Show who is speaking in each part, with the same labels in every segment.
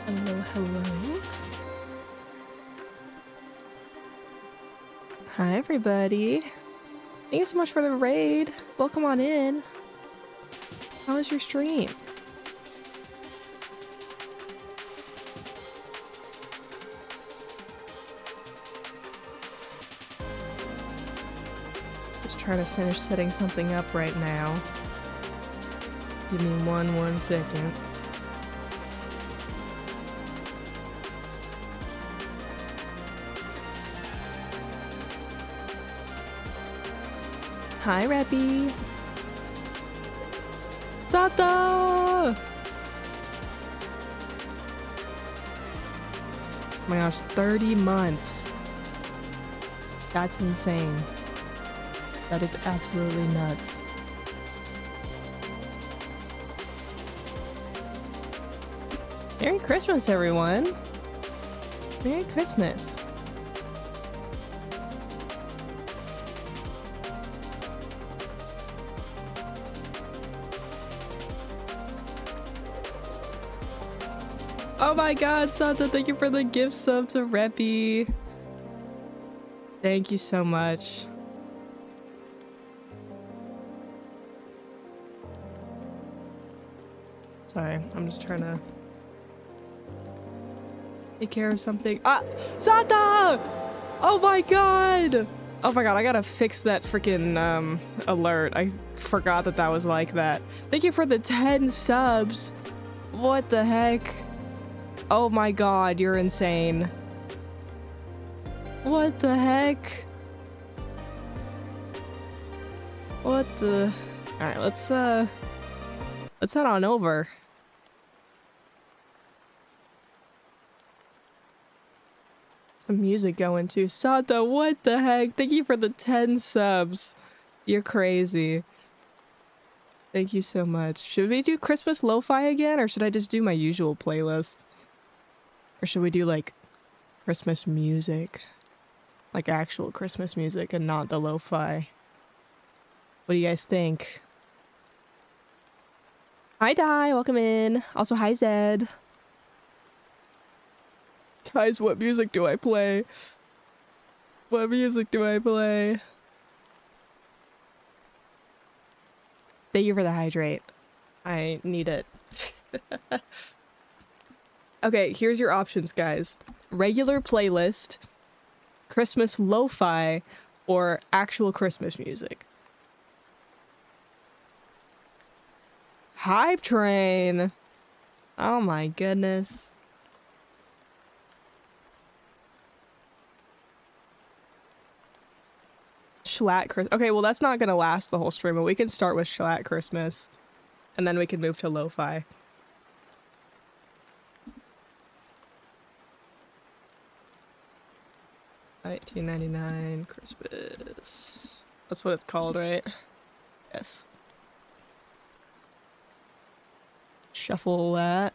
Speaker 1: Hello, hello. Hi, everybody. Thank you so much for the raid. Welcome on in. How was your stream? Just trying to finish setting something up right now. Give me one second. Hi, Rappy. Sato! Oh my gosh, 30 months. That's insane. That is absolutely nuts. Merry Christmas, everyone. Merry Christmas. Oh my god, Santa, thank you for the gift sub to Reppy. Thank you so much. Sorry, I'm just trying to take care of something. Ah! Santa! Oh my god! Oh my god, I gotta fix that freaking alert. I forgot that that was like that. Thank you for the 10 subs. What the heck? Oh my god, you're insane. What the heck? What the... Alright, let's head on over. Some music going too. Santa, what the heck? Thank you for the 10 subs. You're crazy. Thank you so much. Should we do Christmas lo-fi again, or should I just do my usual playlist? Or should we do, like, Christmas music? Like, actual Christmas music and not the lo-fi? What do you guys think? Hi, Di. Welcome in. Also, hi, Zed. Guys, what music do I play? What music do I play? Thank you for the hydrate. I need it. Okay, here's your options, guys. Regular playlist, Christmas lo-fi, or actual Christmas music. Hype train! Oh my goodness. Schlatt Christmas. Okay, well that's not gonna last the whole stream, but we can start with Schlatt Christmas. And then we can move to lo-fi. $19.99 Christmas. That's what it's called, right? Yes. Shuffle that.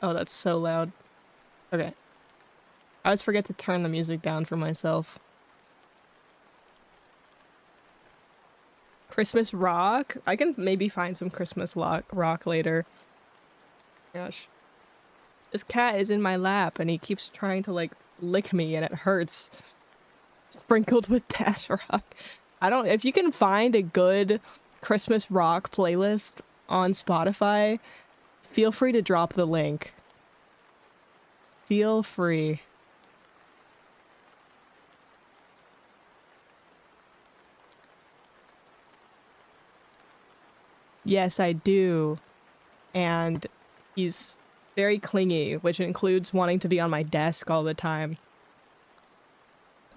Speaker 1: Oh, that's so loud. Okay. I always forget to turn the music down for myself. Christmas rock? I can maybe find some Christmas rock later. Gosh. This cat is in my lap and he keeps trying to, like, lick me and it hurts. Sprinkled with dash rock. If you can find a good Christmas rock playlist on Spotify, feel free to drop the link. Feel free. Yes, I do. And he's very clingy, which includes wanting to be on my desk all the time.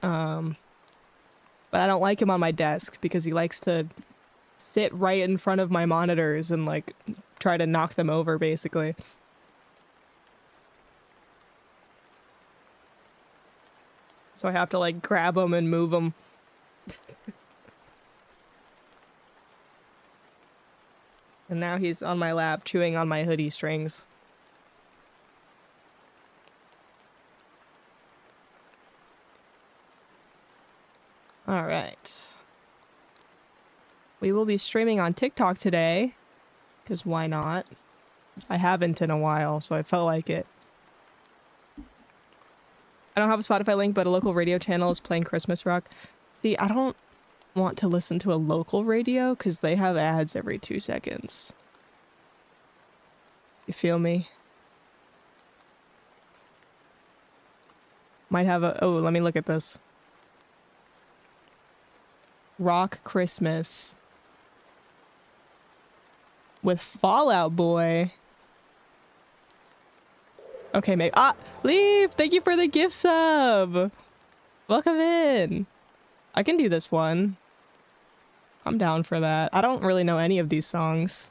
Speaker 1: But I don't like him on my desk because he likes to sit right in front of my monitors and, like, try to knock them over, basically. So I have to, like, grab him and move him. And now he's on my lap, chewing on my hoodie strings. Alright. We will be streaming on TikTok today, because why not? I haven't in a while, so I felt like it. I don't have a Spotify link, but a local radio channel is playing Christmas rock. See, I don't want to listen to a local radio because they have ads every 2 seconds. You feel me? Might have a... Oh, let me look at this. Rock Christmas. With Fall Out Boy. Okay, maybe... Ah! Leave! Thank you for the gift sub! Welcome in! I can do this one. I'm down for that. I don't really know any of these songs.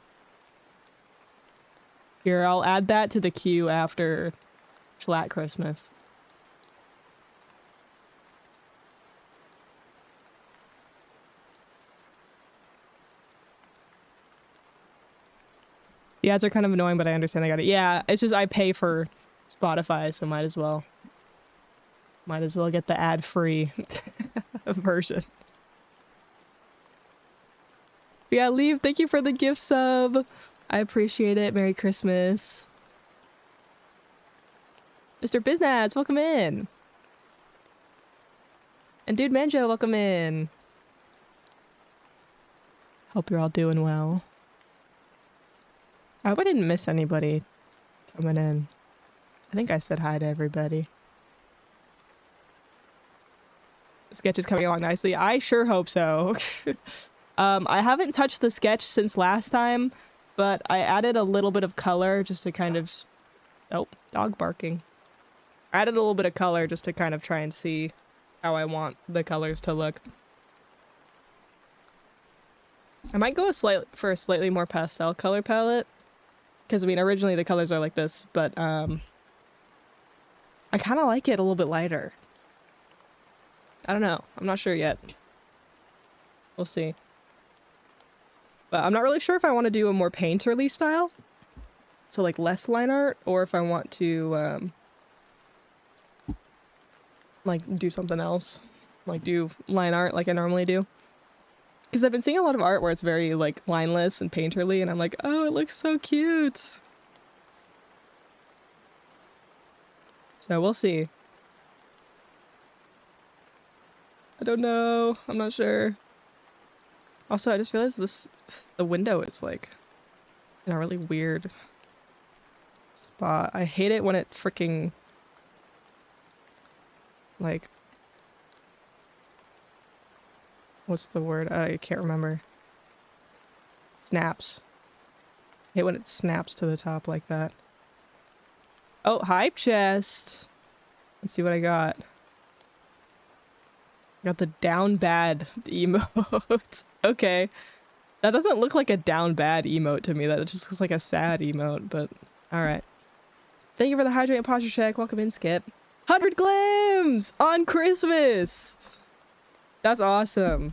Speaker 1: Here, I'll add that to the queue after Flat Christmas. The ads are kind of annoying, but I understand I got it. Yeah, it's just I pay for Spotify, so might as well. Might as well get the ad-free version. Yeah, Leave, thank you for the gift sub. I appreciate it. Merry Christmas. Mr. Biznaz, welcome in. And Dude Manjo, welcome in. Hope you're all doing well. I hope I didn't miss anybody coming in. I think I said hi to everybody. The sketch is coming along nicely. I sure hope so. I haven't touched the sketch since last time, but I added a little bit of color just to kind of... Oh, dog barking. I added a little bit of color just to kind of try and see how I want the colors to look. I might go for a slightly more pastel color palette. Because, I mean, originally the colors are like this, but, I kind of like it a little bit lighter. I don't know. I'm not sure yet. We'll see. But I'm not really sure if I want to do a more painterly style. So, like, less line art, or if I want to, like, do something else. Like, do line art like I normally do. Because I've been seeing a lot of art where it's very, like, lineless and painterly, and I'm like, oh, it looks so cute. So we'll see. I don't know. I'm not sure. Also, I just realized the window is, like, in a really weird spot. I hate it when it freaking, like... What's the word? I can't remember. Snaps. I hate when it snaps to the top like that. Oh, hype chest. Let's see what I got. Got the down bad emote. Okay. That doesn't look like a down bad emote to me. That just looks like a sad emote, but alright. Thank you for the hydrate and posture check. Welcome in, Skip. 100 glims on Christmas! That's awesome.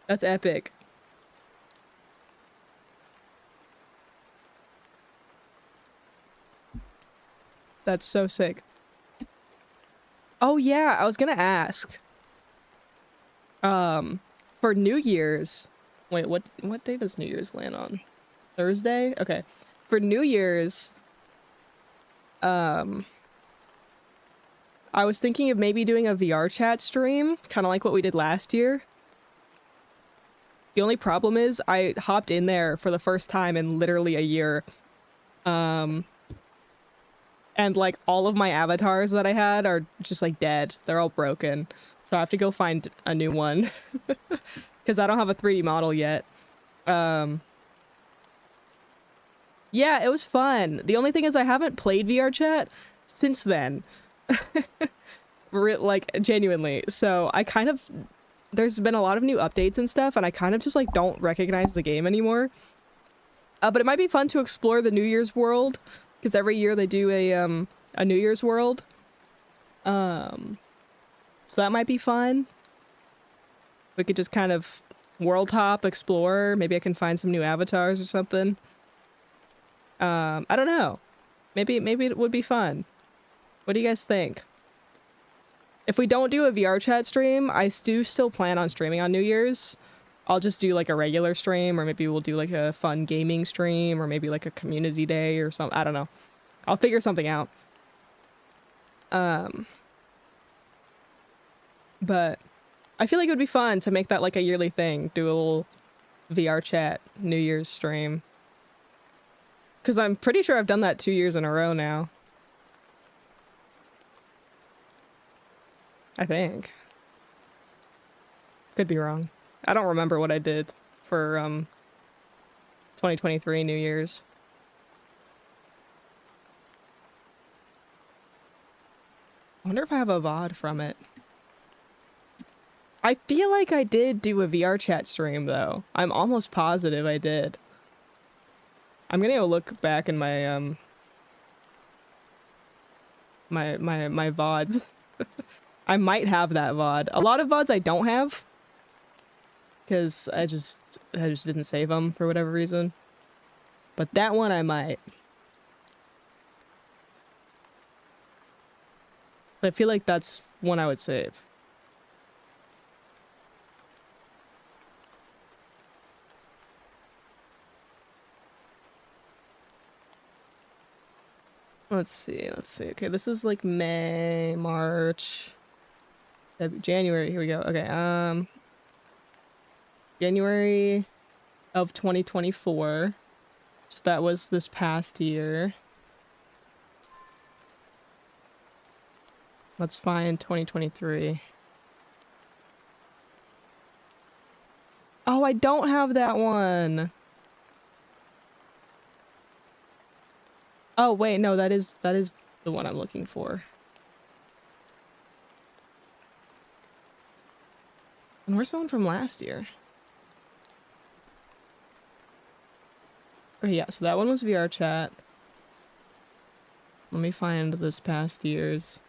Speaker 1: That's epic. That's so sick. Oh yeah, I was gonna ask. For New Year's... Wait, what day does New Year's land on? Thursday? Okay. For New Year's... I was thinking of maybe doing a VR chat stream, kind of like what we did last year. The only problem is I hopped in there for the first time in literally a year. And like all of my avatars that I had are just like dead. They're all broken. So I have to go find a new one. Because I don't have a 3D model yet. Yeah, it was fun. The only thing is I haven't played VR chat since then. Like, genuinely. So I kind of... There's been a lot of new updates and stuff, and I kind of just, like, don't recognize the game anymore. But it might be fun to explore the New Year's world, because every year they do a New Year's world. So that might be fun. We could just kind of world hop, explore. Maybe I can find some new avatars or something. I don't know. Maybe it would be fun. What do you guys think? If we don't do a VR chat stream, I do still plan on streaming on New Year's. I'll just do like a regular stream, or maybe we'll do like a fun gaming stream, or maybe like a community day or something. I don't know. I'll figure something out. But I feel like it would be fun to make that like a yearly thing. Do a little VR chat New Year's stream. Because I'm pretty sure I've done that 2 years in a row now. I think. Could be wrong. I don't remember what I did for 2023 New Year's. I wonder if I have a VOD from it. I feel like I did do a VR chat stream though. I'm almost positive I did. I'm gonna go look back in my my VODs. I might have that VOD. A lot of VODs I don't have. Because I just didn't save them for whatever reason. But that one I might. So I feel like that's one I would save. Let's see. Okay, this is like May, March, January. Here we go. Okay, January of 2024. So that was this past year. Let's find 2023. Oh, I don't have that one. Oh, wait, no, that is the one I'm looking for. And where's the one from last year? Oh, yeah, so that one was VR chat. Let me find this past year's.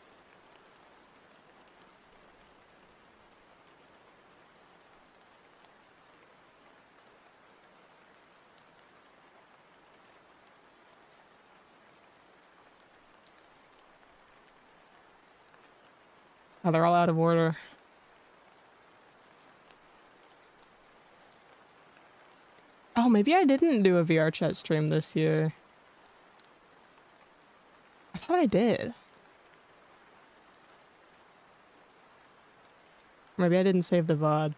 Speaker 1: Oh, they're all out of order. Oh, maybe I didn't do a VR chat stream this year. I thought I did. Maybe I didn't save the VOD.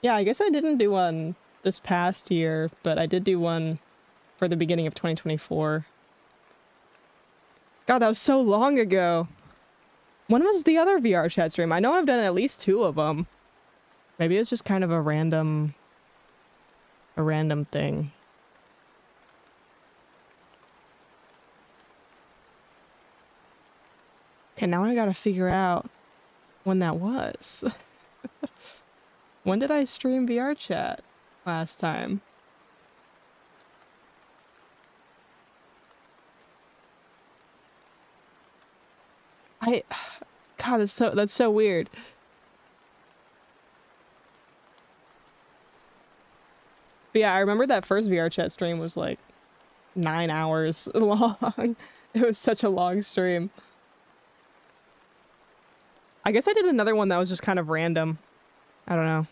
Speaker 1: Yeah, I guess I didn't do one this past year, but I did do one for the beginning of 2024. God, that was so long ago. When was the other VR chat stream? I know I've done at least 2 of them. Maybe it's just kind of a random thing. Okay, now I gotta figure out when that was. When did I stream VR chat last time? God, that's so weird. But yeah, I remember that first VR chat stream was like 9 hours long. It was such a long stream. I guess I did another one that was just kind of random. I don't know.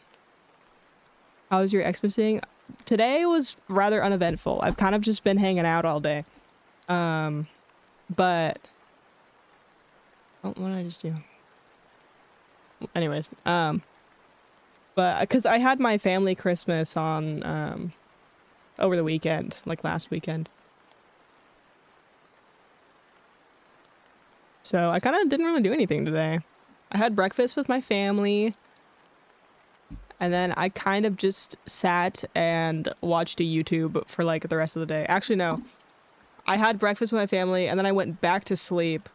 Speaker 1: How was your expo? Today was rather uneventful. I've kind of just been hanging out all day. But oh, what did I just do? Anyways, but because I had my family Christmas on over the weekend, like last weekend. So I kind of didn't really do anything today. I had breakfast with my family. And then I kind of just sat and watched a YouTube for like the rest of the day. Actually, no. I had breakfast with my family and then I went back to sleep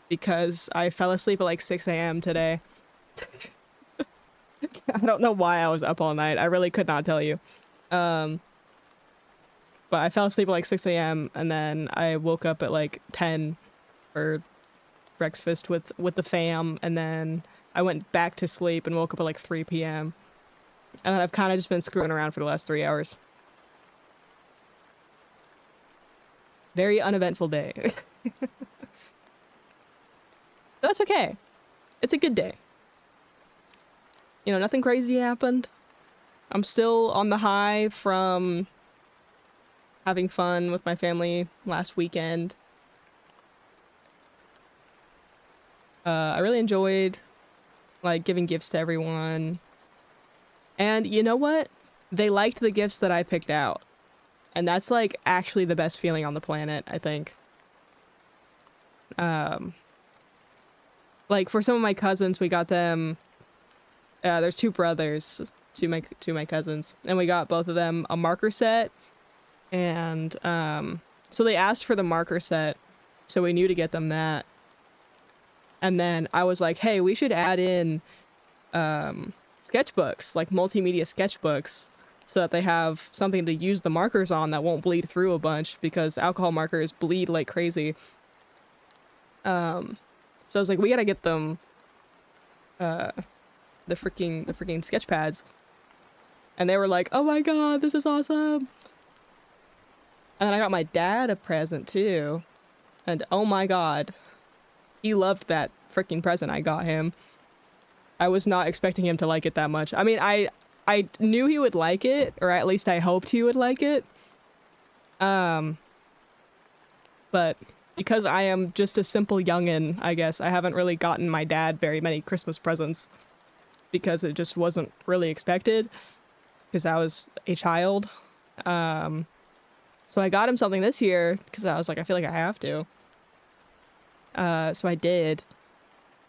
Speaker 1: because I fell asleep at like 6 a.m. today. I don't know why I was up all night. I really could not tell you. But I fell asleep at like 6 a.m. and then I woke up at like 10 for breakfast with the fam, and then I went back to sleep and woke up at like 3 p.m. And then I've kind of just been screwing around for the last 3 hours. Very uneventful day. That's okay. It's a good day. You know, nothing crazy happened. I'm still on the high from having fun with my family last weekend. I really enjoyed, like, giving gifts to everyone. And you know what? They liked the gifts that I picked out. And that's, like, actually the best feeling on the planet, I think. Like, for some of my cousins, we got them... there's two brothers to my cousins. And we got both of them a marker set. And, so they asked for the marker set. So we knew to get them that. And then I was like, hey, we should add in sketchbooks, like multimedia sketchbooks, so that they have something to use the markers on that won't bleed through a bunch, because alcohol markers bleed like crazy. So I was like, we gotta get them the freaking sketch pads. And they were like, oh my god, this is awesome. And then I got my dad a present too. And oh my god, he loved that freaking present I got him. I was not expecting him to like it that much. I mean, I knew he would like it, or at least I hoped he would like it. But because I am just a simple youngin', I guess, I haven't really gotten my dad very many Christmas presents. Because it just wasn't really expected. Because I was a child. So I got him something this year, because I was like, I feel like I have to. So I did.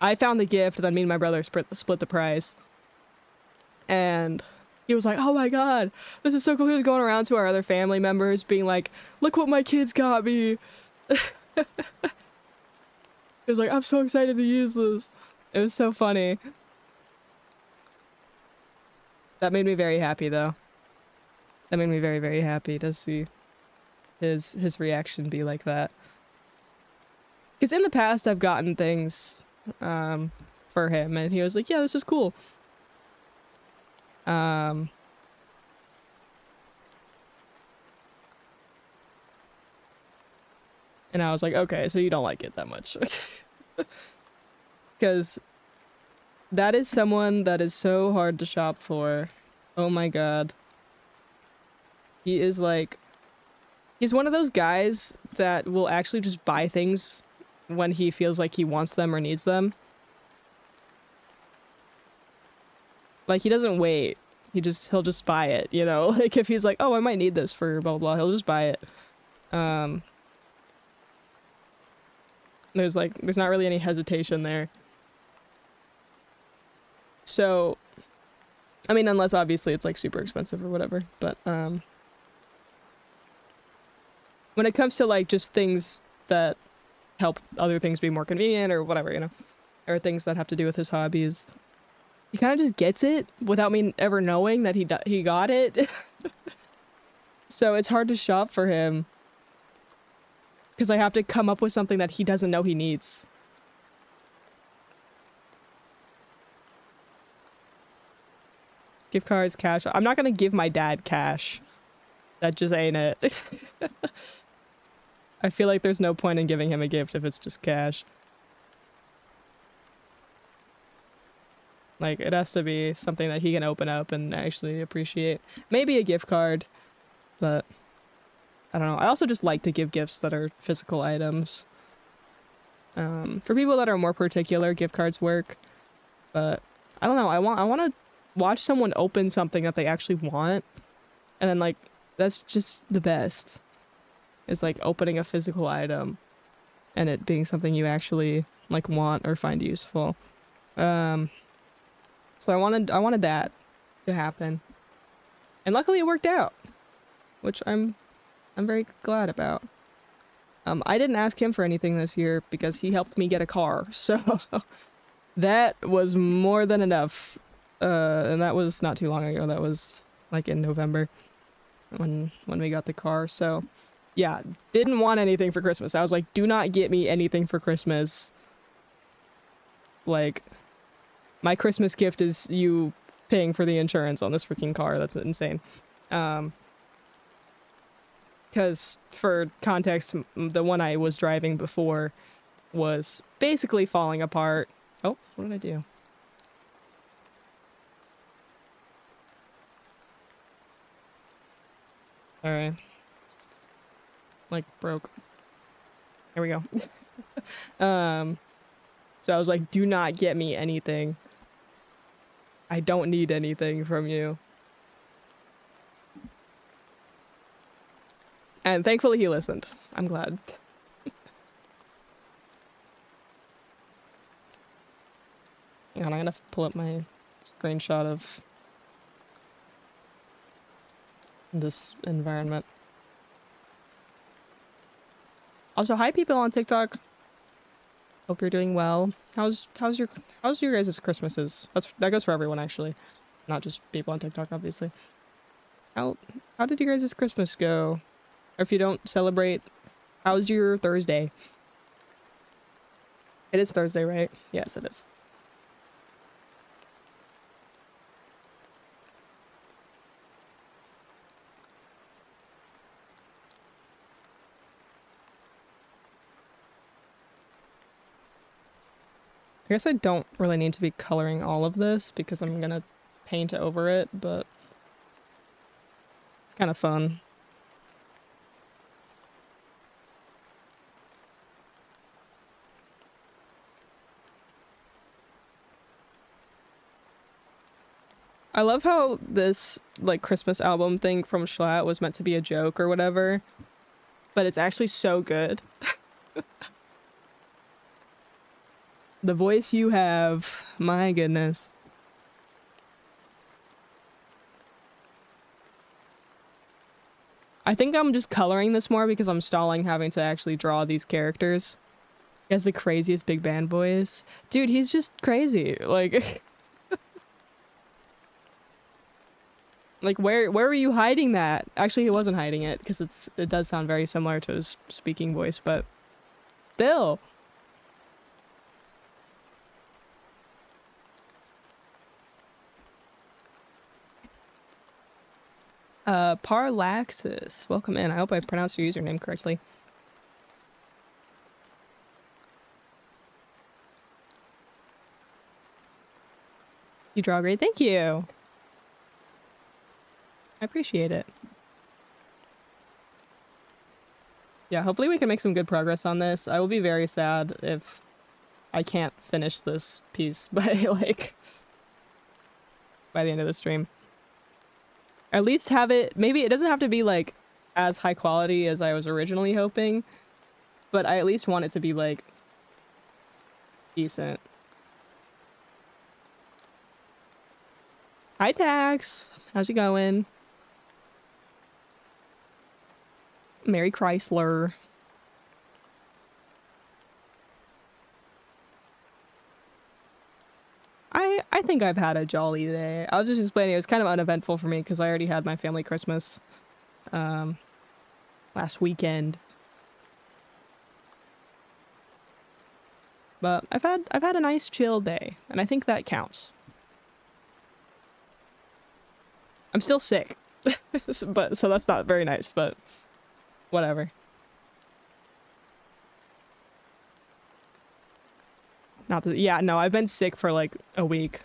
Speaker 1: I found the gift, and then me and my brother split the price. And he was like, oh my god, this is so cool. He was going around to our other family members being like, look what my kids got me. He was like, I'm so excited to use this. It was so funny. That made me very happy, though. That made me very, very happy to see his reaction be like that. Because in the past, I've gotten things for him, and he was like, yeah, this is cool. And I was like, okay, so you don't like it that much. Because that is someone that is so hard to shop for. Oh my god. He is like... He's one of those guys that will actually just buy things when he feels like he wants them or needs them. Like, he doesn't wait. He'll just buy it, you know? Like, if he's like, oh, I might need this for blah, blah, blah, he'll just buy it. There's not really any hesitation there. So, I mean, unless obviously it's, like, super expensive or whatever. But, when it comes to, like, just things that help other things be more convenient or whatever, you know? Or things that have to do with his hobbies. He kind of just gets it without me ever knowing that he got it. So it's hard to shop for him. Because I have to come up with something that he doesn't know he needs. Gift cards, cash. I'm not gonna give my dad cash. That just ain't it. I feel like there's no point in giving him a gift if it's just cash. Like, it has to be something that he can open up and actually appreciate. Maybe a gift card, but I don't know. I also just like to give gifts that are physical items. For people that are more particular, gift cards work. But I don't know. I want to watch someone open something that they actually want, and then, like, that's just the best. Is like opening a physical item and it being something you actually like want or find useful. So I wanted that to happen. And luckily it worked out, which I'm very glad about. I didn't ask him for anything this year because he helped me get a car. So that was more than enough. And that was not too long ago. That was like in November when we got the car. So yeah, didn't want anything for Christmas. I was like, do not get me anything for Christmas. Like, my Christmas gift is you paying for the insurance on this freaking car. That's insane. Because, for context, the one I was driving before was basically falling apart. Oh, what did I do? Alright. Like, broke. There we go. So I was like, do not get me anything. I don't need anything from you. And thankfully he listened. I'm glad. Hang on, I'm gonna pull up my screenshot of this environment. Also, hi people on TikTok. Hope you're doing well. How's your guys' Christmases? That goes for everyone actually, not just people on TikTok, obviously. How did you guys' Christmas go? Or if you don't celebrate, how's your Thursday? It is Thursday, right? Yes, it is. I guess I don't really need to be coloring all of this because I'm gonna paint over it, but it's kind of fun. I love how this, like, Christmas album thing from Schlatt was meant to be a joke or whatever, but it's actually so good. The voice you have, my goodness. I think I'm just coloring this more because I'm stalling having to actually draw these characters. He has the craziest big band voice. Dude, he's just crazy. Like, like where were you hiding that? Actually, he wasn't hiding it because it does sound very similar to his speaking voice, but still. Parlaxis, welcome in. I hope I pronounced your username correctly. You draw great, thank you. I appreciate it. Yeah, hopefully we can make some good progress on this. I will be very sad if I can't finish this piece by, like, by the end of the stream. At least have it, maybe it doesn't have to be, like, as high quality as I was originally hoping, but I at least want it to be, like, decent. Hi, Tax! How's it going? Merry Chrysler. I think I've had a jolly day. I was just explaining, it was kind of uneventful for me because I already had my family Christmas last weekend. But I've had a nice chill day, and I think that counts. I'm still sick. But so that's not very nice, but whatever. Not that, yeah, no, I've been sick for like a week.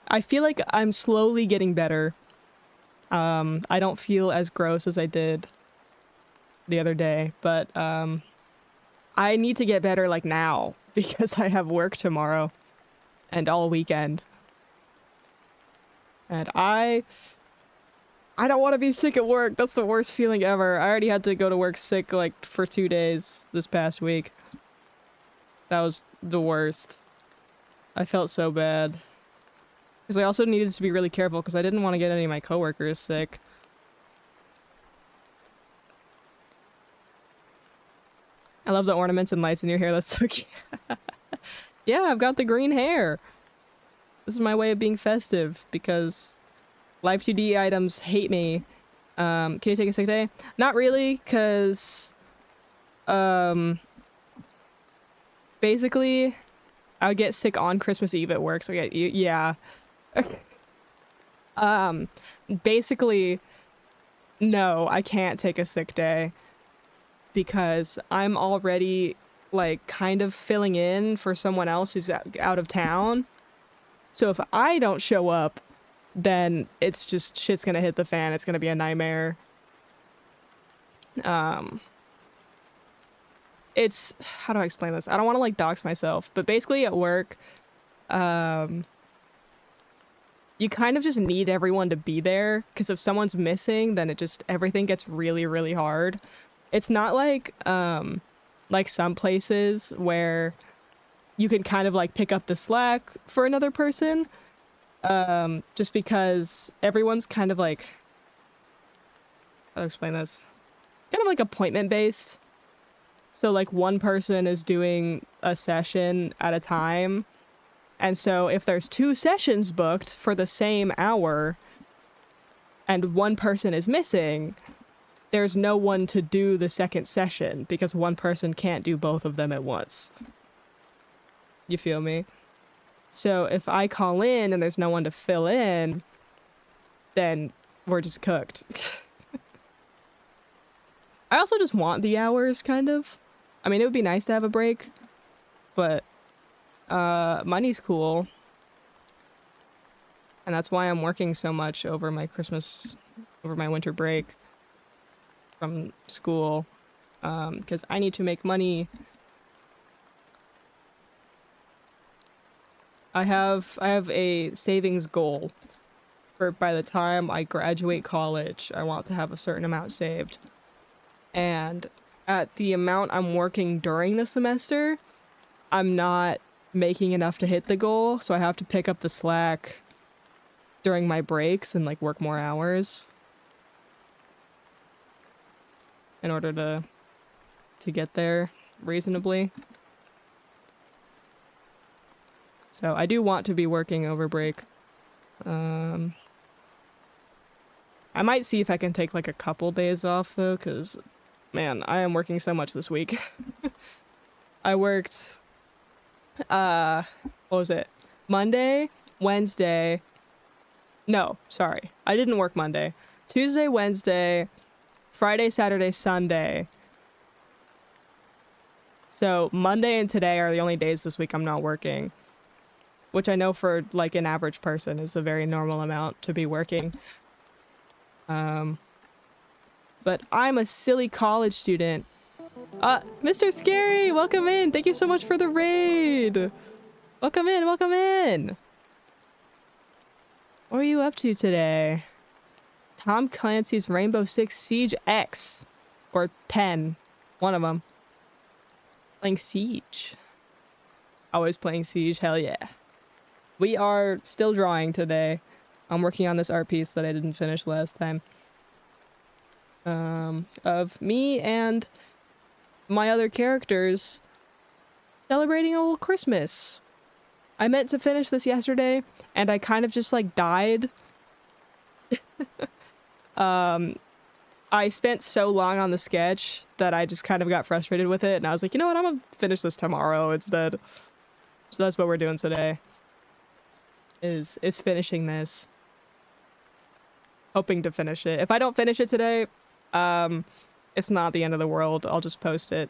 Speaker 1: I feel like I'm slowly getting better. I don't feel as gross as I did the other day, but I need to get better like now because I have work tomorrow and all weekend. And I don't want to be sick at work. That's the worst feeling ever. I already had to go to work sick like for 2 days this past week. That was the worst. I felt so bad. Because I also needed to be really careful because I didn't want to get any of my coworkers sick. I love the ornaments and lights in your hair. That's so cute. Yeah, I've got the green hair. This is my way of being festive because Live 2D items hate me. Can you take a sick day? Not really, because basically I would get sick on Christmas Eve at work, so yeah. Um, basically, no, I can't take a sick day because I'm already like kind of filling in for someone else who's out of town. So if I don't show up, then it's just shit's gonna hit the fan. It's gonna be a nightmare. Um, it's how do I explain this? I don't want to like dox myself, but basically at work, um, you kind of just need everyone to be there because if someone's missing, then it just everything gets really, really hard. It's not like some places where you can kind of like pick up the slack for another person. Just because everyone's kind of like how to explain this? Kind of like appointment based. So like one person is doing a session at a time. And so if there's 2 sessions booked for the same hour and one person is missing, there's no one to do the second session because one person can't do both of them at once. You feel me? So if I call in and there's no one to fill in, then we're just cooked. I also just want the hours, kind of. I mean, it would be nice to have a break, but money's cool. And that's why I'm working so much over my winter break from school, because I need to make money. I have a savings goal for by the time I graduate college, I want to have a certain amount saved. And at the amount I'm working during the semester, I'm not making enough to hit the goal, so I have to pick up the slack during my breaks and like work more hours in order to get there reasonably. So I do want to be working over break. I might see if I can take like a couple days off though, because man, I am working so much this week. I worked what was it? Monday, Wednesday. No, sorry. I didn't work Monday. Tuesday, Wednesday, Friday, Saturday, Sunday. So Monday and today are the only days this week I'm not working, which I know for like an average person is a very normal amount to be working. But I'm a silly college student. Mr. Scary, welcome in. Thank you so much for the raid. Welcome in, welcome in. What are you up to today? Tom Clancy's Rainbow Six Siege X. Or 10. One of them. Playing Siege. Always playing Siege, hell yeah. We are still drawing today. I'm working on this art piece that I didn't finish last time. Of me and my other characters celebrating a little Christmas. I meant to finish this yesterday, and I kind of just like died. I spent so long on the sketch that I just kind of got frustrated with it, and I was like, you know what, I'm gonna finish this tomorrow instead. So that's what we're doing today. Is finishing this. Hoping to finish it. If I don't finish it today, it's not the end of the world. I'll just post it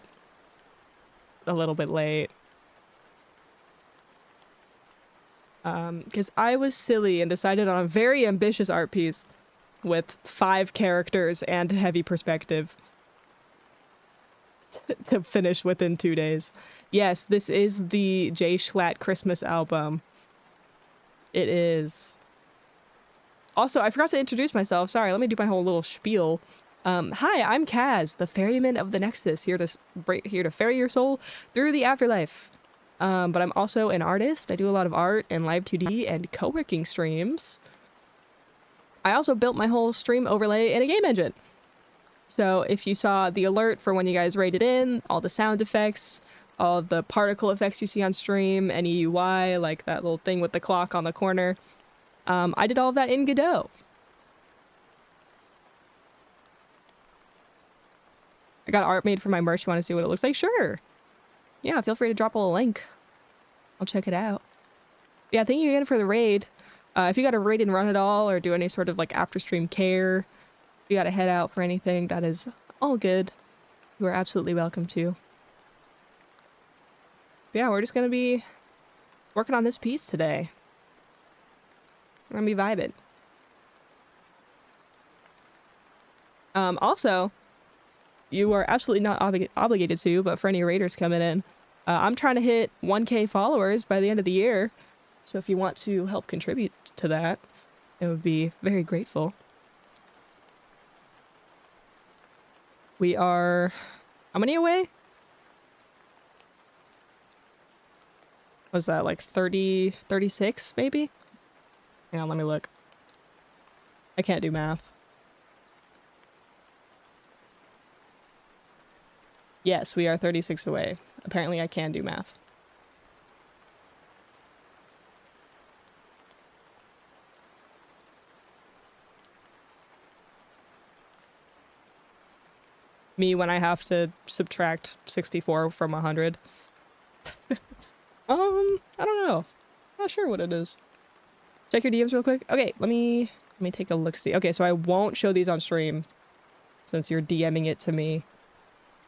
Speaker 1: a little bit late. Because I was silly and decided on a very ambitious art piece with 5 characters and heavy perspective to finish within 2 days. Yes, this is the J Schlatt Christmas album. It is. Also, I forgot to introduce myself. Sorry, let me do my whole little spiel. Hi, I'm Kaz, the ferryman of the Nexus, here to ferry your soul through the afterlife. But I'm also an artist. I do a lot of art and live 2D and co-working streams. I also built my whole stream overlay in a game engine. So if you saw the alert for when you guys rated in, all the sound effects, all the particle effects you see on stream, any UI, like that little thing with the clock on the corner, I did all of that in Godot. I got art made for my merch. You want to see what it looks like? Sure. Yeah, feel free to drop a little link. I'll check it out. Yeah, thank you again for the raid. If you got to raid and run at all or do any sort of like after stream care, if you got to head out for anything, that is all good. You are absolutely welcome to. But yeah, we're just gonna be working on this piece today. We're gonna be vibing. Also, you are absolutely not obligated to, but for any raiders coming in, I'm trying to hit 1K followers by the end of the year. So if you want to help contribute to that, I would be very grateful. We are... how many away? Was that like 30, 36 maybe? Hang on, let me look. I can't do math. Yes, we are 36 away. Apparently I can do math. Me when I have to subtract 64 from 100. I don't know. Not sure what it is. Check your DMs real quick. Okay, let me take a look-see. Okay, so I won't show these on stream since you're DMing it to me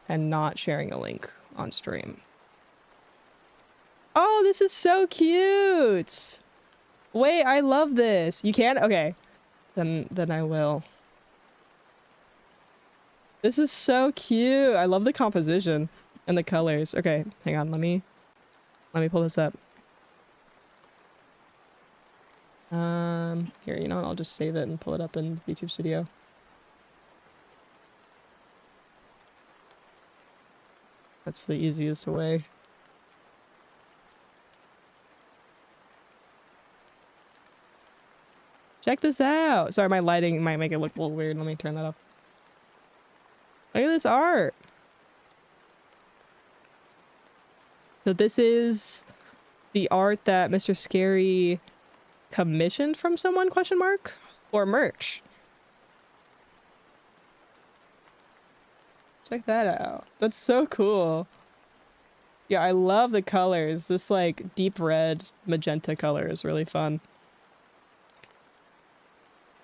Speaker 1: and not sharing a link on stream. Oh, this is so cute! Wait, I love this. You can? Okay. Then I will. This is so cute. I love the composition and the colors. Okay, hang on. Let me pull this up. Here, you know what? I'll just save it and pull it up in YouTube Studio. That's the easiest way. Check this out. Sorry, my lighting might make it look a little weird. Let me turn that up. Look at this art. So this is the art that Mr. Scary commissioned from someone, question mark? Or merch. Check that out. That's so cool. Yeah, I love the colors. This like deep red magenta color is really fun.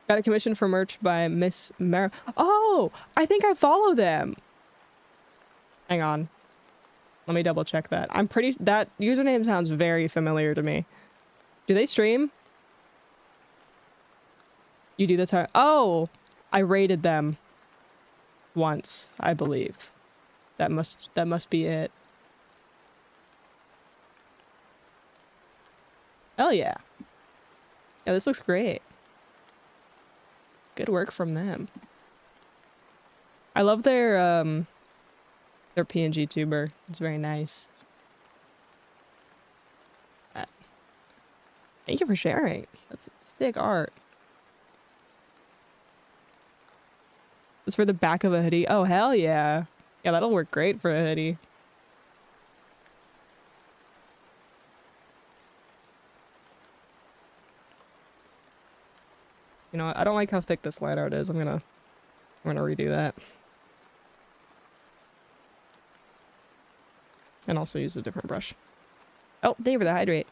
Speaker 1: Got a commission for merch by Miss Mar- Oh! I think I follow them! Hang on. Let me double check that. I'm pretty- that username sounds very familiar to me. Do they stream? You do this how- Oh! I rated them. Once, I believe. That must be it. Hell yeah. Yeah, this looks great. Good work from them. I love their PNG tuber. It's very nice. Thank you for sharing. That's sick art. It's for the back of a hoodie. Oh, hell yeah. Yeah, that'll work great for a hoodie. You know what? I don't like how thick this line art is. I'm gonna redo that. And also use a different brush. Oh, thank you for the hydrate.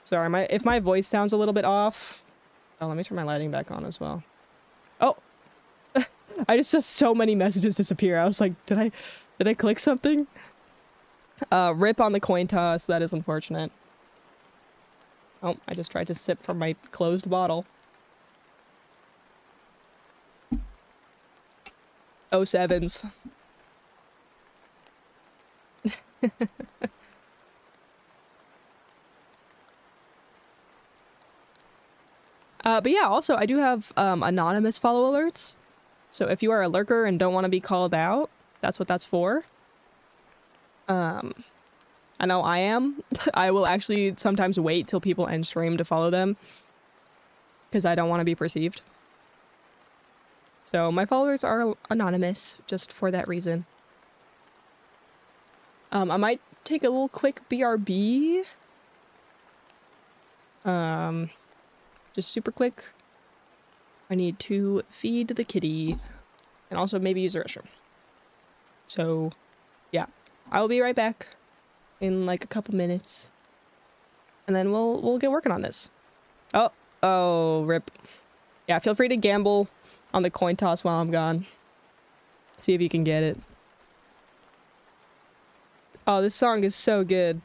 Speaker 1: Sorry, if my voice sounds a little bit off. Oh, let me turn my lighting back on as well. Oh! I just saw so many messages disappear. I was like, did I click something? Rip on the coin toss. That is unfortunate. Oh, I just tried to sip from my closed bottle. 07s. But yeah, also I do have anonymous follow alerts. So if you are a lurker and don't want to be called out, that's what that's for. I know I am. I will actually sometimes wait till people end stream to follow them because I don't want to be perceived. So my followers are anonymous just for that reason. I might take a little quick BRB. Just super quick. I need to feed the kitty and also maybe use the restroom. So yeah, I will be right back in like a couple minutes and then we'll get working on this. Oh, oh, rip. Yeah, feel free to gamble on the coin toss while I'm gone. See if you can get it. Oh, this song is so good.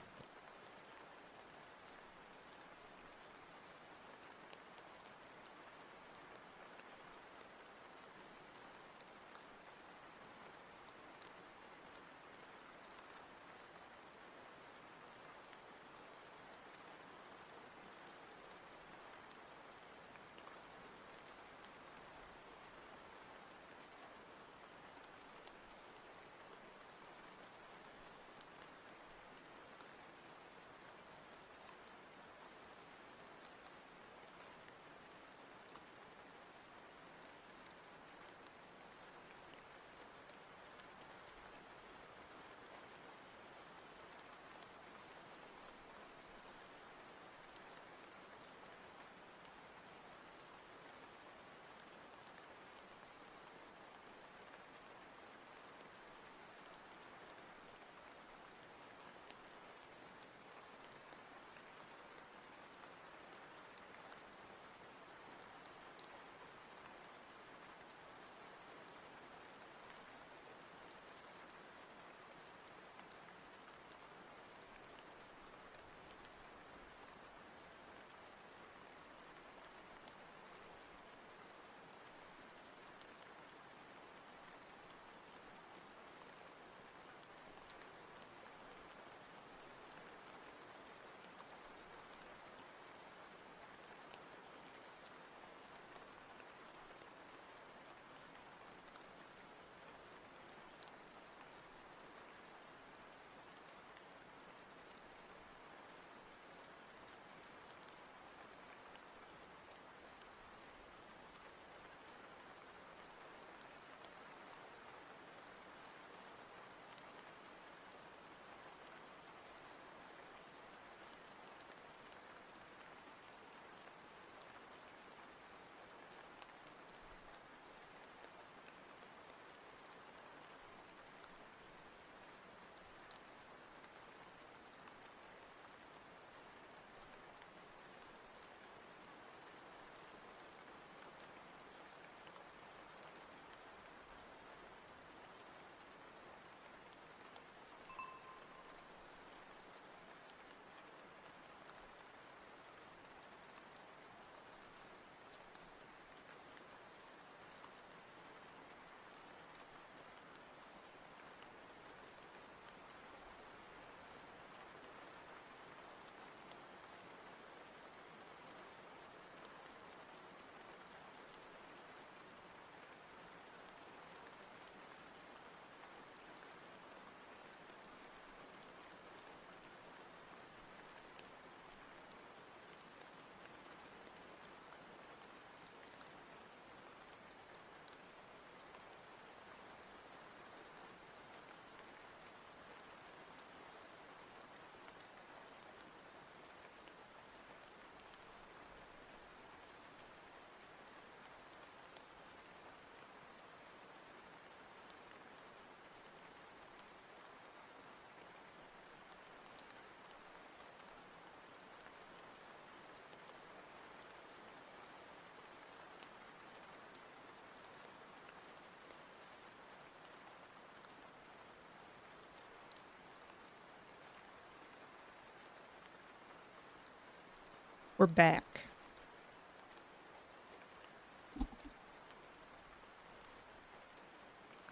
Speaker 1: We're back.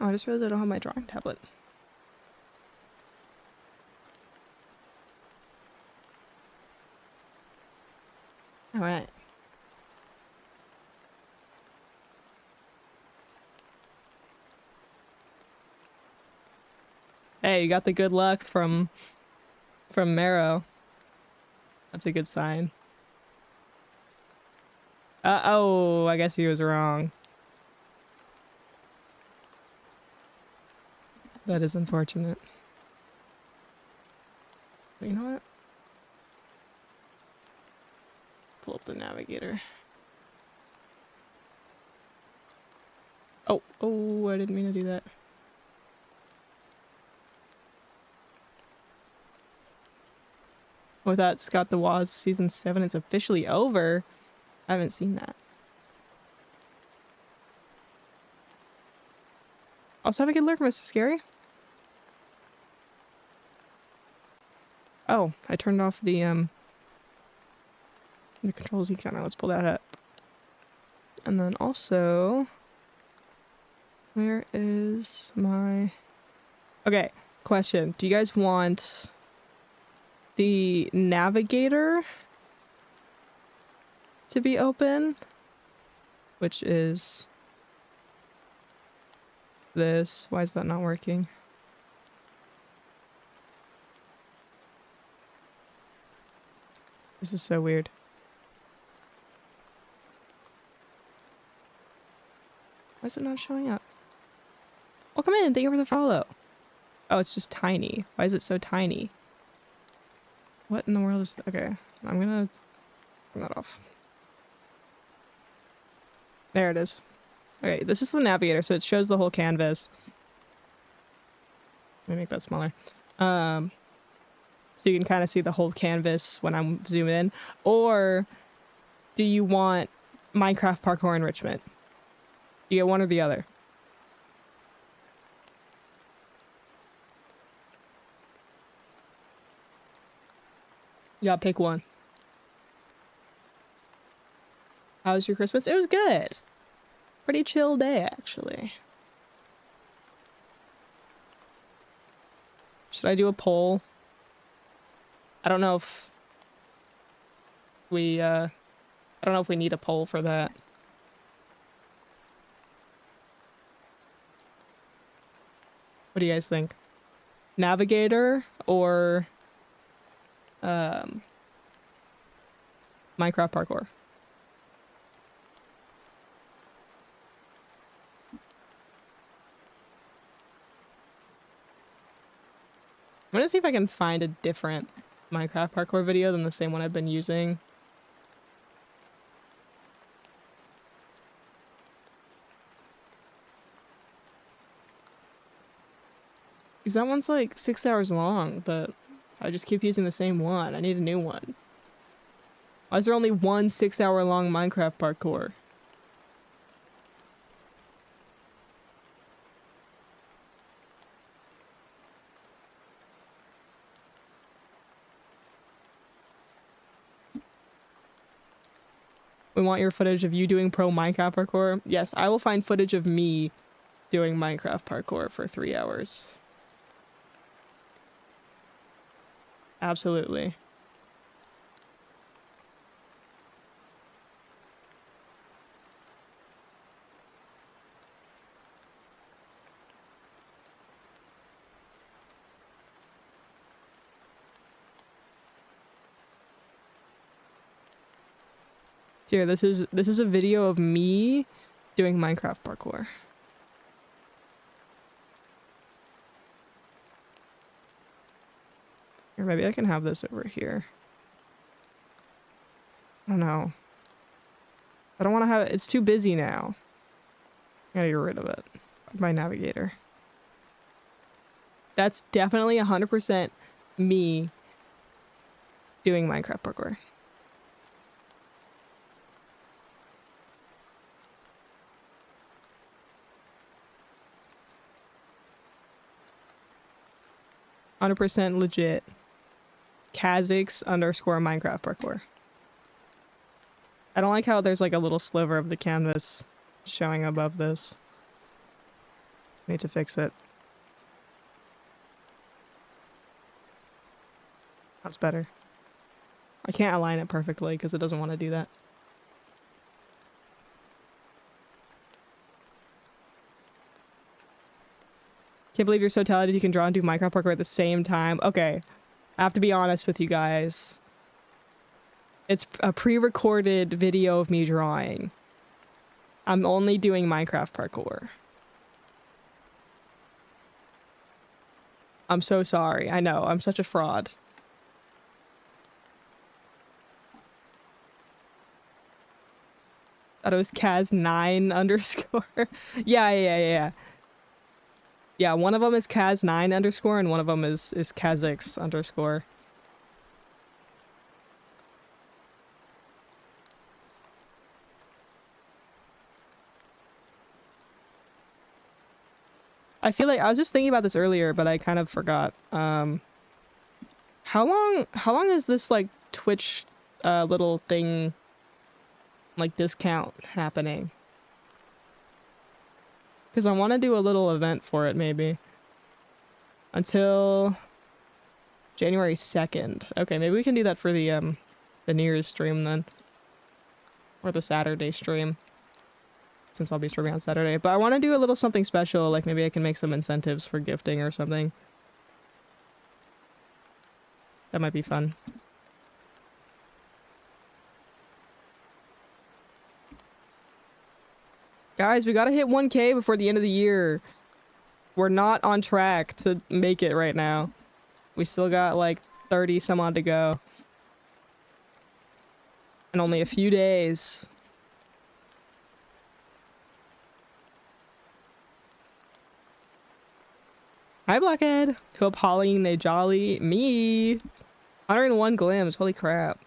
Speaker 1: Oh, I just realized I don't have my drawing tablet. All right. Hey, you got the good luck from Marrow. That's a good sign. Oh, I guess he was wrong. That is unfortunate. But you know what? Pull up the navigator. Oh, I didn't mean to do that. With that, Scott the Woz season 7 is officially over. I haven't seen that. Also have a good lurk, Mr. Scary. Oh, I turned off the controls econo. Let's pull that up. And then also, where is my... Okay, question. Do you guys want the navigator to be open? Which is this. Why is that not working? This is so weird. Why is it not showing up? Welcome in. Thank you for the follow. Oh, it's just tiny. Why is it so tiny? What in the world is... Okay, I'm gonna turn that off. There it is. Okay, this is the navigator, so it shows the whole canvas. Let me make that smaller. So you can kind of see the whole canvas when I'm zooming in. Or do you want Minecraft parkour enrichment? You get one or the other. You gotta pick one. How was your Christmas? It was good. Pretty chill day, actually. Should I do a poll? I don't know if we, I don't know if we need a poll for that. What do you guys think? Navigator or Minecraft parkour? I'm gonna see if I can find a different Minecraft parkour video than the same one I've been using. Because that one's like 6 hours long, but I just keep using the same one. I need a new one. Why is there only one 6 hour long Minecraft parkour? We want your footage of you doing pro Minecraft parkour. Yes, I will find footage of me doing Minecraft parkour for 3 hours. Absolutely. Here, this is a video of me doing Minecraft parkour. Or maybe I can have this over here. I don't know. I don't want to have it. It's too busy now. I gotta get rid of it. My navigator. That's definitely 100% me doing Minecraft parkour. %, legit. Kazakhs _, Minecraft parkour. I don't like how there's like a little sliver of the canvas showing above this. Need to fix it. That's better. I can't align it perfectly because it doesn't want to do that. Can't believe you're so talented you can draw and do Minecraft parkour at the same time. Okay, I have to be honest with you guys. It's a pre-recorded video of me drawing. I'm only doing Minecraft parkour. I'm so sorry. I know, I'm such a fraud. Thought it was Kaz9 _. Yeah. Yeah, one of them is Kaz9 _ and one of them is Kazakhs _. I feel like I was just thinking about this earlier, but I kind of forgot. How long is this like Twitch little thing like discount happening? Because I want to do a little event for it maybe. Until January 2nd. Okay, maybe we can do that for the New Year's stream then. Or the Saturday stream. Since I'll be streaming on Saturday. But I want to do a little something special, like maybe I can make some incentives for gifting or something. That might be fun. Guys, we gotta hit 1K before the end of the year. We're not on track to make it right now. We still got like 30 some odd to go. And only a few days. Hi, Blockhead. Hope Holly they jolly. Me. 101 glims. Holy crap.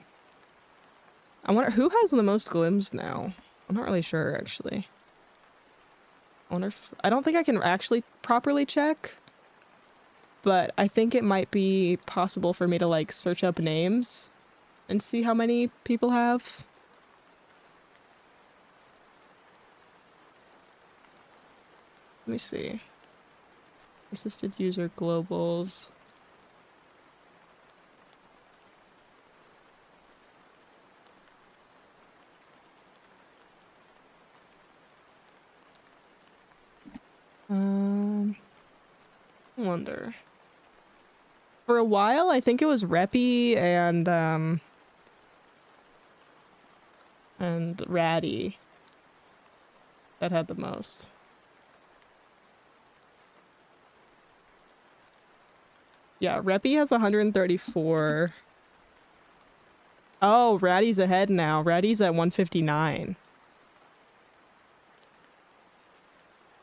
Speaker 1: I wonder who has the most glims now. I'm not really sure, actually. I wonder if... I don't think I can actually properly check. But I think it might be possible for me to, like, search up names and see how many people have. Let me see. Assisted user globals. I wonder. For a while, I think it was Reppy and Ratty that had the most. Yeah, Reppy has 134. Oh, Ratty's ahead now. Ratty's at 159.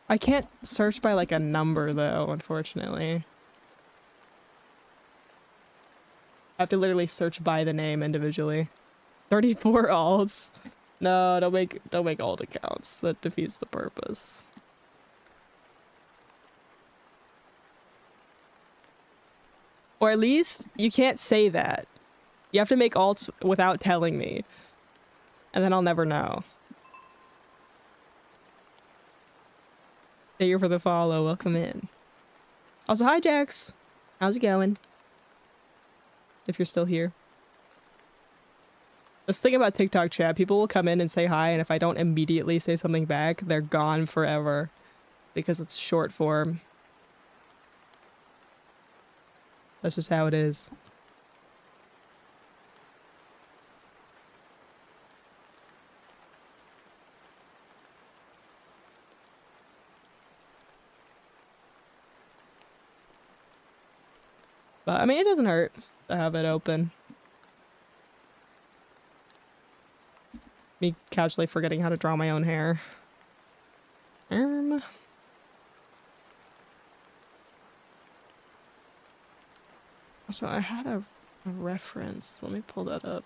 Speaker 1: I can't search by like a number though, unfortunately. I have to literally search by the name individually. 34 alts. No, don't make alt accounts. That defeats the purpose. Or at least you can't say that. You have to make alts without telling me. And then I'll never know. Thank you for the follow. Welcome in. Also, hi, Jax. How's it going? If you're still here. This thing about TikTok chat, people will come in and say hi, and if I don't immediately say something back, they're gone forever. Because it's short form. That's just how it is. But, I mean, it doesn't hurt to have it open. Me casually forgetting how to draw my own hair. So I had a reference. Let me pull that up.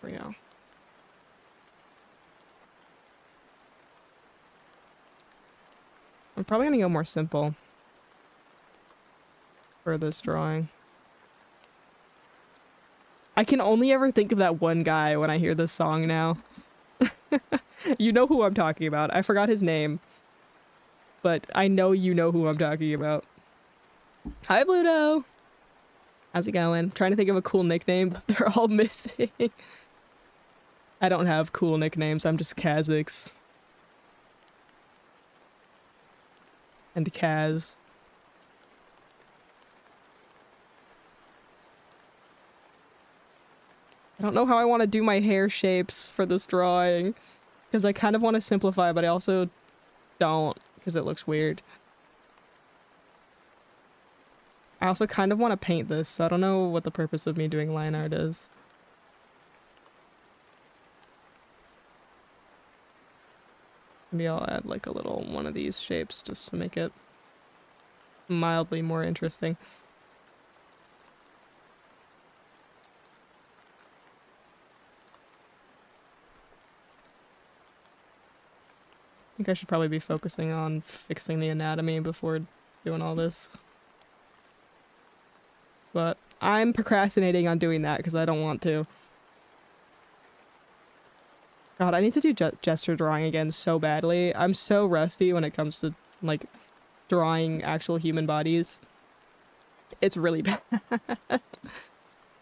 Speaker 1: There we go. I'm probably gonna go more simple for this drawing. I can only ever think of that one guy when I hear this song now. You know who I'm talking about. I forgot his name. But I know you know who I'm talking about. Hi, Bluto! How's it going? I'm trying to think of a cool nickname, but they're all missing. I don't have cool nicknames, I'm just Kha'Zix. And Kaz. I don't know how I want to do my hair shapes for this drawing. Because I kind of want to simplify, but I also don't, because it looks weird. I also kind of want to paint this, so I don't know what the purpose of me doing line art is. Maybe I'll add like a little one of these shapes just to make it mildly more interesting. think I should probably be focusing on fixing the anatomy before doing all this. But I'm procrastinating on doing that because I don't want to. God, I need to do gesture drawing again so badly. I'm so rusty when it comes to, like, drawing actual human bodies. It's really bad.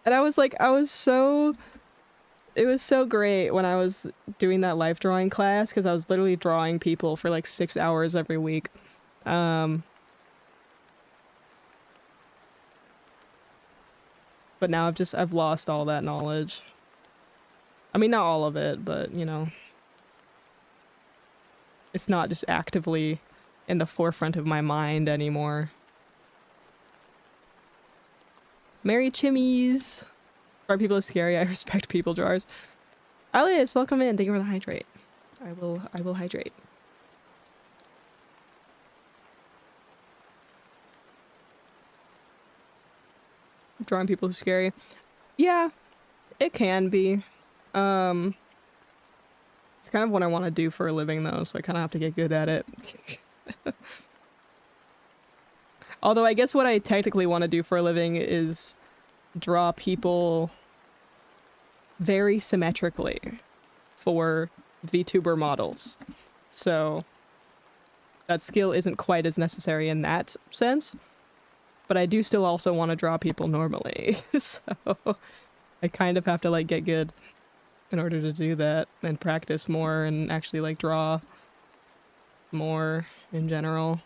Speaker 1: And I was like, it was so great when I was doing that life drawing class because I was literally drawing people for like 6 hours every week. But now I've lost all that knowledge. I mean, not all of it, but you know, it's not just actively in the forefront of my mind anymore. Merry Chimmies! Are people scary? I respect people jars. Alias, welcome in. Thank you for the hydrate. I will hydrate. Drawing people is scary. Yeah, it can be. It's kind of what I want to do for a living though, so I kind of have to get good at it. Although I guess what I technically want to do for a living is draw people very symmetrically for VTuber models. So that skill isn't quite as necessary in that sense, but I do still also want to draw people normally. So I kind of have to like get good in order to do that and practice more and actually like draw more in general.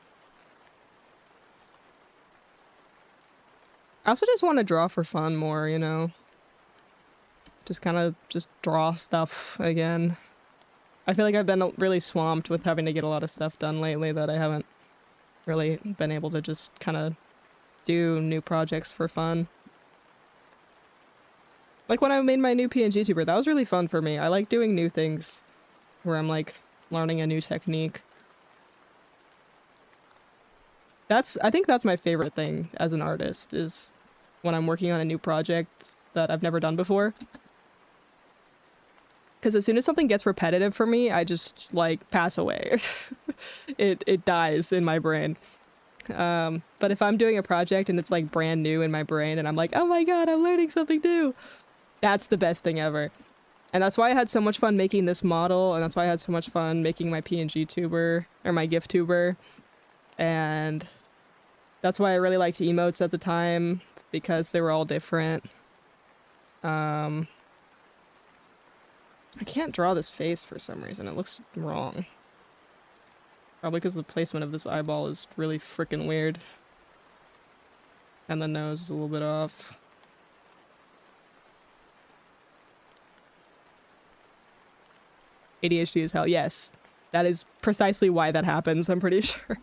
Speaker 1: I also just want to draw for fun more, you know? Just kind of just draw stuff again. I feel like I've been really swamped with having to get a lot of stuff done lately that I haven't really been able to just kind of do new projects for fun. Like when I made my new PNG tuber, that was really fun for me. I like doing new things where I'm like learning a new technique. I think that's my favorite thing as an artist, is when I'm working on a new project that I've never done before. Because as soon as something gets repetitive for me, I just like pass away. It dies in my brain. But if I'm doing a project and it's like brand new in my brain and I'm like, oh my god, I'm learning something new, that's the best thing ever. And that's why I had so much fun making this model, and that's why I had so much fun making my PNG tuber, or my GIF tuber. And that's why I really liked emotes at the time, because they were all different. I can't draw this face for some reason. It looks wrong. Probably because the placement of this eyeball is really freaking weird. And the nose is a little bit off. ADHD is hell. Yes. That is precisely why that happens, I'm pretty sure.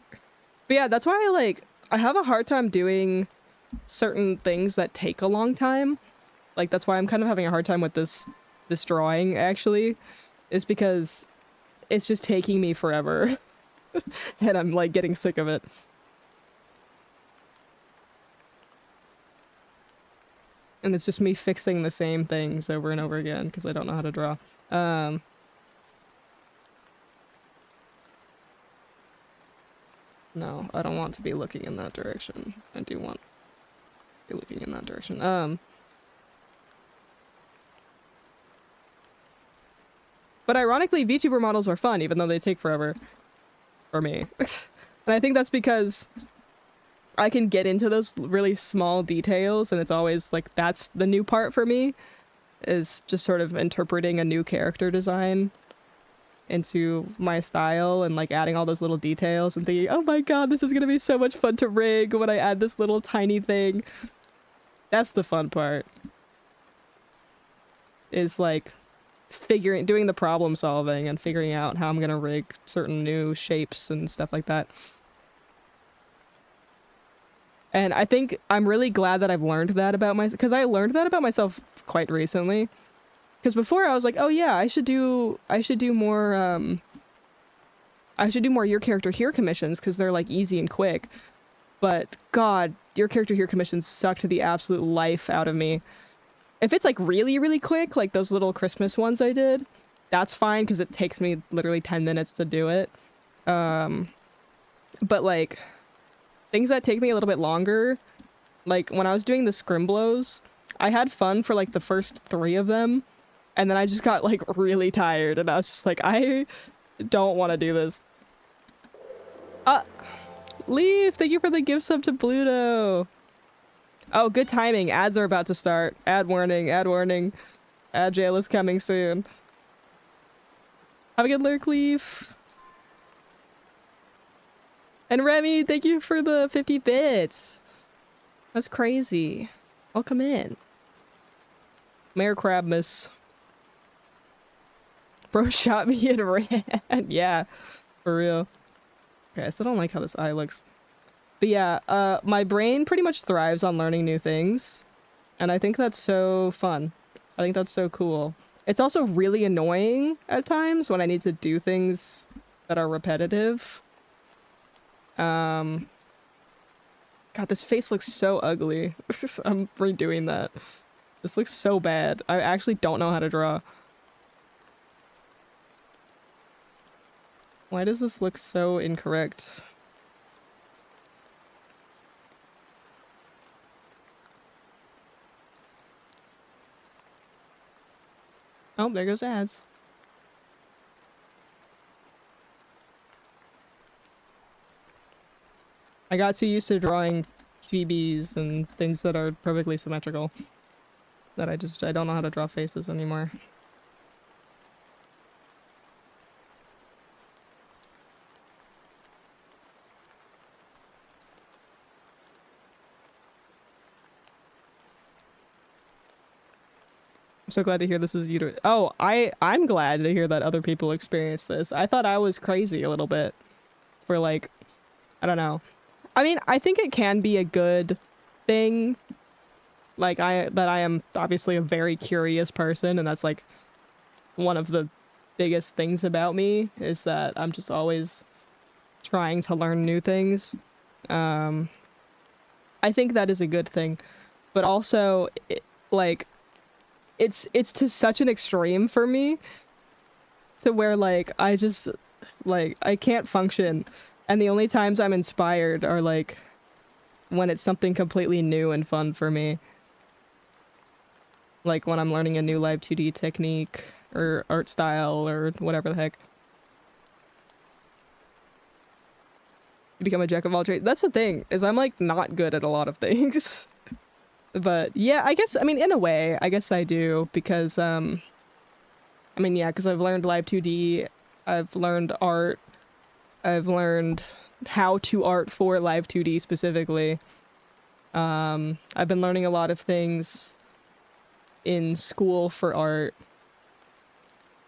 Speaker 1: But yeah, that's why I have a hard time doing certain things that take a long time. Like, that's why I'm kind of having a hard time with this drawing, actually. Is because it's just taking me forever. And I'm, like, getting sick of it. And it's just me fixing the same things over and over again, because I don't know how to draw. No, I don't want to be looking in that direction. I do want to be looking in that direction. But ironically, VTuber models are fun, even though they take forever. For me. And I think that's because I can get into those really small details, and it's always like, that's the new part for me, is just sort of interpreting a new character design into my style and like adding all those little details and thinking, oh my god, this is gonna be so much fun to rig when I add this little tiny thing. That's the fun part. Is like doing the problem solving and figuring out how I'm gonna rig certain new shapes and stuff like that. And I think I'm really glad that I've learned that about myself, because I learned that about myself quite recently. Because before I was like, oh yeah, I should do more Your Character Here commissions, because they're like easy and quick. But god, Your Character Here commissions sucked the absolute life out of me. If it's like really, really quick, like those little Christmas ones I did, that's fine, because it takes me literally 10 minutes to do it. But like things that take me a little bit longer, like when I was doing the scrimblos, I had fun for like the first 3 of them, and then I just got like really tired, and I was just like, I don't want to do this. Leave! Thank you for the gift sub to Bluto. Oh, good timing. Ads are about to start. Ad warning, ad warning. Ad jail is coming soon. Have a good lurk, Leaf. And Remy, thank you for the 50 bits. That's crazy. Welcome in. Mayor Crabmas. Bro shot me and ran. Yeah, for real. Okay, I still don't like how this eye looks. But yeah, my brain pretty much thrives on learning new things. And I think that's so fun. I think that's so cool. It's also really annoying at times when I need to do things that are repetitive. God, this face looks so ugly. I'm redoing that. This looks so bad. I actually don't know how to draw. Why does this look so incorrect? Oh, there goes ads. I got too used to drawing chibis and things that are perfectly symmetrical that I don't know how to draw faces anymore. I'm so glad to hear this is you. Oh, I'm glad to hear that other people experience this. I thought I was crazy a little bit for like, I don't know. I mean, I think it can be a good thing. Like I am obviously a very curious person, and that's like one of the biggest things about me is that I'm just always trying to learn new things. I think that is a good thing, but also like it's to such an extreme for me to where like I just like I can't function, and the only times I'm inspired are like when it's something completely new and fun for me, like when I'm learning a new live 2D technique or art style or whatever the heck. You become a jack of all trades. That's the thing, is I'm like not good at a lot of things. But yeah, I guess, I mean, in a way, I guess I do, because, I mean, yeah, because I've learned live 2D, I've learned art, I've learned how to art for live 2D specifically. I've been learning a lot of things in school for art.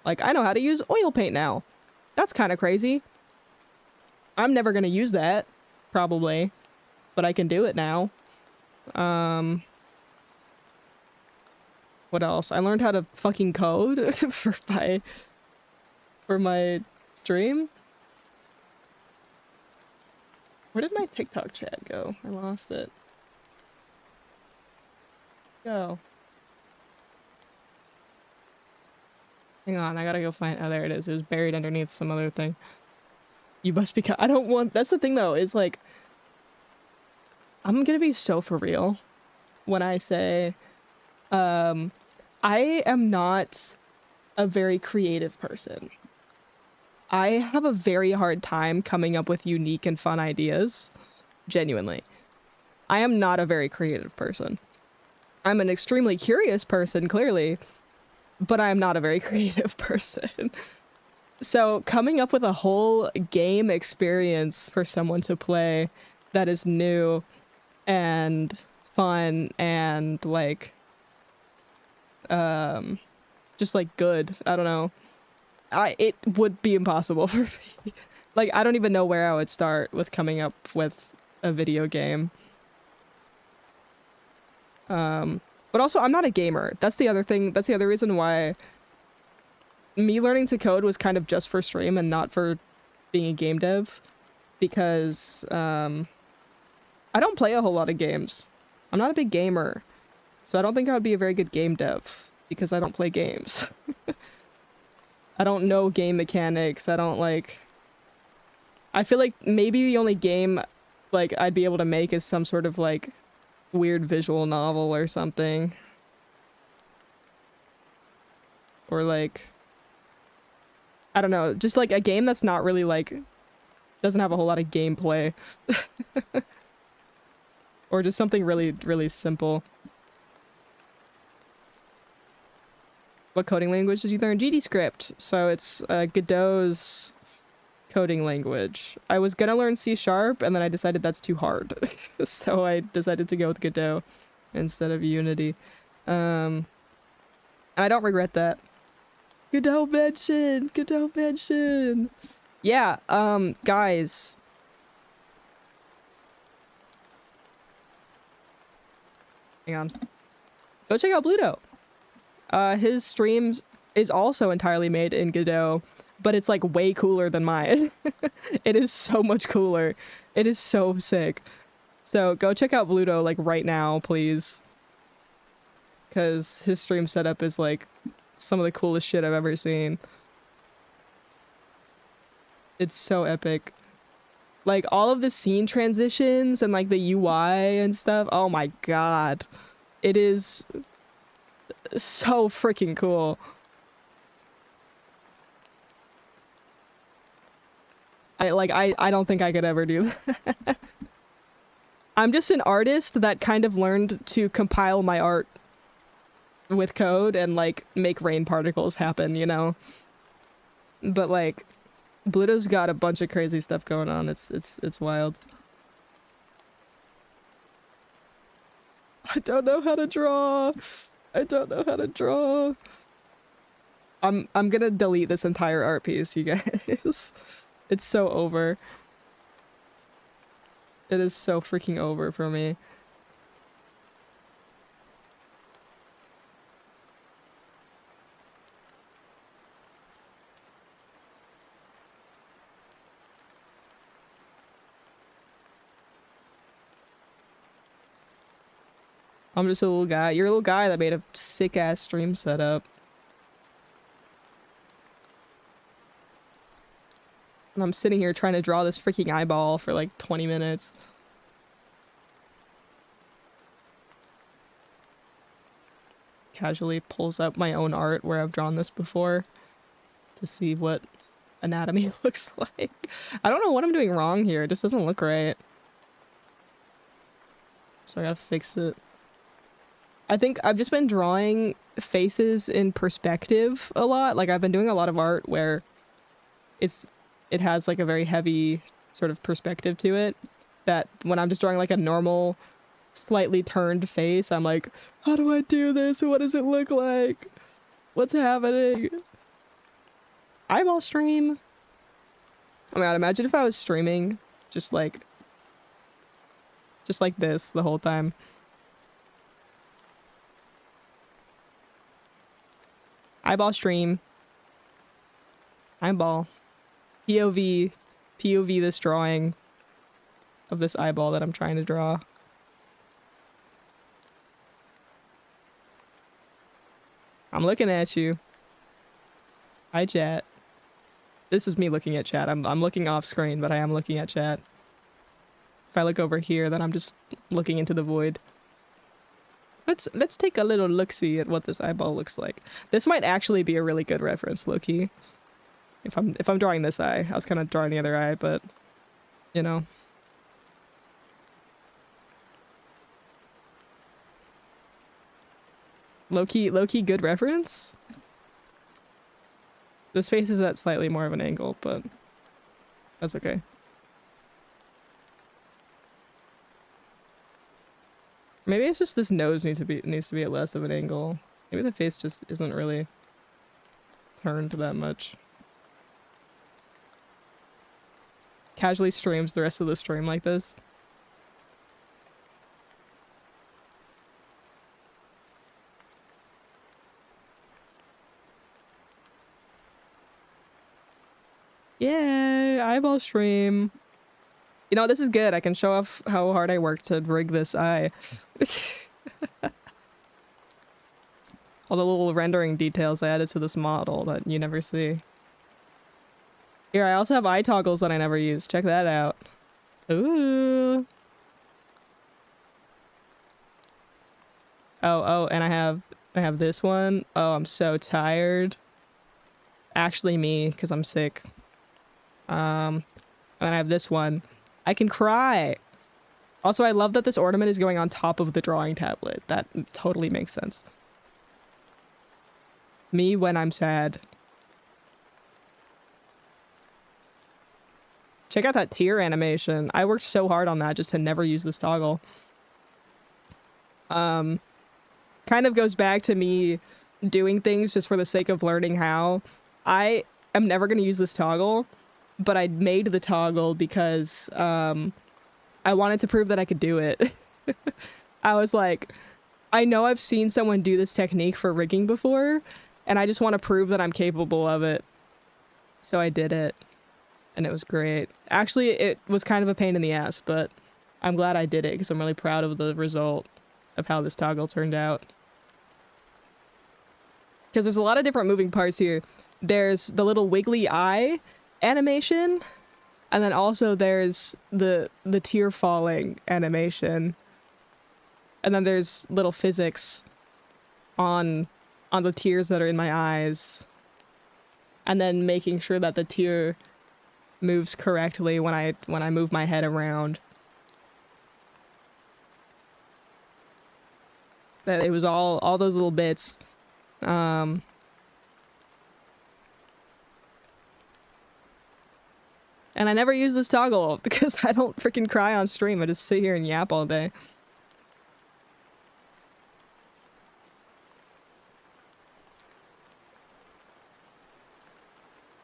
Speaker 1: Like, I know how to use oil paint now. That's kind of crazy. I'm never gonna use that, probably, but I can do it now. What else? I learned how to fucking code for my stream. Where did my TikTok chat go? I lost it. Go. Hang on, I gotta go find. Oh, there it is. It was buried underneath some other thing. You must be. I don't want. That's the thing, though. Is like, I'm gonna be so for real when I say, I am not a very creative person. I have a very hard time coming up with unique and fun ideas. Genuinely. I am not a very creative person. I'm an extremely curious person, clearly, but I am not a very creative person. So coming up with a whole game experience for someone to play that is new and fun and like, just like good, I don't know. It would be impossible for me. Like, I don't even know where I would start with coming up with a video game. But also, I'm not a gamer. That's the other thing. That's the other reason why me learning to code was kind of just for stream and not for being a game dev. Because, I don't play a whole lot of games. I'm not a big gamer. So I don't think I would be a very good game dev. Because I don't play games. I don't know game mechanics. I don't like... I feel like maybe the only game like I'd be able to make is some sort of like weird visual novel or something. Or like, I don't know, just like a game that's not really like, doesn't have a whole lot of gameplay. Or just something really, really simple. What coding language did you learn? GDScript. So it's Godot's coding language. I was gonna learn C# and then I decided that's too hard. So I decided to go with Godot instead of Unity. And I don't regret that. Godot mention! Godot mention! Yeah, guys. Hang on. Go check out Bluto. His streams is also entirely made in Godot, but it's like way cooler than mine. It is so much cooler. It is so sick. So go check out Bluto like right now, please. Because his stream setup is like some of the coolest shit I've ever seen. It's so epic. Like all of the scene transitions and like the UI and stuff. Oh my god. It is so freaking cool. I don't think I could ever do that. I'm just an artist that kind of learned to compile my art with code and like make rain particles happen, you know? But like Bluto's got a bunch of crazy stuff going on. It's wild. I don't know how to draw. I don't know how to draw. I'm gonna delete this entire art piece, you guys. It's so over. It is so freaking over for me. I'm just a little guy. You're a little guy that made a sick-ass stream setup. And I'm sitting here trying to draw this freaking eyeball for like 20 minutes. Casually pulls up my own art where I've drawn this before to see what anatomy looks like. I don't know what I'm doing wrong here. It just doesn't look right. So I gotta fix it. I think I've just been drawing faces in perspective a lot. Like I've been doing a lot of art where it has like a very heavy sort of perspective to it, that when I'm just drawing like a normal slightly turned face, I'm like, how do I do this? What does it look like? What's happening? Eyeball stream. Oh my god, imagine if I was streaming just like this the whole time. Eyeball stream. Eyeball. POV this drawing of this eyeball that I'm trying to draw. I'm looking at you. Hi, chat. This is me looking at chat. I'm looking off screen, but I am looking at chat. If I look over here, then I'm just looking into the void. Let's take a little look-see at what this eyeball looks like. This might actually be a really good reference, low-key. If I'm drawing this eye. I was kind of drawing the other eye, but you know. Low-key good reference? This face is at slightly more of an angle, but that's okay. Maybe it's just this nose needs to be at less of an angle. Maybe the face just isn't really turned that much. Casually streams the rest of the stream like this. Yay! Eyeball stream. You know, this is good. I can show off how hard I worked to rig this eye. All the little rendering details I added to this model that you never see. Here, I also have eye toggles that I never use. Check that out. Ooh. Oh, and I have this one. Oh, I'm so tired. Actually me, because I'm sick. And I have this one. I can cry. Also, I love that this ornament is going on top of the drawing tablet. That totally makes sense. Me when I'm sad. Check out that tear animation. I worked so hard on that just to never use this toggle. Kind of goes back to me doing things just for the sake of learning how. I am never going to use this toggle, but I made the toggle because I wanted to prove that I could do it. I was like, I know I've seen someone do this technique for rigging before, and I just want to prove that I'm capable of it. So I did it, and it was great. Actually, it was kind of a pain in the ass, but I'm glad I did it because I'm really proud of the result of how this toggle turned out. Because there's a lot of different moving parts here. There's the little wiggly eye animation, and then also there's the tear falling animation. And then there's little physics on the tears that are in my eyes. And then making sure that the tear moves correctly when I move my head around. That it was all those little bits. And I never use this toggle because I don't freaking cry on stream. I just sit here and yap all day.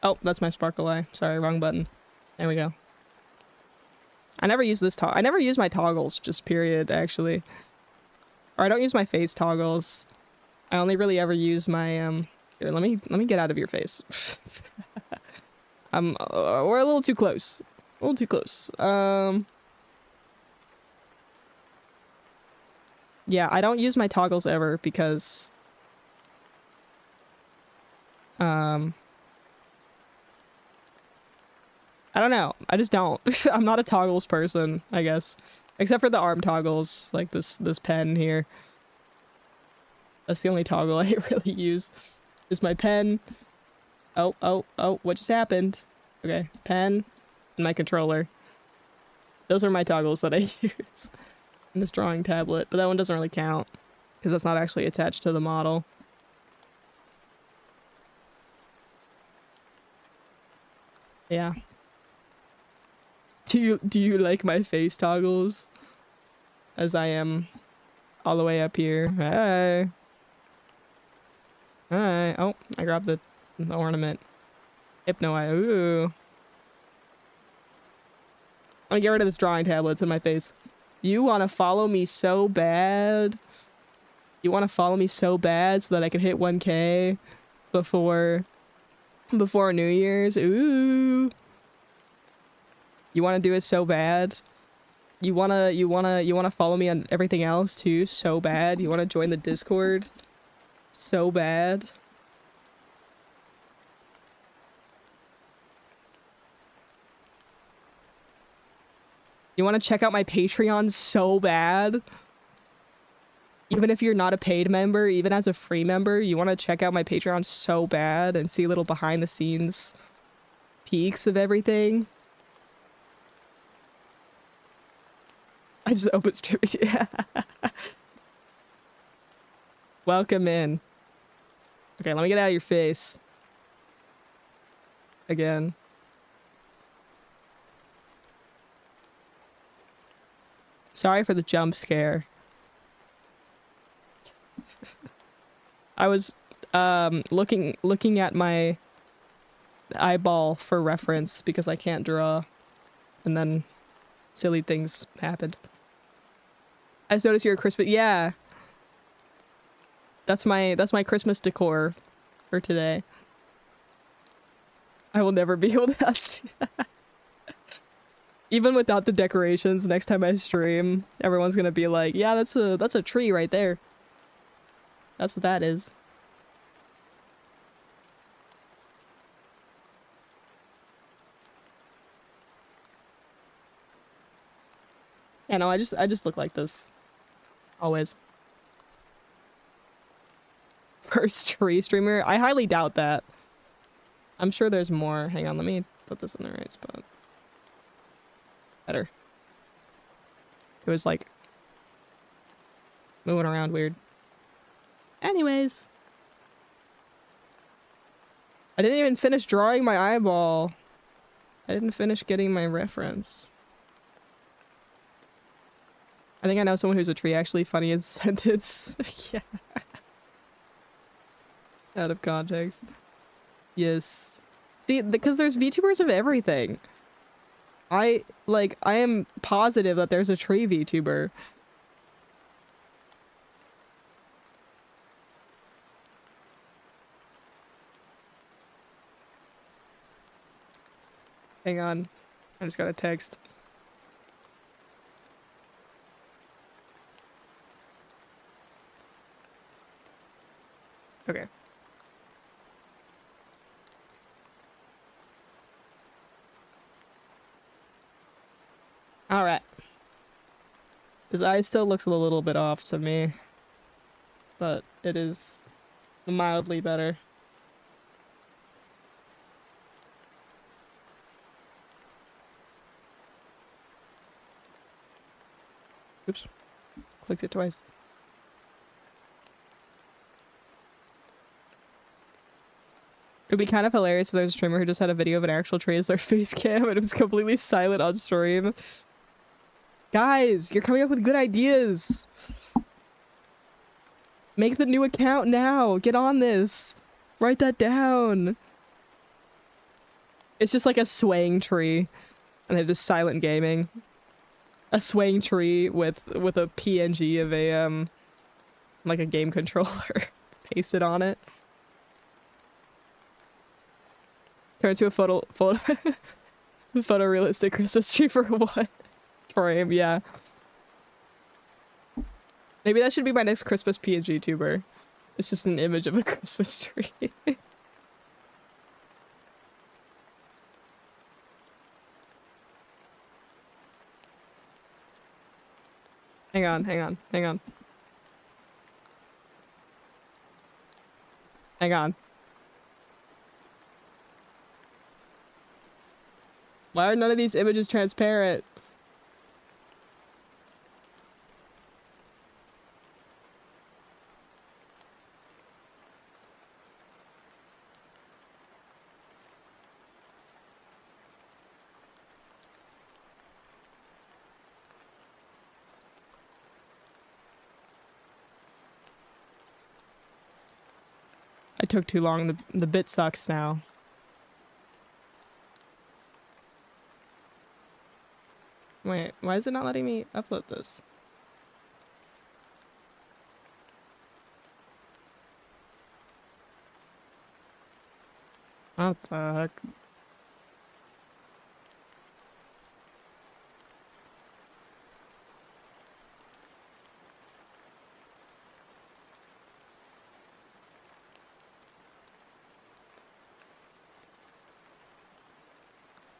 Speaker 1: Oh, that's my sparkle eye. Sorry, wrong button. There we go. I never use this I never use my toggles, just period, actually. Or I don't use my face toggles. I only really ever use my here, let me get out of your face. We're a little too close. A little too close. Yeah, I don't use my toggles ever because I don't know. I just don't. I'm not a toggles person, I guess. Except for the arm toggles, like this pen here. That's the only toggle I really use. Is my pen. Oh, what just happened? Okay, pen and my controller. Those are my toggles that I use in this drawing tablet, but that one doesn't really count because that's not actually attached to the model. Yeah. Do you like my face toggles? As I am all the way up here. Hi. Hi. Oh, I grabbed the ornament. Hypno eye. Ooh. I'm gonna get rid of this drawing tablet. It's in my face. You want to follow me so bad? You want to follow me so bad so that I can hit 1K before New Year's? Ooh. You want to do it so bad? You wanna follow me on everything else too so bad? You want to join the Discord so bad? You want to check out my Patreon so bad? Even if you're not a paid member, even as a free member, you want to check out my Patreon so bad and see little behind the scenes peeks of everything? I just opened stream. Yeah. Welcome in. Okay, let me get out of your face. Again. Sorry for the jump scare. I was looking at my eyeball for reference because I can't draw, and then silly things happened. I just noticed you're a Christmas. Yeah, that's my Christmas decor for today. I will never be able to see that. Even without the decorations, next time I stream, everyone's gonna be like, "Yeah, that's a tree right there. That's what that is." I know, I just look like this. Always. First tree streamer? I highly doubt that. I'm sure there's more. Hang on, let me put this in the right spot. Better. It was like moving around weird. Anyways. I didn't even finish drawing my eyeball. I didn't finish getting my reference. I think I know someone who's a tree actually. Funny in sentence. Yeah. Out of context. Yes. See, because there's VTubers of everything. I am positive that there's a tree VTuber. Hang on. I just got a text. Okay. Alright. His eye still looks a little bit off to me. But it is mildly better. Oops. Clicked it twice. It would be kind of hilarious if there was a streamer who just had a video of an actual tree as their face cam and it was completely silent on stream. Guys, you're coming up with good ideas. Make the new account now. Get on this. Write that down. It's just like a swaying tree. And they're just silent gaming. A swaying tree with a PNG of a, like a game controller pasted on it. Turn into a photorealistic Christmas tree for what? Frame, yeah. Maybe that should be my next Christmas PNG tuber. It's just an image of a Christmas tree. Hang on. Hang on. Why are none of these images transparent? I took too long. The bit sucks now. Wait, why is it not letting me upload this? What the heck?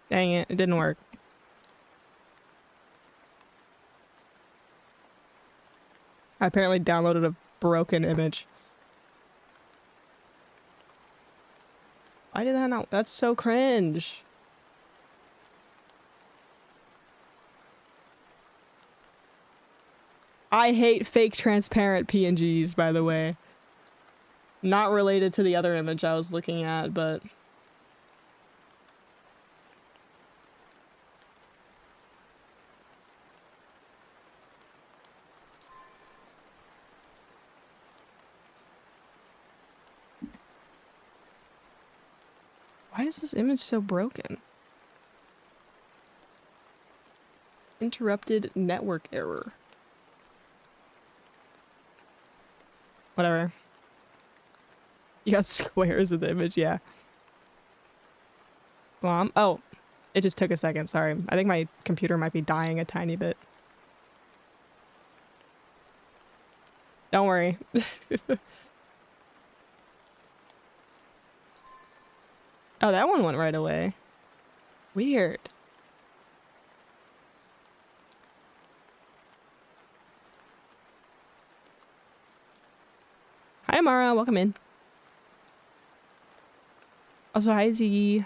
Speaker 1: Dang it, it didn't work. I apparently downloaded a broken image. Why did that not? That's so cringe. I hate fake transparent PNGs, by the way. Not related to the other image I was looking at, but... Why is this image so broken? Interrupted network error. Whatever. You got squares in the image, yeah. Well, oh, it just took a second, sorry. I think my computer might be dying a tiny bit. Don't worry. Oh, that one went right away. Weird. Hi, Amara. Welcome in. Also, hi, Ziggy.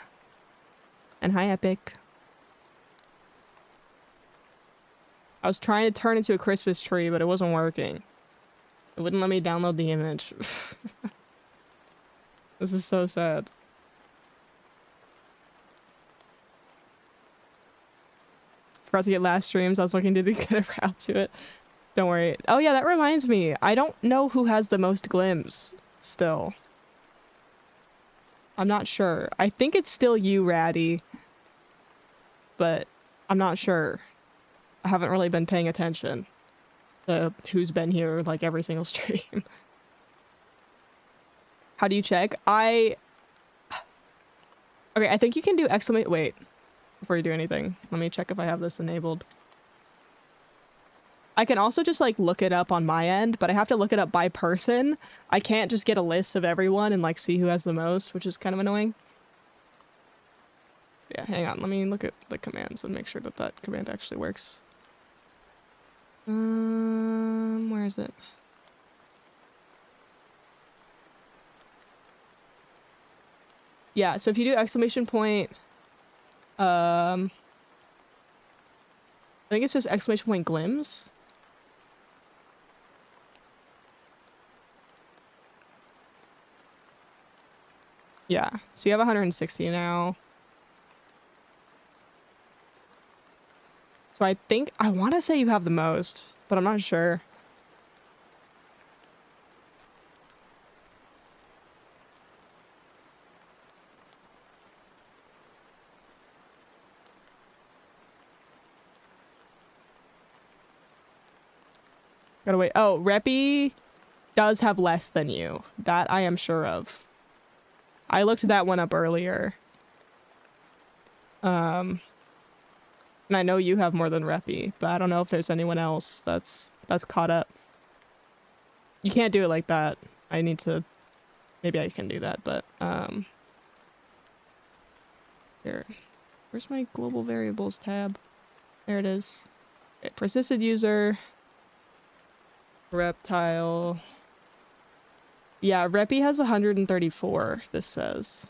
Speaker 1: And hi, Epic. I was trying to turn into a Christmas tree, but it wasn't working. It wouldn't let me download the image. This is so sad. Forgot to get last streams. I was looking to get around to it. Don't worry. Oh yeah, that reminds me. I don't know who has the most glims still. I'm not sure. I think it's still you, Ratty. But I'm not sure. I haven't really been paying attention to who's been here like every single stream. How do you check? Okay, I think you can do exclamation. Wait, before you do anything, let me check if I have this enabled. I can also just like look it up on my end, but I have to look it up by person. I can't just get a list of everyone and like see who has the most, which is kind of annoying. Yeah, hang on. Let me look at the commands and make sure that that command actually works. Where is it? Yeah, so if you do exclamation point, I think it's just exclamation point glims. Yeah, so you have 160 now. So I think, I want to say you have the most, but I'm not sure. Gotta wait. Oh, Reppy does have less than you. That I am sure of. I looked that one up earlier. And I know you have more than Reppy, but I don't know if there's anyone else that's caught up. You can't do it like that. I need to... Maybe I can do that, but... Here. Where's my global variables tab? There it is. Okay, persisted user... Reptile... Yeah, Reppy has 134, this says.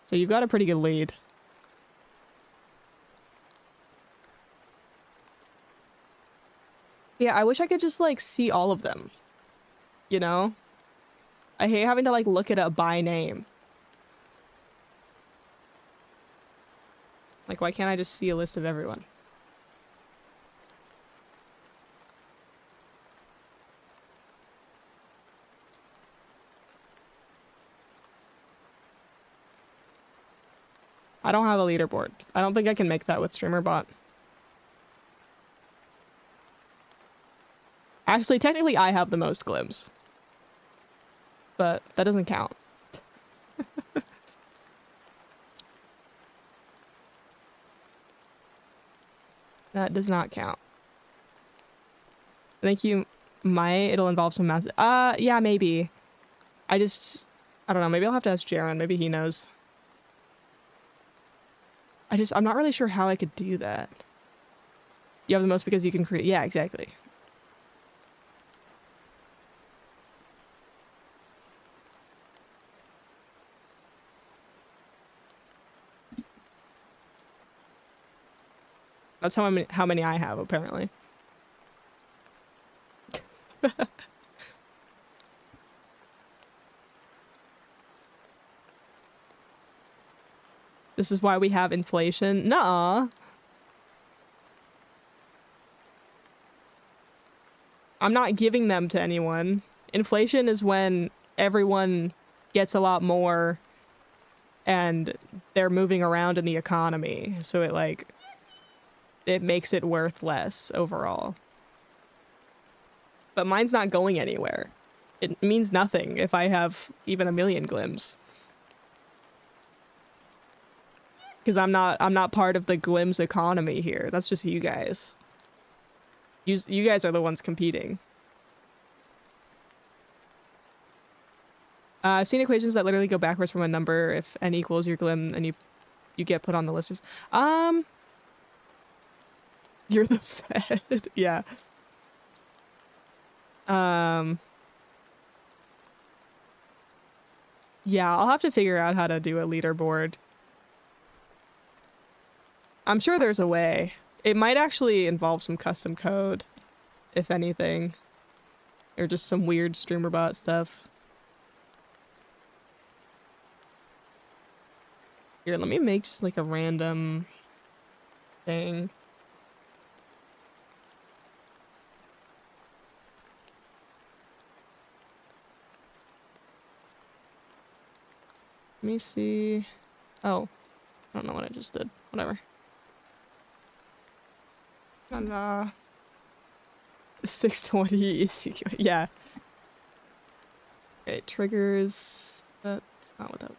Speaker 1: So you've got a pretty good lead. Yeah, I wish I could just, like, see all of them. You know? I hate having to, like, look it up by name. Like, why can't I just see a list of everyone? I don't have a leaderboard. I don't think I can make that with StreamerBot. Actually, technically I have the most glims. But that doesn't count. That does not count. I think you might. It'll involve some math. Yeah, maybe. I don't know. Maybe I'll have to ask Jaren. Maybe he knows. I'm not really sure how I could do that. You have the most because you can create. Yeah, exactly. That's how many I have, apparently. This is why we have inflation. Nuh-uh. I'm not giving them to anyone. Inflation is when everyone gets a lot more and they're moving around in the economy. So it makes it worth less overall. But mine's not going anywhere. It means nothing if I have even 1 million glims. Because I'm not part of the glims economy here. That's just you guys. You guys are the ones competing. I've seen equations that literally go backwards from a number if n equals your glim and you get put on the listers. You're the Fed. Yeah. Yeah, I'll have to figure out how to do a leaderboard. I'm sure there's a way. It might actually involve some custom code, if anything. Or just some weird streamer bot stuff. Here, let me make just like a random thing. Let me see. Oh, I don't know what I just did. Whatever. And 620 ECQ. Yeah. Okay, triggers. That's not what that.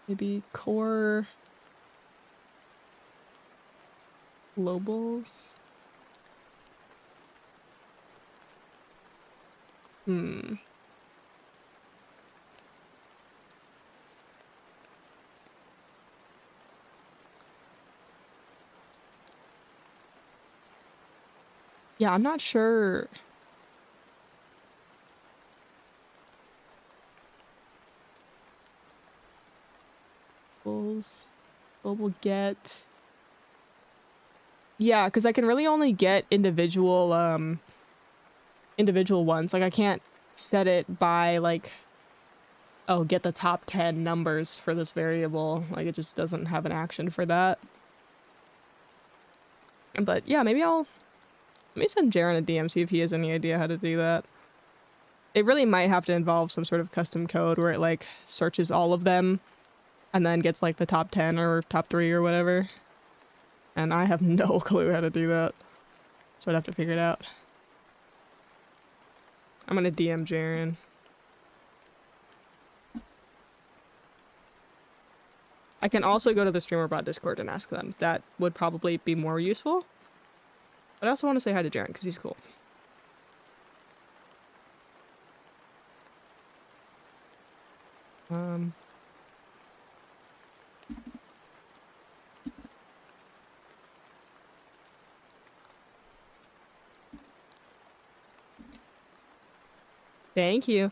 Speaker 1: Maybe core globals. Yeah, I'm not sure. Global get. Yeah, because I can really only get individual ones. Like I can't set it by like, oh, get the top 10 numbers for this variable. Like it just doesn't have an action for that. But yeah, maybe let me send Jaren a DM, see if he has any idea how to do that. It really might have to involve some sort of custom code where it like searches all of them and then gets like the top 10 or top 3 or whatever. And I have no clue how to do that. So I'd have to figure it out. I'm gonna DM Jaren. I can also go to the StreamerBot Discord and ask them. That would probably be more useful. But I also want to say hi to Jaren because he's cool. Thank you.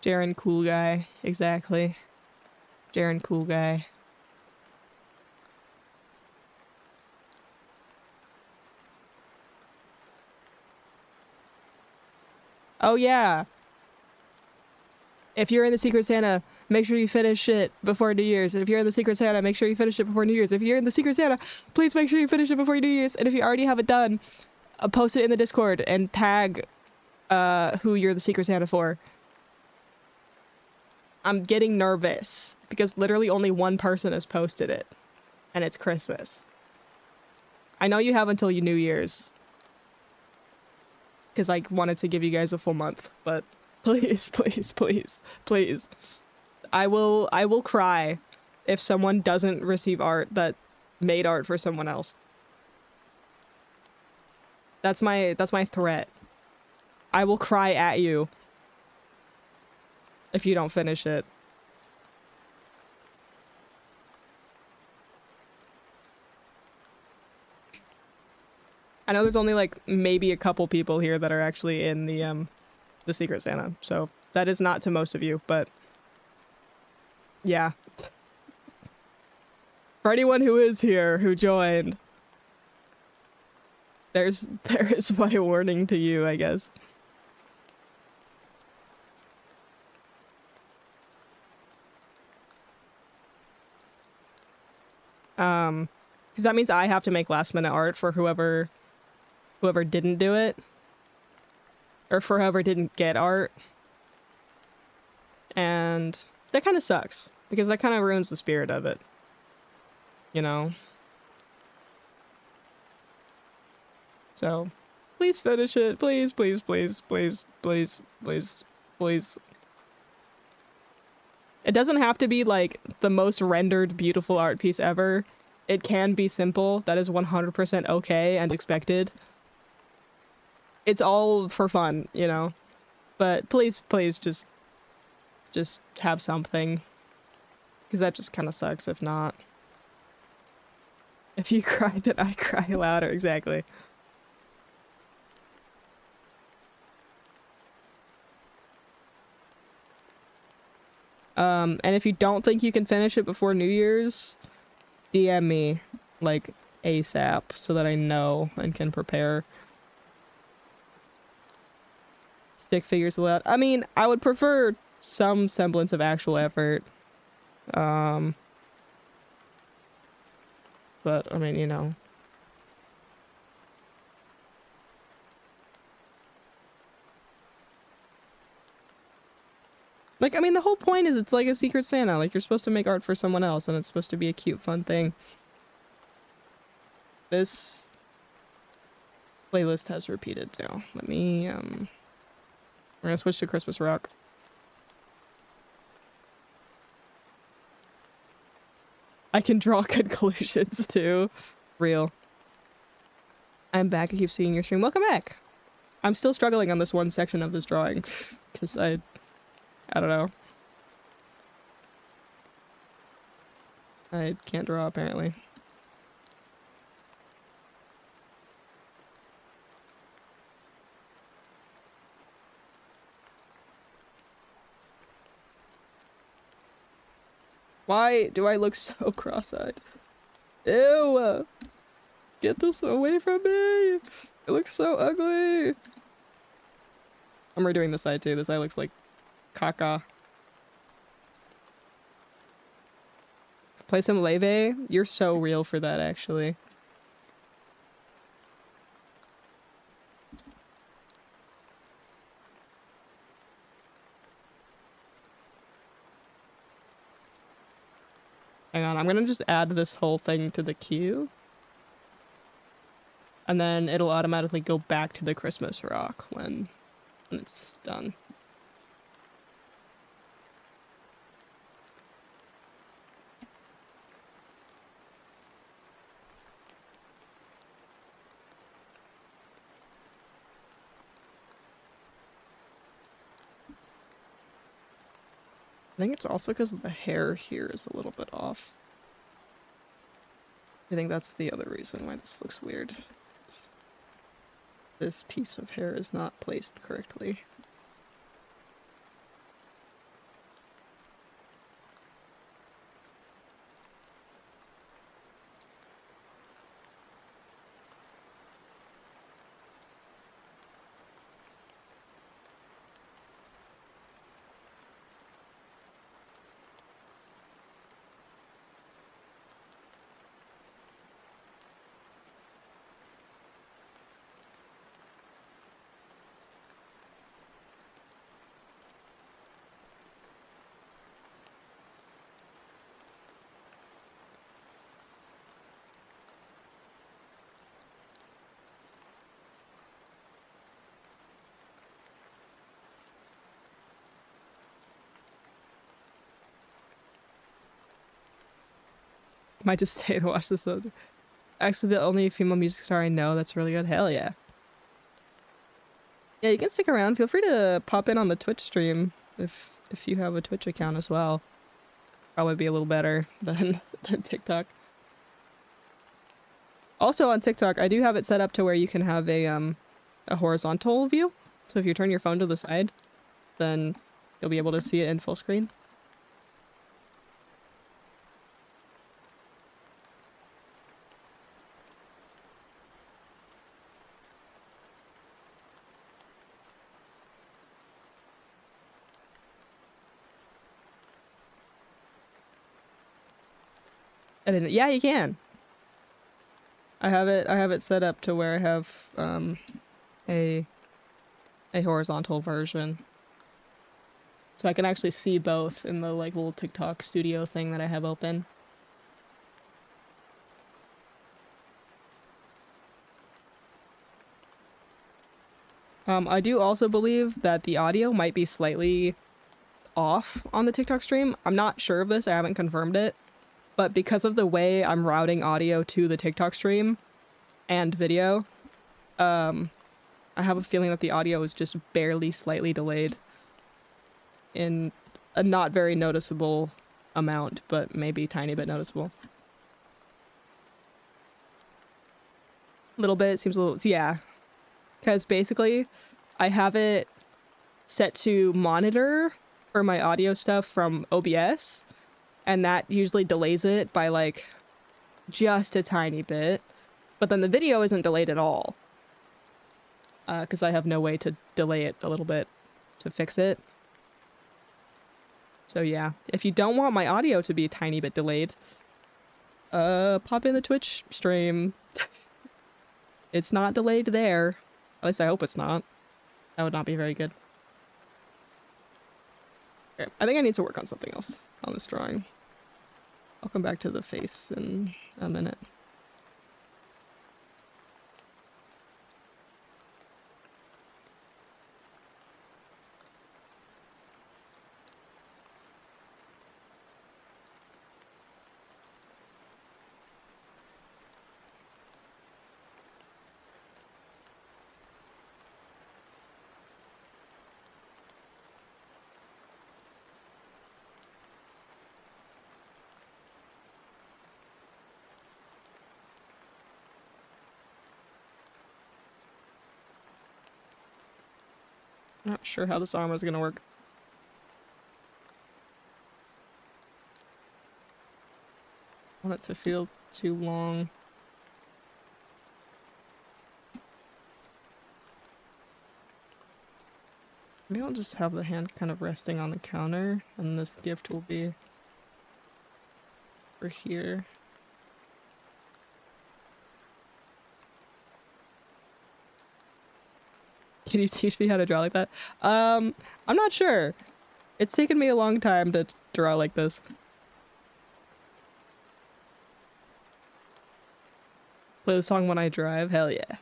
Speaker 1: Jaren, cool guy. Exactly. Jaren, cool guy. Oh, yeah. If you're in the Secret Santa, make sure you finish it before New Year's. And if you're in the Secret Santa, make sure you finish it before New Year's. If you're in the Secret Santa, please make sure you finish it before New Year's. And if you already have it done, post it in the Discord and tag who you're the Secret Santa for. I'm getting nervous because literally only one person has posted it. And it's Christmas. I know you have until New Year's. Because I wanted to give you guys a full month, but please, please, please, please. I will cry if someone doesn't receive art that made art for someone else. That's my threat. I will cry at you if you don't finish it. I know there's only like maybe a couple people here that are actually in the Secret Santa, so that is not to most of you, but yeah. For anyone who is here, who joined, there is my warning to you, I guess. Because that means I have to make last minute art for whoever didn't do it. Or for whoever didn't get art. And that kind of sucks. Because that kind of ruins the spirit of it. You know? So, please finish it. Please, please, please, please, please, please, please. It doesn't have to be like the most rendered beautiful art piece ever. It can be simple. That is 100% okay and expected. It's all for fun, you know? But please, please just have something. Because that just kind of sucks if not. If you cry, then I cry louder. Exactly. And if you don't think you can finish it before New Year's, DM me, like, ASAP, so that I know and can prepare. Stick figures allowed. I mean, I would prefer some semblance of actual effort. But, I mean, you know. Like, I mean, the whole point is it's like a Secret Santa. Like, you're supposed to make art for someone else, and it's supposed to be a cute, fun thing. This playlist has repeated now. Let me, we're gonna switch to Christmas rock. I can draw conclusions, too. Real. I'm back. I keep seeing your stream. Welcome back. I'm still struggling on this one section of this drawing. Because I don't know. I can't draw, apparently. Why do I look so cross-eyed? Ew! Get this away from me! It looks so ugly! I'm redoing this eye too. This eye looks like caca. Play some Leve? You're so real for that, actually. Hang on, I'm gonna just add this whole thing to the queue. And then it'll automatically go back to the Christmas rock when it's done. I think it's also because the hair here is a little bit off. I think that's the other reason why this looks weird. It's 'cause this piece of hair is not placed correctly. Might just stay to watch this. Actually, the only female music star I know that's really good. Hell yeah. Yeah, you can stick around. Feel free to pop in on the Twitch stream if you have a Twitch account as well. Probably be a little better than TikTok. Also on TikTok, I do have it set up to where you can have a horizontal view. So if you turn your phone to the side, then you'll be able to see it in full screen. I didn't. Yeah, you can. I have it set up to where I have a horizontal version. So I can actually see both in the like little TikTok studio thing that I have open. I do also believe that the audio might be slightly off on the TikTok stream. I'm not sure of this, I haven't confirmed it, but because of the way I'm routing audio to the TikTok stream and video, I have a feeling that the audio is just barely slightly delayed in a not very noticeable amount, but maybe a tiny bit noticeable. Little bit, seems a little, yeah. Because basically, I have it set to monitor for my audio stuff from OBS, and that usually delays it by like just a tiny bit, but then the video isn't delayed at all. Because I have no way to delay it a little bit to fix it. So yeah, if you don't want my audio to be a tiny bit delayed, pop in the Twitch stream. It's not delayed there. At least I hope it's not. That would not be very good. Okay, I think I need to work on something else on this drawing. I'll come back to the face in a minute. Not sure how this armor is gonna work. I want it to feel too long. Maybe I'll just have the hand kind of resting on the counter, and this gift will be for here. Can you teach me how to draw like that? I'm not sure. It's taken me a long time to draw like this. Play the song when I drive? Hell yeah.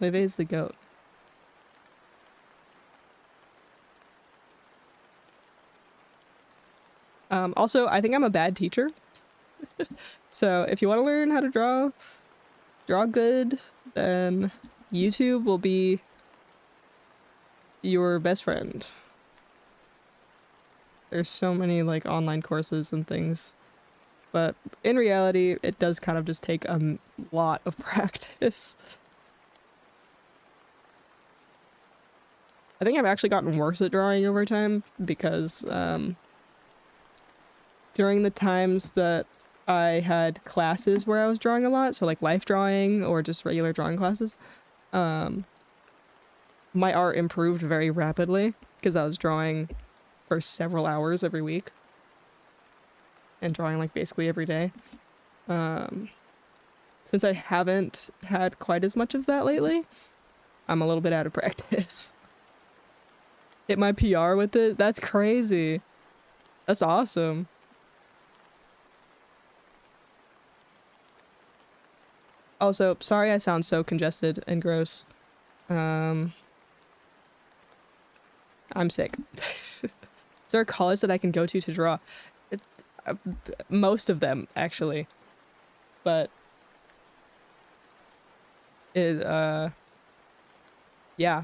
Speaker 1: Leve's the goat. Also, I think I'm a bad teacher. So if you want to learn how to draw good, then YouTube will be your best friend. There's so many like online courses and things, but in reality, it does kind of just take a lot of practice. I think I've actually gotten worse at drawing over time because during the times that I had classes where I was drawing a lot, so like life drawing or just regular drawing classes, my art improved very rapidly because I was drawing for several hours every week and drawing like basically every day. Since I haven't had quite as much of that lately, I'm a little bit out of practice. Hit my PR with it? That's crazy. That's awesome. Also, sorry I sound so congested and gross. I'm sick. Is there a college that I can go to draw? Most of them, actually. But yeah,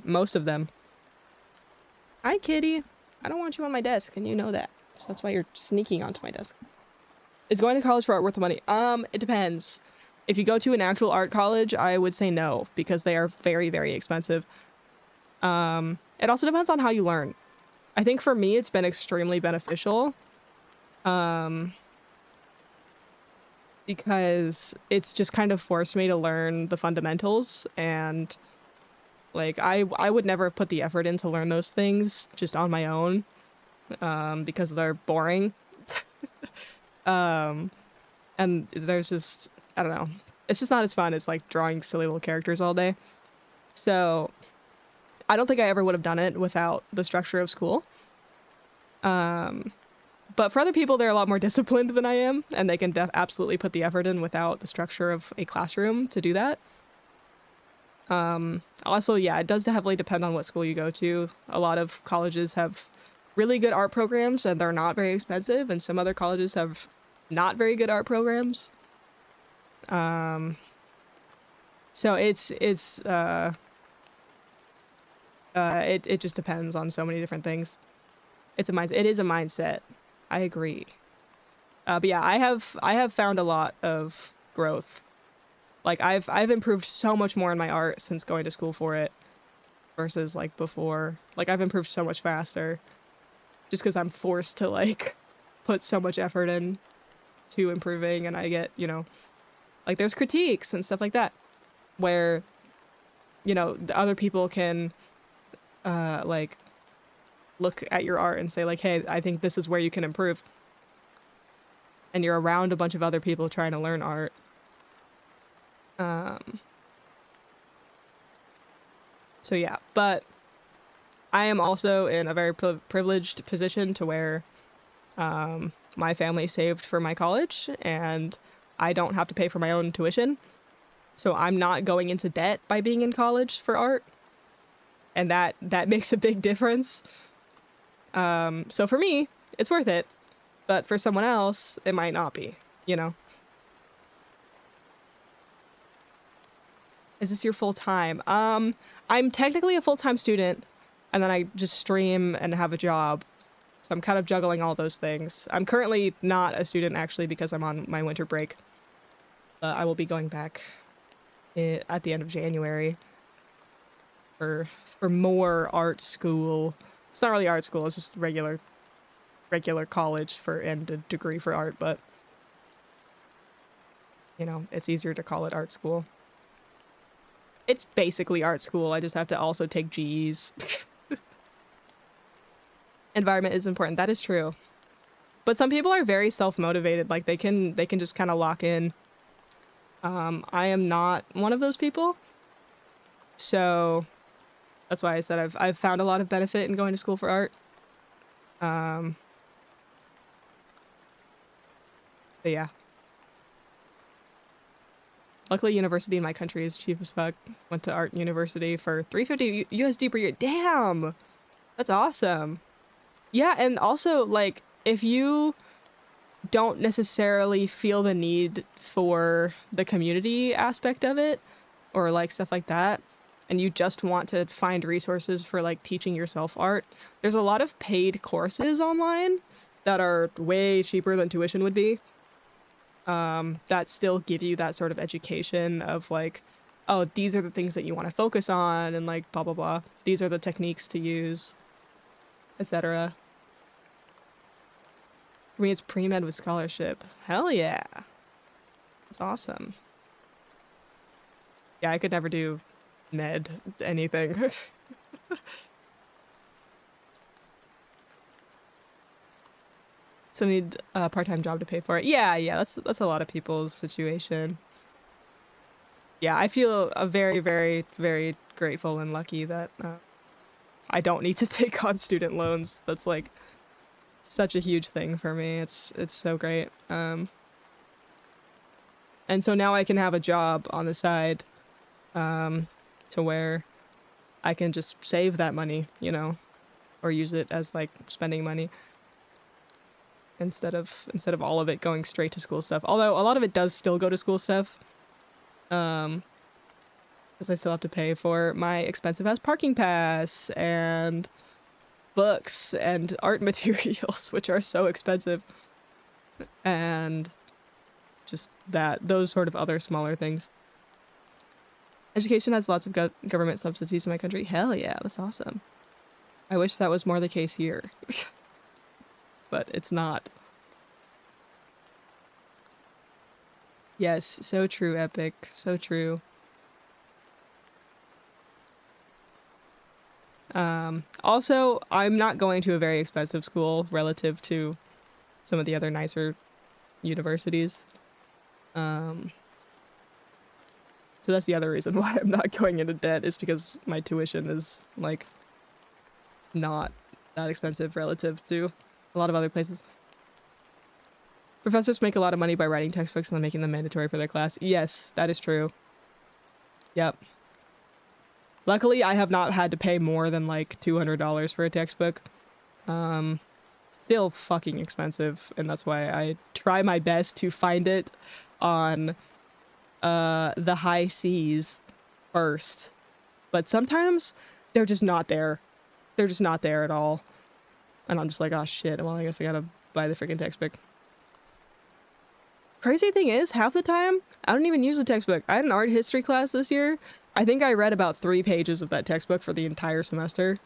Speaker 1: most of them. Hi, kitty. I don't want you on my desk, and you know that. So that's why you're sneaking onto my desk. Is going to college for art worth the money? It depends. If you go to an actual art college, I would say no, because they are very, very expensive. It also depends on how you learn. I think for me, it's been extremely beneficial. Because it's just kind of forced me to learn the fundamentals, and like I would never have put the effort in to learn those things just on my own, because they're boring. And there's just, I don't know, it's just not as fun as like drawing silly little characters all day. So I don't think I ever would have done it without the structure of school. But for other people, they're a lot more disciplined than I am, and they can absolutely put the effort in without the structure of a classroom to do that. Also, yeah, it does heavily depend on what school you go to. A lot of colleges have really good art programs and they're not very expensive, and some other colleges have not very good art programs. So it just depends on so many different things. It is a mindset. I agree. But yeah, I have found a lot of growth. Like I've improved so much more in my art since going to school for it versus like before. Like I've improved so much faster just because I'm forced to like put so much effort in to improving, and I get, you know, like there's critiques and stuff like that where, you know, the other people can like look at your art and say like, hey, I think this is where you can improve. And you're around a bunch of other people trying to learn art. So yeah, but I am also in a very privileged position to where my family saved for my college and I don't have to pay for my own tuition. So I'm not going into debt by being in college for art. And that makes a big difference. So for me, it's worth it. But for someone else, it might not be, you know? Is this your full time? I'm technically a full-time student, and then I just stream and have a job. So I'm kind of juggling all those things. I'm currently not a student, actually, because I'm on my winter break. I will be going back at the end of January for more art school. It's not really art school, it's just regular college and a degree for art, but you know, it's easier to call it art school. It's basically art school, I just have to also take GEs. Environment is important, that is true. But some people are very self-motivated, like they can just kind of lock in. I am not one of those people. So that's why I said I've found a lot of benefit in going to school for art. But yeah. Luckily, university in my country is cheap as fuck. Went to art university for $350 USD per year. Damn! That's awesome. Yeah, and also, like, if you don't necessarily feel the need for the community aspect of it, or, like, stuff like that, and you just want to find resources for, like, teaching yourself art, there's a lot of paid courses online that are way cheaper than tuition would be. That still give you that sort of education of like, oh, these are the things that you want to focus on, and like blah blah blah. These are the techniques to use, etc. For me, it's pre-med with scholarship. Hell yeah, that's awesome. Yeah, I could never do med anything. So need a part-time job to pay for it. Yeah, that's a lot of people's situation. Yeah, I feel very, very, very grateful and lucky that I don't need to take on student loans. That's like such a huge thing for me. It's so great. And so now I can have a job on the side, to where I can just save that money, you know, or use it as like spending money. Instead of all of it going straight to school stuff. Although a lot of it does still go to school stuff. Because I still have to pay for my expensive ass parking pass and books and art materials, which are so expensive. And just those sort of other smaller things. Education has lots of government subsidies in my country. Hell yeah, that's awesome. I wish that was more the case here. But it's not. Yes, so true, Epic. So true. Also, I'm not going to a very expensive school relative to some of the other nicer universities. So that's the other reason why I'm not going into debt, is because my tuition is, like, not that expensive relative to a lot of other places. Professors make a lot of money by writing textbooks and then making them mandatory for their class. Yes, that is true. Yep. Luckily, I have not had to pay more than like $200 for a textbook. Still fucking expensive, and that's why I try my best to find it on the high seas first. But sometimes they're just not there. They're just not there at all. And I'm just like, oh shit, well I guess I gotta buy the freaking textbook. Crazy thing is, half the time, I don't even use the textbook. I had an art history class this year. I think I read about 3 pages of that textbook for the entire semester.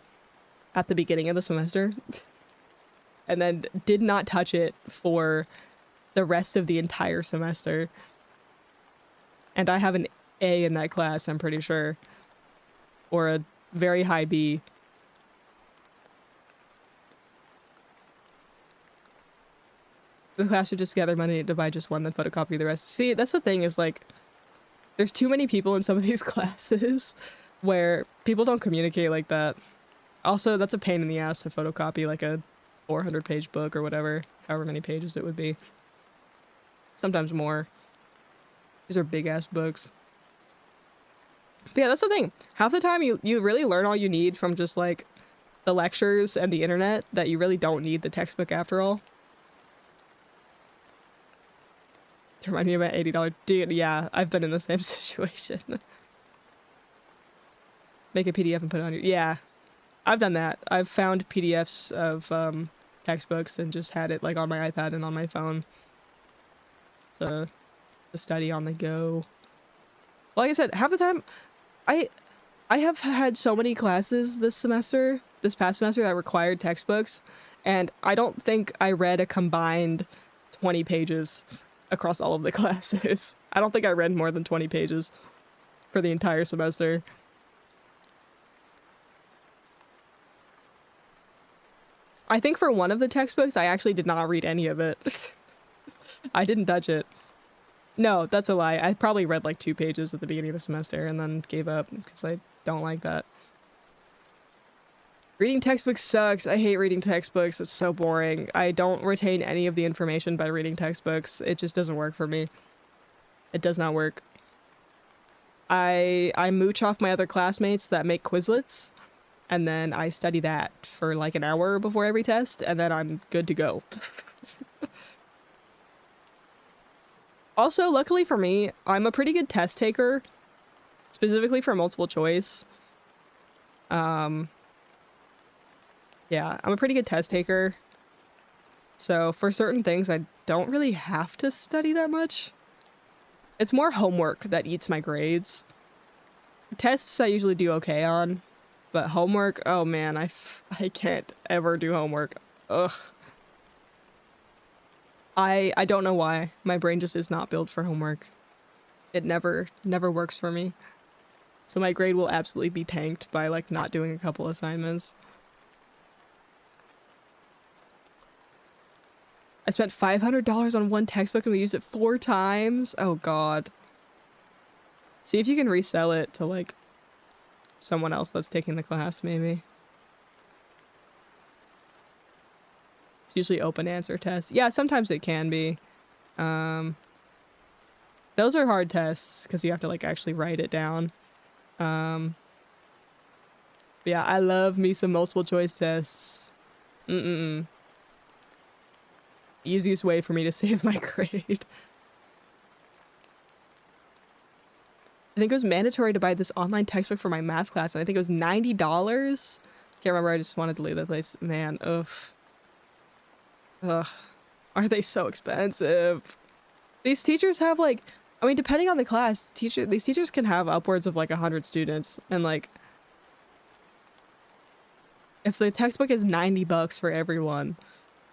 Speaker 1: At the beginning of the semester. And then did not touch it for the rest of the entire semester. And I have an A in that class, I'm pretty sure. Or a very high B. The class should just gather money to buy just one, then photocopy the rest. See, that's the thing, is like, there's too many people in some of these classes where people don't communicate like that. Also, that's a pain in the ass to photocopy like a 400-page book or whatever, however many pages it would be. Sometimes more. These are big-ass books. But yeah, that's the thing. Half the time, you really learn all you need from just, like, the lectures and the internet, that you really don't need the textbook after all. To remind me of my $80... Dude, yeah, I've been in the same situation. Make a PDF and put it on your... Yeah, I've done that. I've found PDFs of textbooks and just had it, like, on my iPad and on my phone. To study on the go. Well, like I said, half the time, I have had so many classes this past semester, that required textbooks, and I don't think I read a combined 20 pages across all of the classes. I don't think I read more than 20 pages for the entire semester. I think for one of the textbooks, I actually did not read any of it. I didn't touch it. No, that's a lie. I probably read like 2 pages at the beginning of the semester and then gave up because I don't like that. Reading textbooks sucks. I hate reading textbooks. It's so boring. I don't retain any of the information by reading textbooks. It just doesn't work for me. It does not work. I mooch off my other classmates that make Quizlets, and then I study that for like an hour before every test, and then I'm good to go. Also, luckily for me, I'm a pretty good test taker, specifically for multiple choice. Yeah, I'm a pretty good test taker. So for certain things, I don't really have to study that much. It's more homework that eats my grades. Tests I usually do okay on, but homework, oh man, I can't ever do homework. Ugh. I don't know why. My brain just is not built for homework. It never works for me. So my grade will absolutely be tanked by like not doing a couple assignments. I spent $500 on one textbook and we used it 4 times. Oh god. See if you can resell it to like someone else that's taking the class, maybe. It's usually open answer tests. Yeah, sometimes it can be. Those are hard tests because you have to like actually write it down. But yeah, I love me some multiple choice tests. Easiest way for me to save my grade. I think it was mandatory to buy this online textbook for my math class, and I think it was $90. Can't remember, I just wanted to leave that place. Man, ugh. Ugh. Are they so expensive? These teachers have like, I mean, depending on the class, these teachers can have upwards of like 100 students, and like, if the textbook is $90 for everyone,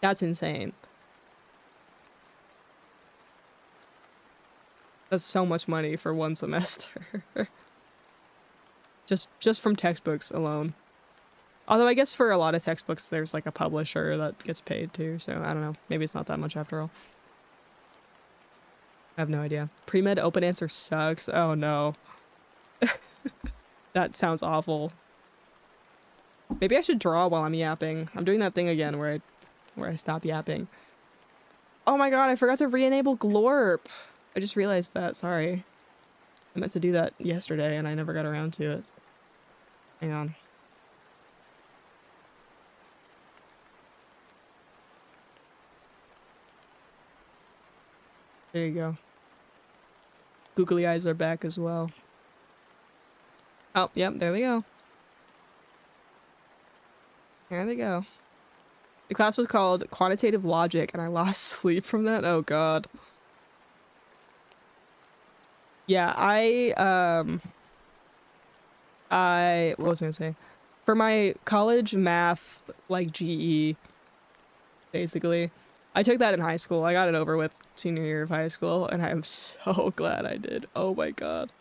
Speaker 1: that's insane. That's so much money for one semester. just from textbooks alone. Although I guess for a lot of textbooks there's like a publisher that gets paid too, so I don't know. Maybe it's not that much after all. I have no idea. Pre-med open answer sucks. Oh no. That sounds awful. Maybe I should draw while I'm yapping. I'm doing that thing again where I stop yapping. Oh my god, I forgot to re-enable Glorp. I just realized that, sorry. I meant to do that yesterday and I never got around to it. Hang on. There you go. Googly eyes are back as well. Oh, yep, there they go. There they go. The class was called Quantitative Logic, and I lost sleep from that. Oh god. Yeah, what was I gonna say? For my college math, like GE, basically, I took that in high school. I got it over with senior year of high school, and I am so glad I did. Oh my god.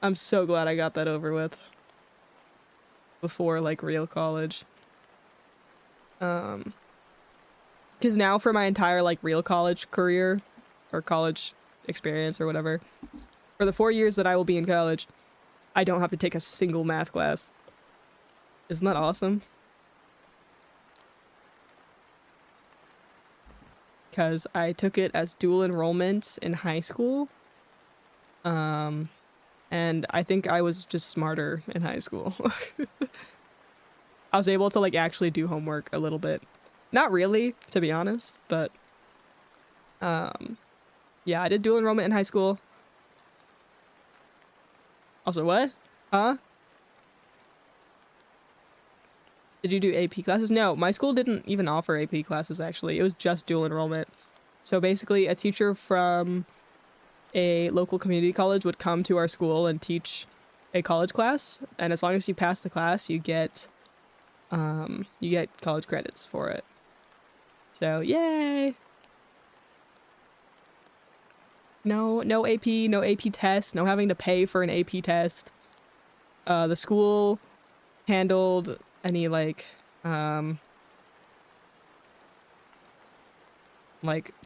Speaker 1: I'm so glad I got that over with. Before, like, real college. Because now for my entire, like, real college career, or college experience, or whatever, for the 4 years that I will be in college, I don't have to take a single math class. Isn't that awesome? Because I took it as dual enrollment in high school. And I think I was just smarter in high school. I was able to, like, actually do homework a little bit. Not really, to be honest, but yeah, I did dual enrollment in high school. Also, what? Huh? Did you do AP classes? No, my school didn't even offer AP classes, actually. It was just dual enrollment. So basically, a teacher from a local community college would come to our school and teach a college class, and as long as you pass the class, you get college credits for it. So, yay! No AP, no AP test, no having to pay for an AP test. The school handled any, like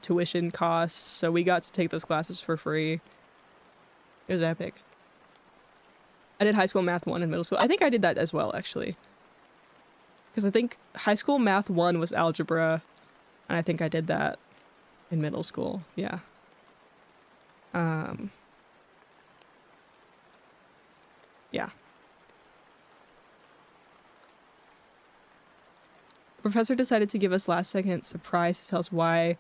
Speaker 1: tuition costs, so we got to take those classes for free. It was epic. I did high school math 1 in middle school. I think I did that as well, actually. Because I think high school math 1 was algebra, and I think I did that in middle school. Yeah. Yeah. The professor decided to give us last second surprise to tell us why.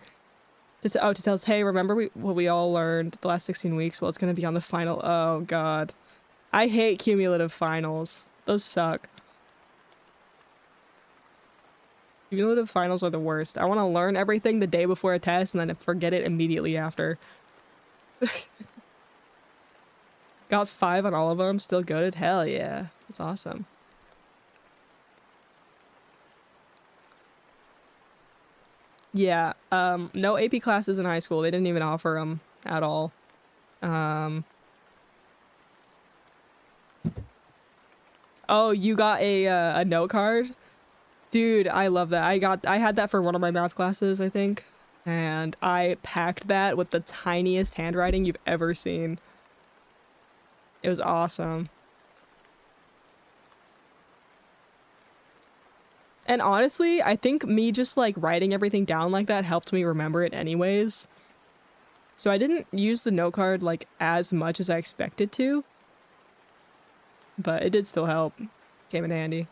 Speaker 1: To tell us, hey, remember what we all learned the last 16 weeks? Well, it's going to be on the final. Oh, God. I hate cumulative finals. Those suck. Cumulative finals are the worst. I want to learn everything the day before a test and then forget it immediately after. Got 5 on all of them. Still goated. Hell yeah. That's awesome. Yeah. No AP classes in high school. They didn't even offer them at all. Oh, you got a note card? Dude, I love that. I had that for one of my math classes, I think. And I packed that with the tiniest handwriting you've ever seen. It was awesome. And honestly, I think me just, like, writing everything down like that helped me remember it anyways. So I didn't use the note card, like, as much as I expected to. But it did still help. Came in handy.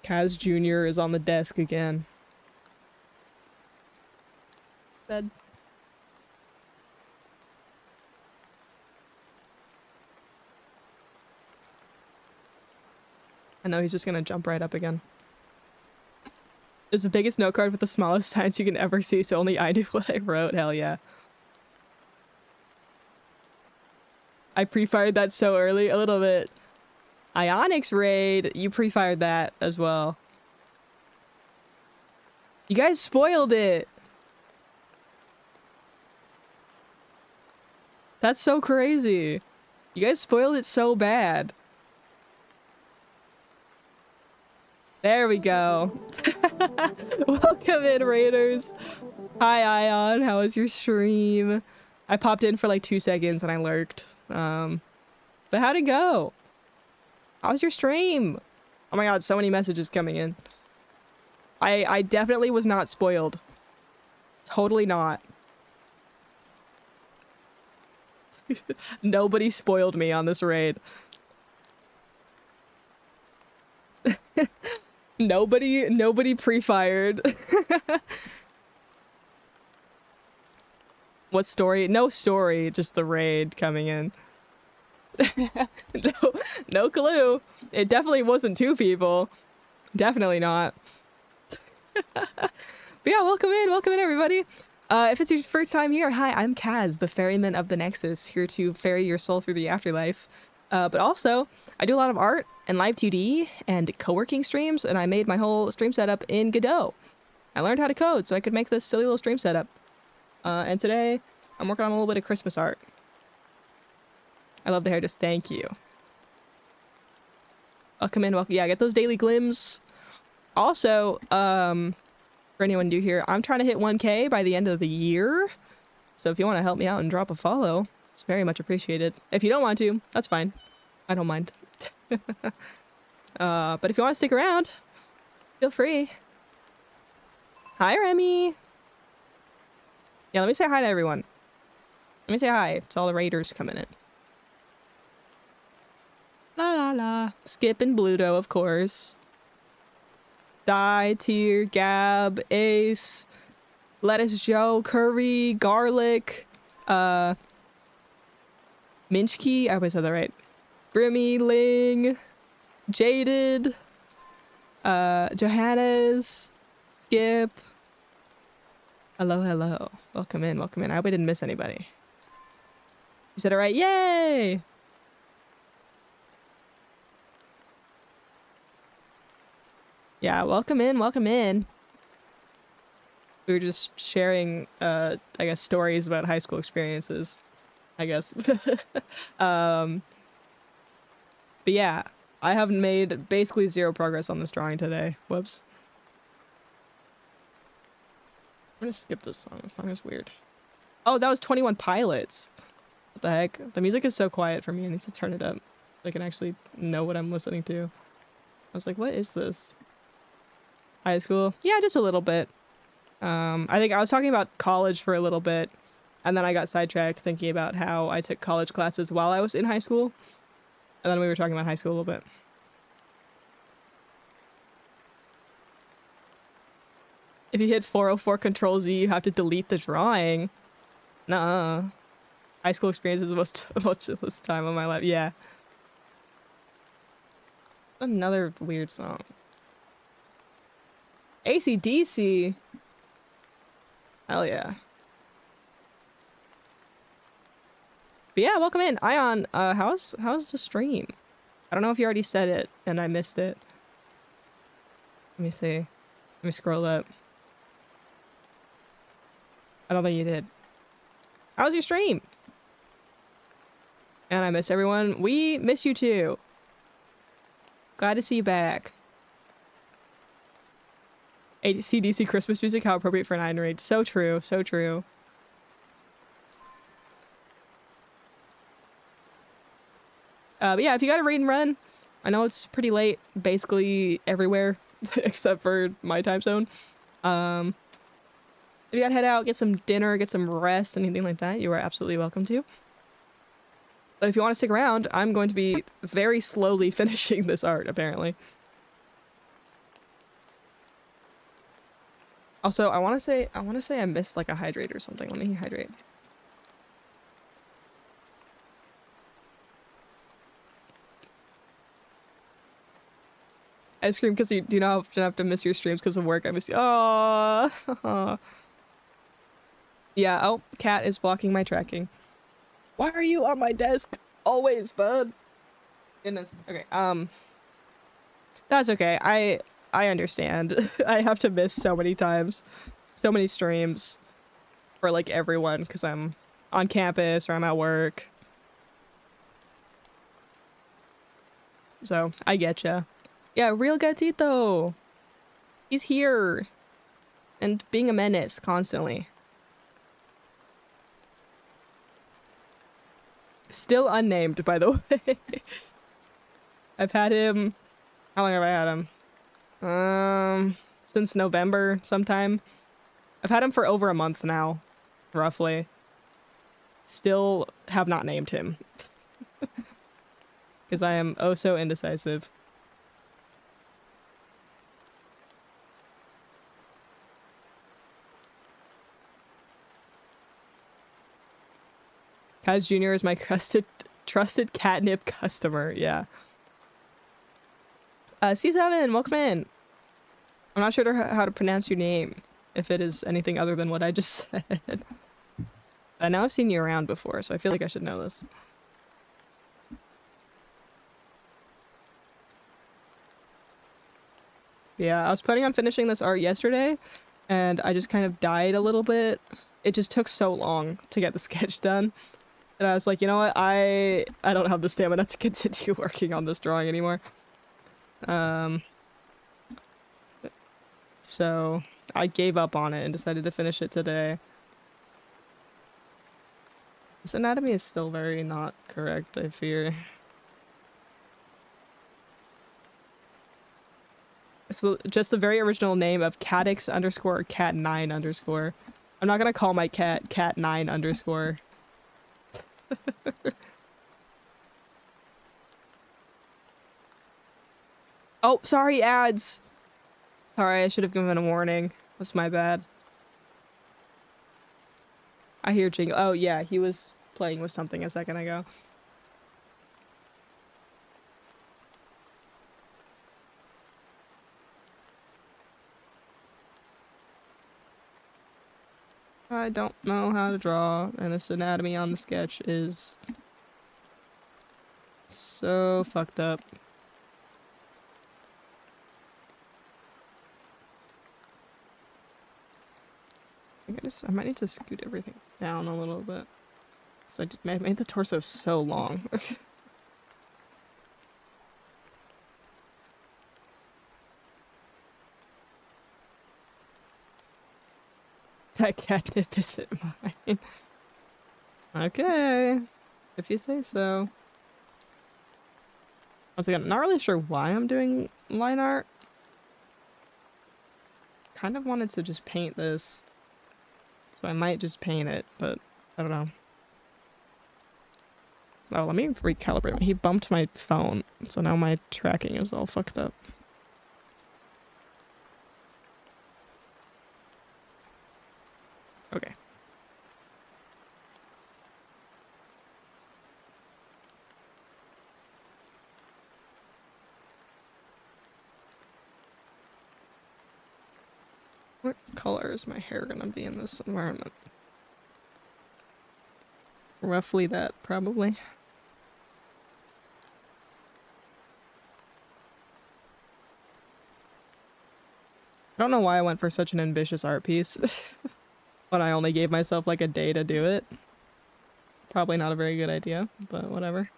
Speaker 1: Kaz Jr. is on the desk again. Bed. I know he's just gonna jump right up again. It's the biggest note card with the smallest signs you can ever see, so only I knew what I wrote. Hell yeah. I pre-fired that so early. A little bit. Ionix raid. You pre-fired that as well. You guys spoiled it. That's so crazy. You guys spoiled it so bad. There we go. Welcome in, Raiders. Hi, Ion. How was your stream? I popped in for like 2 seconds and I lurked. But how'd it go? How was your stream? Oh my god, so many messages coming in. I definitely was not spoiled. Totally not. Nobody spoiled me on this raid. Nobody pre-fired. What story? No story, just the raid coming in. No clue. It definitely wasn't 2 people. Definitely not. But yeah, welcome in everybody. If it's your first time here, hi, I'm Kaz, the ferryman of the Nexus, here to ferry your soul through the afterlife. But also, I do a lot of art and live 2D and co-working streams, and I made my whole stream setup in Godot. I learned how to code so I could make this silly little stream setup. And today, I'm working on a little bit of Christmas art. I love the hair, just thank you. Welcome in, welcome. Yeah, get those daily glims. Also, for anyone new here, I'm trying to hit 1K by the end of the year. So if you want to help me out and drop a follow, it's very much appreciated. If you don't want to, that's fine. I don't mind. But if you want to stick around, feel free. Hi, Remy. Yeah, let me say hi to everyone. Let me say hi to all the raiders coming in. La la la. Skip and Bluto, of course. Die, Tier, Gab, Ace, Lettuce Joe, Curry, Garlic, Minchkey, I hope I said that right. Grimmy, Ling, Jaded, Johannes, Skip. Hello, hello. Welcome in, welcome in. I hope I didn't miss anybody. You said it right, yay! Yeah, welcome in, welcome in. We were just sharing, I guess, stories about high school experiences, I guess. But yeah, I haven't made basically 0 progress on this drawing today. Whoops. I'm gonna skip this song. This song is weird. Oh, that was 21 Pilots. What the heck? The music is so quiet for me. I need to turn it up so I can actually know what I'm listening to. I was like, what is this? High school? Yeah, just a little bit. I think I was talking about college for a little bit, and then I got sidetracked thinking about how I took college classes while I was in high school, and then we were talking about high school a little bit. If you hit 404 Control Z, you have to delete the drawing. Nuh-uh. High school experience is the most tumultuous time of my life. Yeah. Another weird song. AC/DC. Hell yeah. But yeah, welcome in. Ion, how's the stream? I don't know if you already said it and I missed it. Let me see. Let me scroll up. I don't think you did. How was your stream? And I miss everyone. We miss you too. Glad to see you back. AC/DC Christmas music, how appropriate for an Iron Raid. So true, so true. But yeah, if you got a raid and run, I know it's pretty late, basically everywhere, except for my time zone. If you gotta head out, get some dinner, get some rest, anything like that, you are absolutely welcome to. But if you want to stick around, I'm going to be very slowly finishing this art, apparently. Also, I want to say I missed like a hydrate or something. Let me hydrate. Ice cream because you do not have to miss your streams because of work. I miss you. Oh. Yeah. Oh, cat is blocking my tracking. Why are you on my desk? Always, bud. Goodness. Okay. That's okay. I understand. I have to miss so many times, so many streams for like everyone because I'm on campus or I'm at work. So I getcha. Yeah, real gatito. He's here and being a menace constantly. Still unnamed, by the way. I've had him. How long have I had him? Since November sometime. I've had him for over a month now, roughly. Still have not named him. Because I am oh so indecisive. Kaz Jr. is my trusted catnip customer. Yeah. C7, welcome in. I'm not sure how to pronounce your name, if it is anything other than what I just said. I know I've seen you around before, so I feel like I should know this. Yeah, I was planning on finishing this art yesterday, and I just kind of died a little bit. It just took so long to get the sketch done. And I was like, you know what, I don't have the stamina to continue working on this drawing anymore. So I gave up on it and decided to finish it today. This anatomy is still very not correct, I fear. It's just the very original name of Catix underscore cat9 underscore. I'm not gonna call my cat cat9 underscore. Oh, sorry, ads. Sorry, I should have given a warning. That's my bad. I hear jingle. Oh, yeah, he was playing with something a second ago. I don't know how to draw, and this anatomy on the sketch is so fucked up. I might need to scoot everything down a little bit. Because I made the torso so long. That catnip isn't mine. Okay. If you say so. Once again, not really sure why I'm doing line art. Kind of wanted to just paint this. So I might just paint it, but I don't know. Oh, let me recalibrate. He bumped my phone, so now my tracking is all fucked up. Okay. What color is my hair gonna be in this environment? Roughly that, probably. I don't know why I went for such an ambitious art piece when I only gave myself like a day to do it. Probably not a very good idea, but whatever.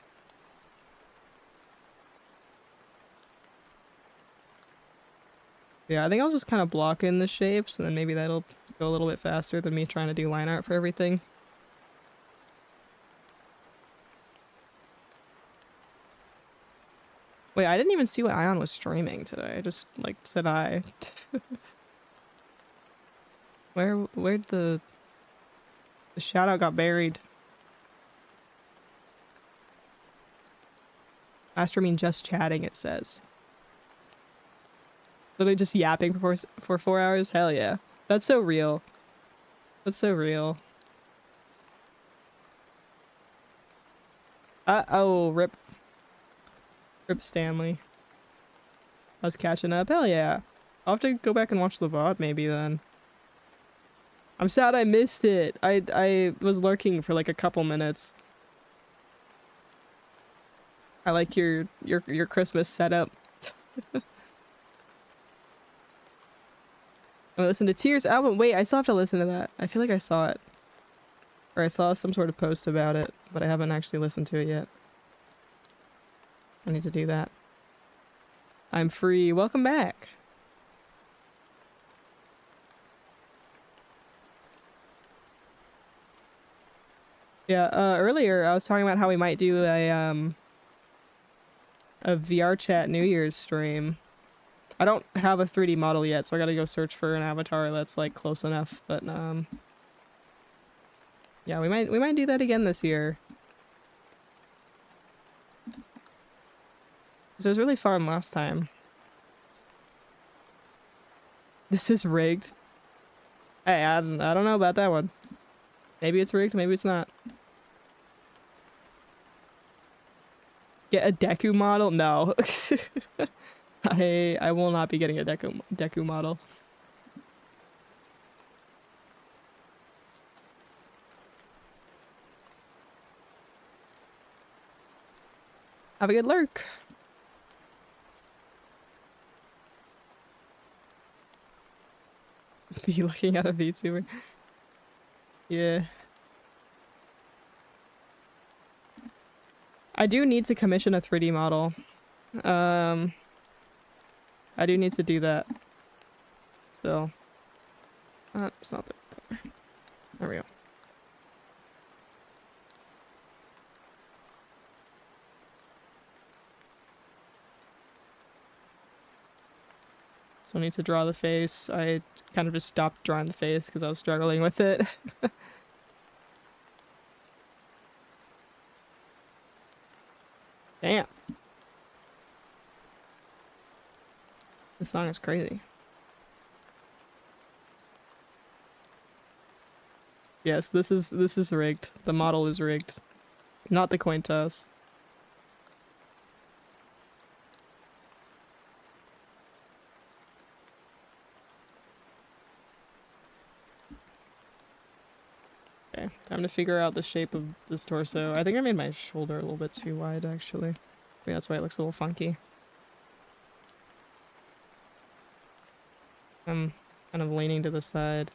Speaker 1: Yeah, I think I'll just kind of block in the shapes, and then maybe that'll go a little bit faster than me trying to do line art for everything. Wait, I didn't even see what Ion was streaming today. I just, like, said I. Where'd the shout-out got buried? I streaming just chatting, it says. Literally just yapping for 4 hours? Hell yeah. That's so real. That's so real. Oh, rip. Rip Stanley. I was catching up. Hell yeah. I'll have to go back and watch the VOD maybe then. I'm sad I missed it. I was lurking for like a couple minutes. I like your Christmas setup. I listened to Tears album. Wait, I still have to listen to that. I feel like I saw it. Or I saw some sort of post about it, but I haven't actually listened to it yet. I need to do that. I'm free. Welcome back. Yeah, earlier I was talking about how we might do a VR chat New Year's stream. I don't have a 3D model yet, so I gotta go search for an avatar that's like close enough. But yeah, we might do that again this year. 'Cause it was really fun last time. This is rigged. Hey, I don't know about that one. Maybe it's rigged, maybe it's not. Get a Deku model? No. I will not be getting a Deku model. Have a good lurk. Be looking at a VTuber. Yeah. I do need to commission a 3D model. I do need to do that. Still. It's not the color. There we go. So I need to draw the face. I kind of just stopped drawing the face because I was struggling with it. Damn. This song is crazy. Yes, this is rigged. The model is rigged. Not the coin toss. Okay, time to figure out the shape of this torso. I think I made my shoulder a little bit too wide, actually. I think that's why it looks a little funky. I'm kind of leaning to the side.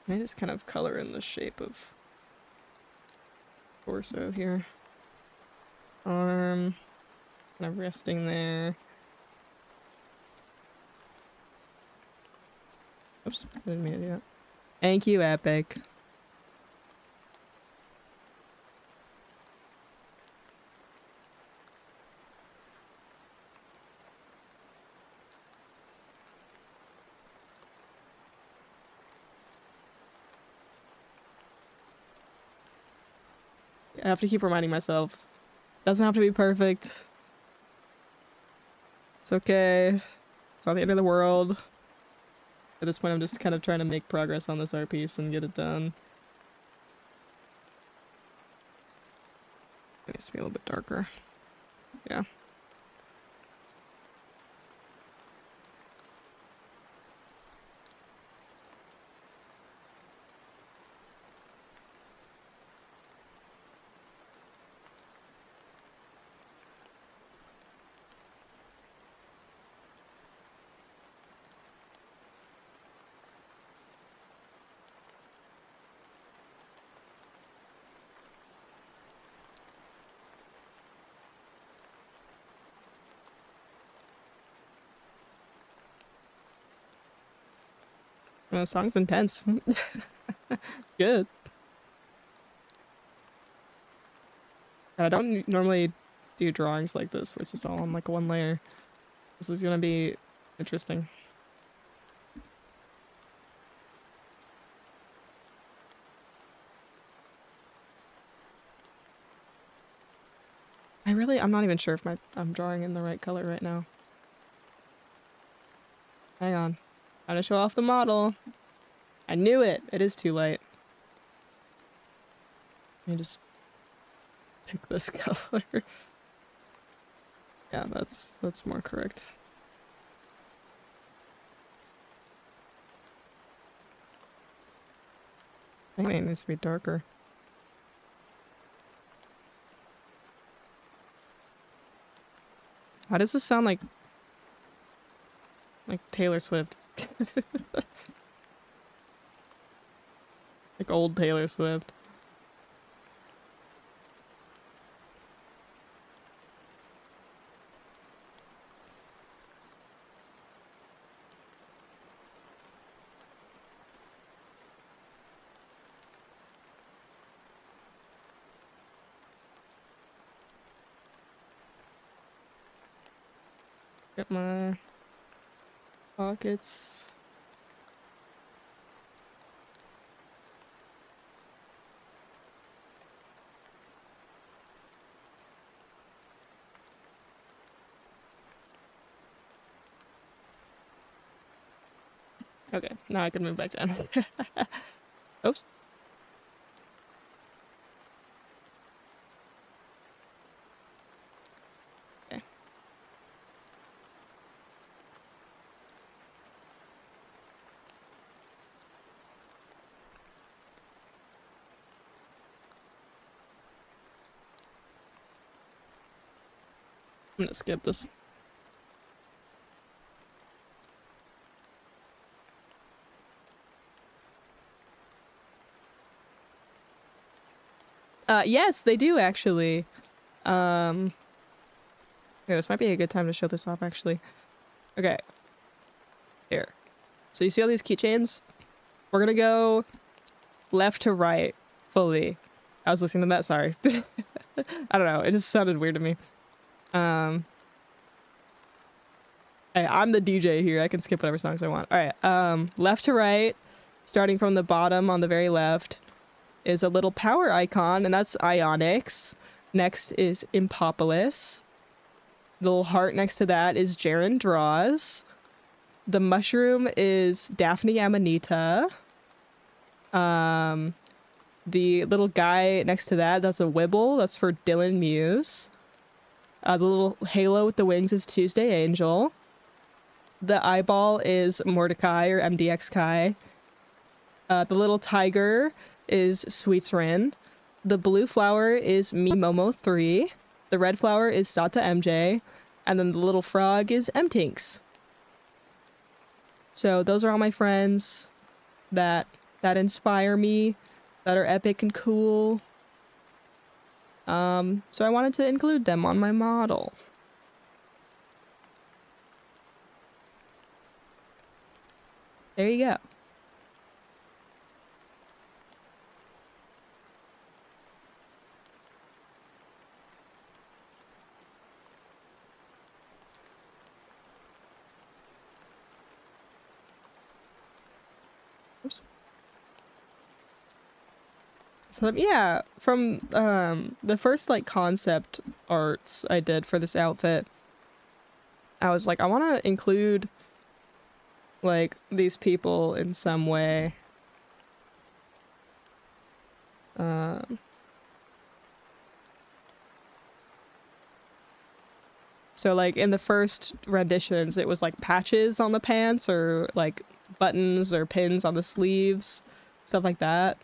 Speaker 1: I just kind of color in the shape of torso here. Arm, kind of resting there. Oops, I didn't mean to do that. Thank you, Epic. I have to keep reminding myself. Doesn't have to be perfect. It's okay. It's not the end of the world. At this point, I'm just kind of trying to make progress on this art piece and get it done. It needs to be a little bit darker. Yeah. The song's intense. It's good. I don't normally do drawings like this where it's just all on like one layer. This is gonna be interesting. I'm not even sure if I'm drawing in the right color right now. Hang on. Trying to show off the model. I knew it! It is too light. Let me just pick this color. Yeah, that's more correct. I think it needs to be darker. How does this sound like Taylor Swift? Like old Taylor Swift. Get my pockets. Okay, now I can move back down. Oops. Okay. I'm gonna skip this. Yes, they do actually. Okay, this might be a good time to show this off actually. Okay. Here. So you see all these keychains? We're gonna go left to right fully. I was listening to that, sorry. I don't know, it just sounded weird to me. Hey, I'm the DJ here. I can skip whatever songs I want. All right. Left to right, starting from the bottom on the very left, is a little power icon, and that's Ionix. Next is Impopolis. The little heart next to that is Jaren Draws. The mushroom is Daphne Amanita. The little guy next to that, that's a Wibble. That's for Dylan Muse. The little halo with the wings is Tuesday Angel. The eyeball is Mordecai or MDX Kai. The little tiger is Sweets Rin. The blue flower is Me Momo 3. The red flower is Sata MJ. And then the little frog is M-Tinks. So those are all my friends that inspire me, that are epic and cool. So I wanted to include them on my model. There you go. Oops. So yeah, from the first like concept arts I did for this outfit, I was like, I want to include like these people in some way. So like in the first renditions, it was like patches on the pants or like buttons or pins on the sleeves, stuff like that.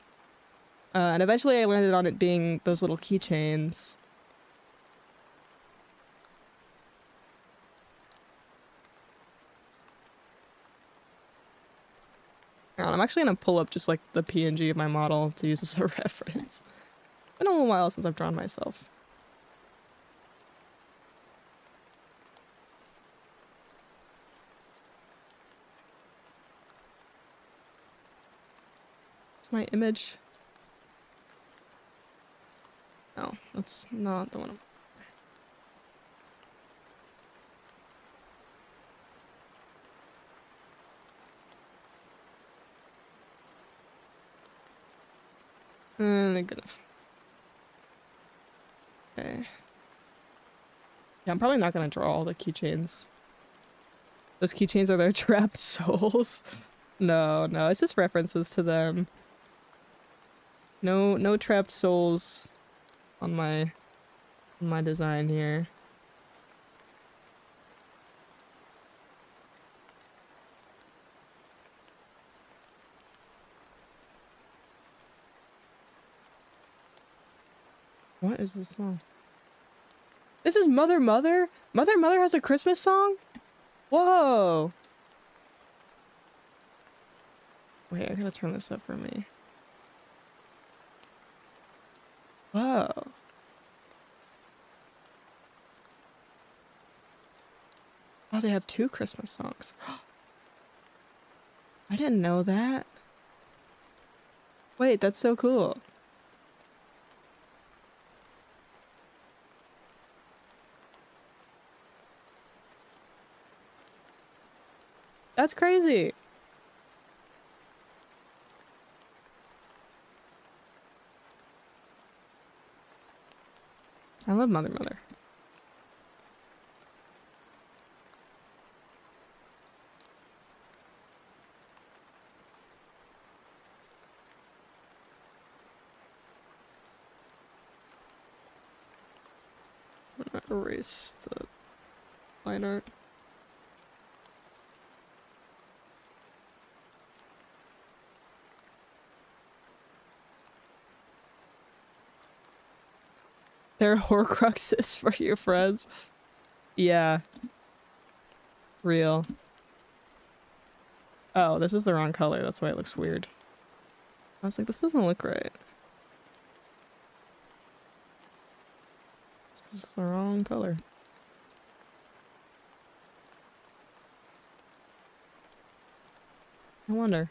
Speaker 1: And eventually I landed on it being those little keychains. I'm actually gonna pull up just like the PNG of my model to use as a reference. It's been a little while since I've drawn myself. It's my image. No, that's not the one. Good enough. Okay. Yeah, I'm probably not gonna draw all the keychains. Those keychains are their trapped souls. No, it's just references to them. No trapped souls on my design here. What is this song? This is Mother Mother? Mother Mother has a Christmas song? Whoa! Wait, I gotta turn this up for me. Whoa. Oh, they have 2 Christmas songs. I didn't know that. Wait, that's so cool. That's crazy. I love Mother Mother. I'm gonna erase the line art. They're Horcruxes for your friends. Yeah. Real. Oh, this is the wrong color. That's why it looks weird. I was like, this doesn't look right. It's the wrong color. I wonder.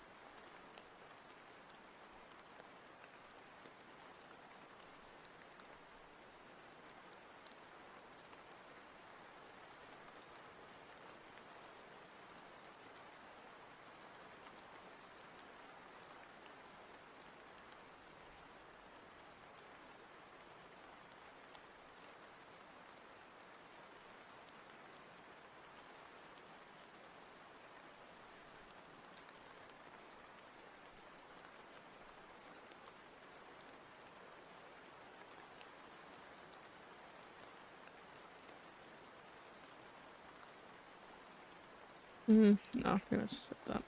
Speaker 1: No, I think that's just like that.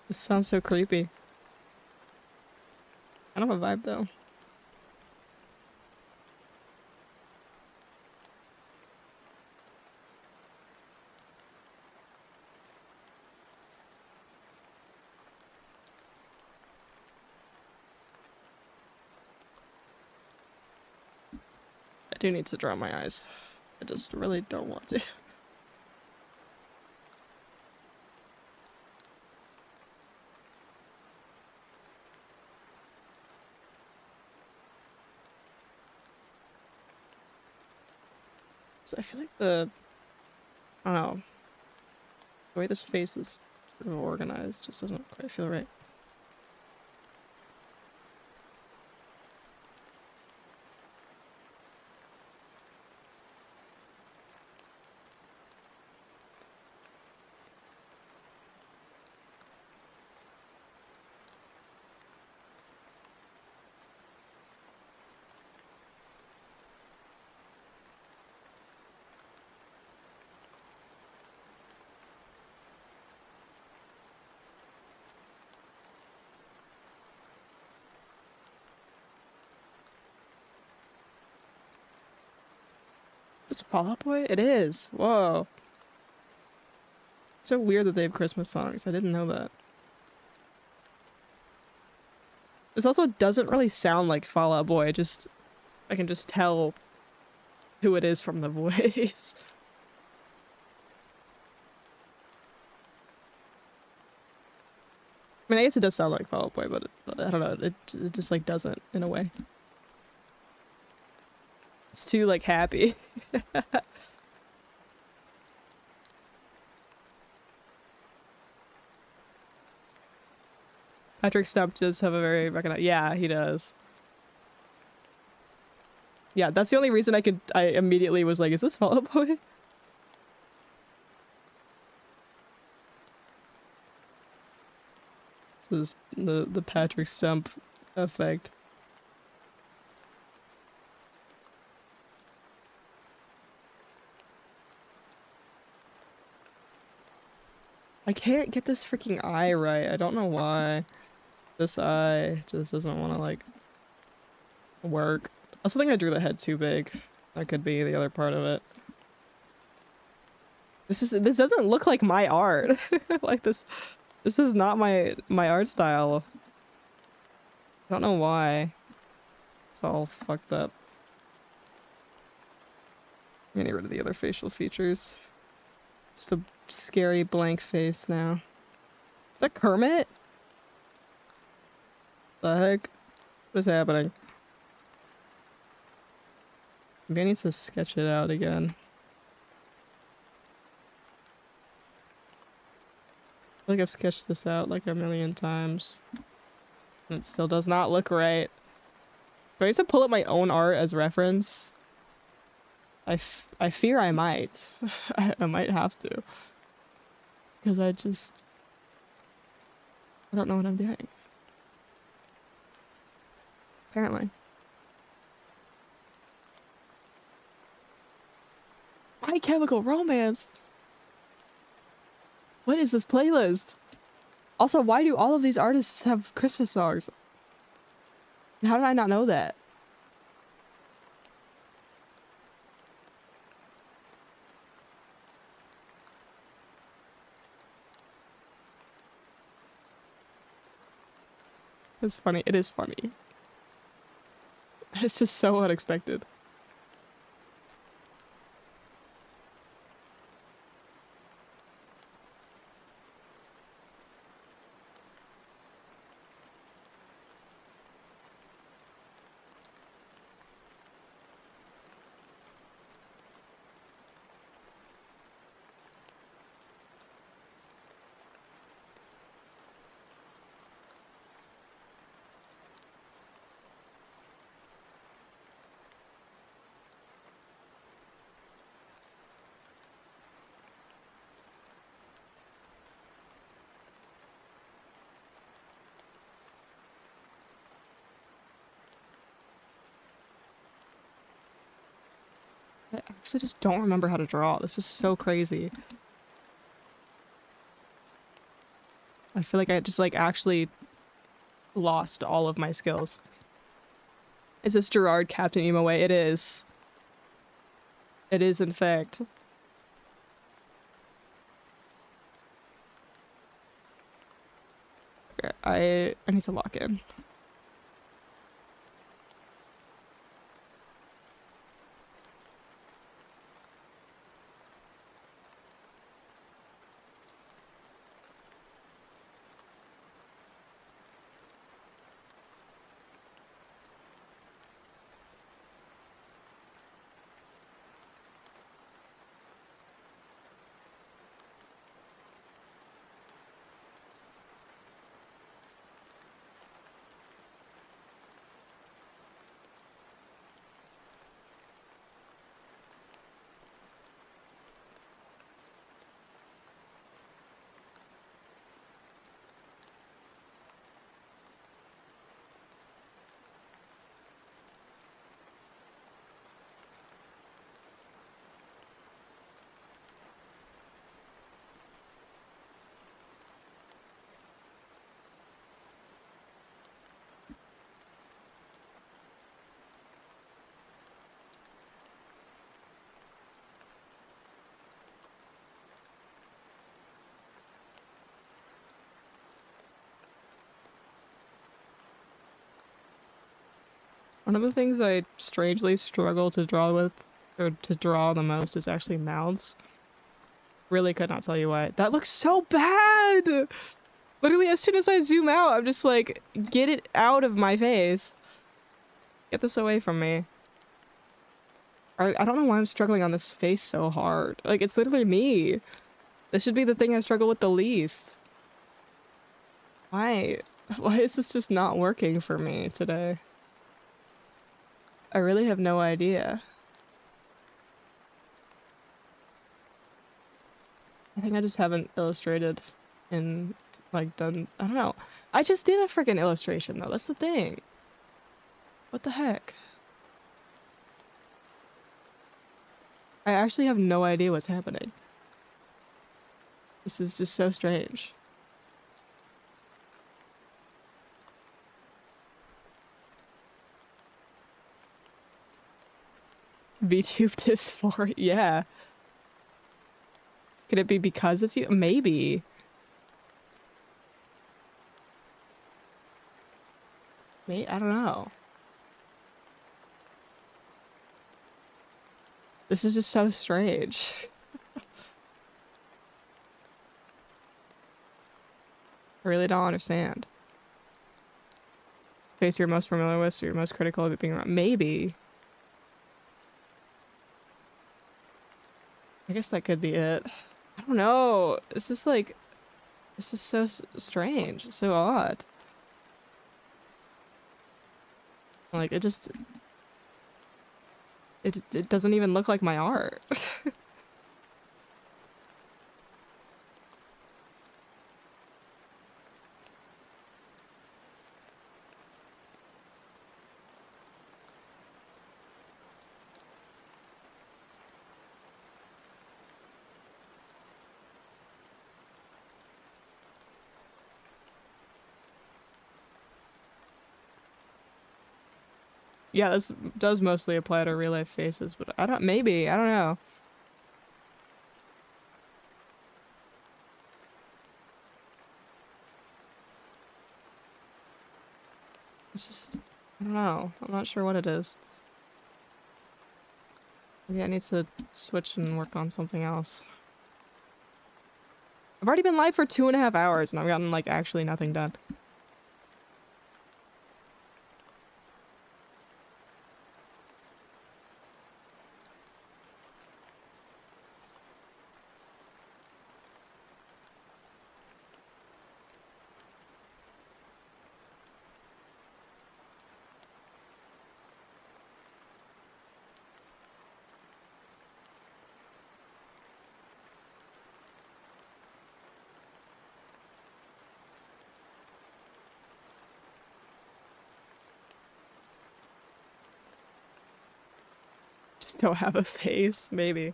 Speaker 1: This sounds so creepy. I don't have a vibe though. I do need to draw my eyes. I just really don't want to. So I feel like I don't know, the way this face is sort of organized just doesn't quite feel right. It's Fall Out Boy? It is. Whoa. It's so weird that they have Christmas songs. I didn't know that. This also doesn't really sound like Fall Out Boy. I can just tell who it is from the voice. I mean, I guess it does sound like Fall Out Boy, but I don't know. It just like doesn't in a way. It's too like happy. Patrick Stump does have a very recognized. Yeah, he does. Yeah, that's the only reason I immediately was like, is this Fall Out Boy? This is the Patrick Stump effect. I can't get this freaking eye right. I don't know why. This eye just doesn't want to like work. I also think I drew the head too big. That could be the other part of it. This doesn't look like my art. Like this is not my art style. I don't know why. It's all fucked up. I'm getting rid of the other facial features. Just a scary blank face now. Is that Kermit? The heck? What is happening? Maybe I need to sketch it out again. I feel like I've sketched this out like a million times. And it still does not look right. Do I need to pull up my own art as reference? I fear I might. I might have to. Because I don't know what I'm doing. Apparently. My Chemical Romance? What is this playlist? Also, why do all of these artists have Christmas songs? How did I not know that? It's funny. It is funny. It's just so unexpected. I actually just don't remember how to draw. This is so crazy. I feel like I just like actually lost all of my skills. Is this Gerard Captain Emo Way? It is. It is in fact. I need to lock in. One of the things I strangely struggle to draw with, or to draw the most, is actually mouths. Really could not tell you why. That looks so bad! Literally, as soon as I zoom out, I'm just like, get it out of my face. Get this away from me. I don't know why I'm struggling on this face so hard. Like, it's literally me. This should be the thing I struggle with the least. Why? Why is this just not working for me today? I really have no idea. I think I just haven't illustrated and, like, done... I don't know. I just did a freaking illustration, though. That's the thing. What the heck? I actually have no idea what's happening. This is just so strange. VTube dysphoria, yeah. Could it be because it's you? Maybe. I don't know. This is just so strange. I really don't understand. Face you're most familiar with, so you're most critical of it being wrong. Maybe. I guess that could be it. I don't know. It's just like... It's just so strange. It's so odd. Like, it just... It doesn't even look like my art. Yeah, this does mostly apply to real life faces, but I don't... Maybe. I don't know. It's just... I don't know. I'm not sure what it is. Maybe I need to switch and work on something else. I've already been live for 2.5 hours and I've gotten, like, actually nothing done. Just don't have a face, maybe.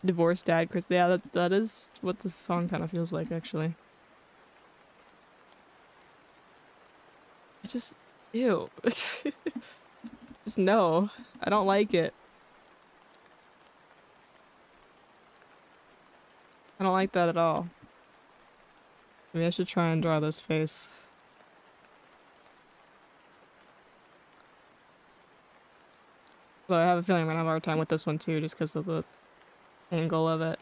Speaker 1: Divorced dad, Chris. Yeah, that is what this song kind of feels like, actually. It's just... Ew. Just no. I don't like it. I don't like that at all. Maybe I should try and draw this face. Though I have a feeling I'm gonna have a hard time with this one too, just because of the angle of it.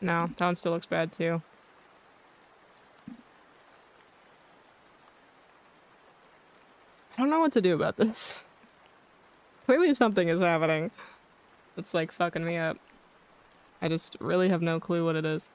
Speaker 1: No, that one still looks bad too. I don't know what to do about this. Clearly something is happening. It's like fucking me up. I just really have no clue what it is.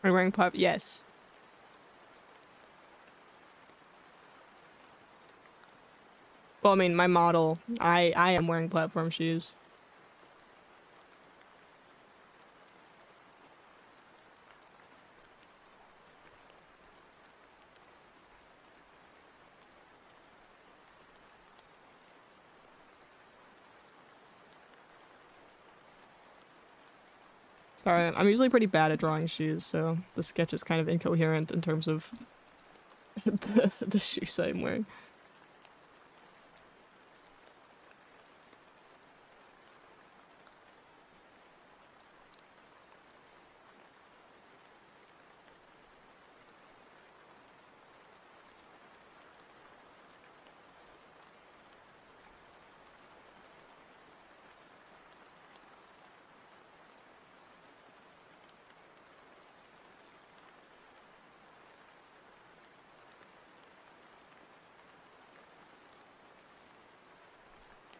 Speaker 1: Are you wearing Yes. Well, I mean, my model, I am wearing platform shoes. Sorry, I'm usually pretty bad at drawing shoes, so the sketch is kind of incoherent in terms of the shoes I'm wearing.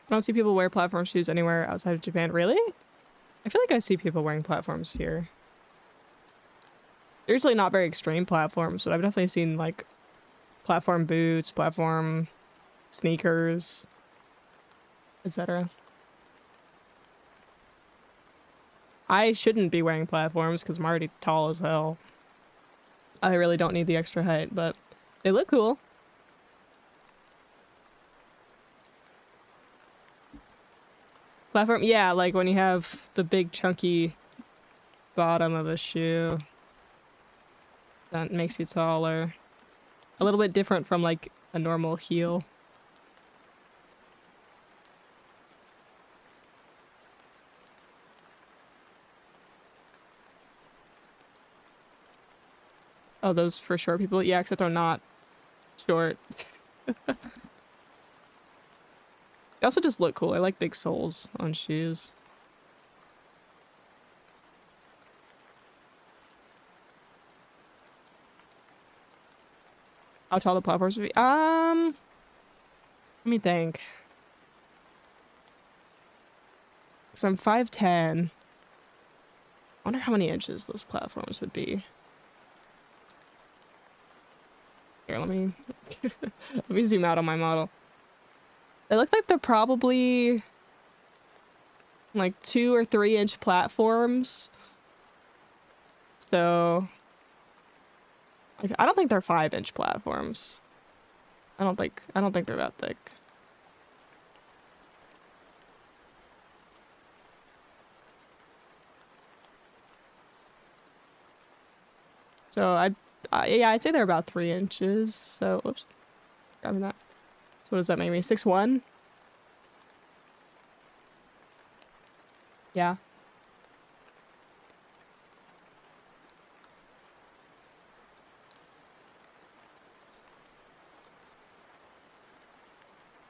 Speaker 1: I don't see people wear platform shoes anywhere outside of Japan. Really? I feel like I see people wearing platforms here. They're usually not very extreme platforms, but I've definitely seen like platform boots, platform sneakers, etc. I shouldn't be wearing platforms because I'm already tall as hell. I really don't need the extra height, but they look cool. Platform, yeah, like when you have the big chunky bottom of a shoe. That makes you taller. A little bit different from like a normal heel. Oh, those for short people? Yeah, except I'm not short. They also just look cool. I like big soles on shoes. How tall the platforms would be? Let me think. So I'm 5'10". I wonder how many inches those platforms would be. Here, let me let me zoom out on my model. They look like they're probably like 2 or 3 inch platforms. So I don't think they're 5-inch platforms. I don't think they're that thick. So yeah, I'd say they're about 3 inches. So whoops, grabbing that. So what does that make me? 6'1"? Yeah.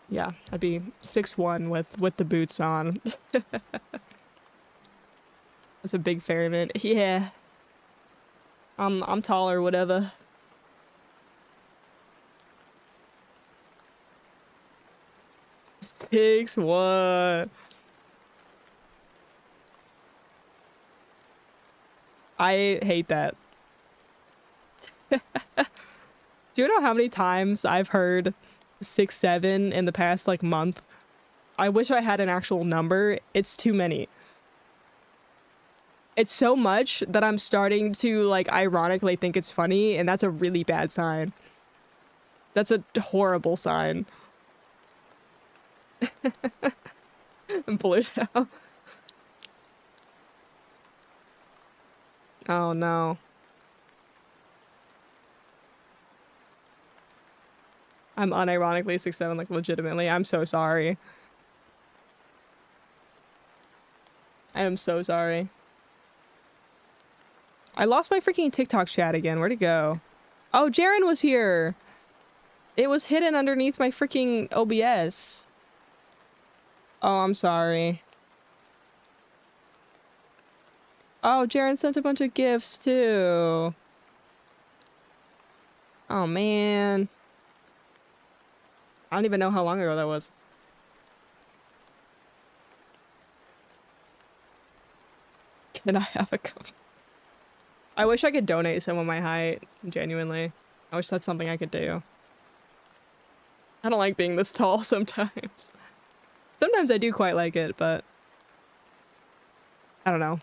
Speaker 1: Yeah, I'd be 6'1" with the boots on. That's a big ferryman. Yeah. I'm taller, whatever. 6'1". I hate that. Do you know how many times I've heard 6'7" in the past like month? I wish I had an actual number. It's too many. It's so much that I'm starting to like ironically think it's funny, and that's a really bad sign. That's a horrible sign. Pluto. Oh no. I'm unironically 6'7", like legitimately. I'm so sorry. I am so sorry. I lost my freaking TikTok chat again. Where'd it go? Oh, Jaren was here. It was hidden underneath my freaking OBS. Oh, I'm sorry. Oh, Jaren sent a bunch of gifts too. Oh man. I don't even know how long ago that was. Can I have a cup? I wish I could donate some of my height, genuinely. I wish that's something I could do. I don't like being this tall sometimes. Sometimes I do quite like it, but I don't know.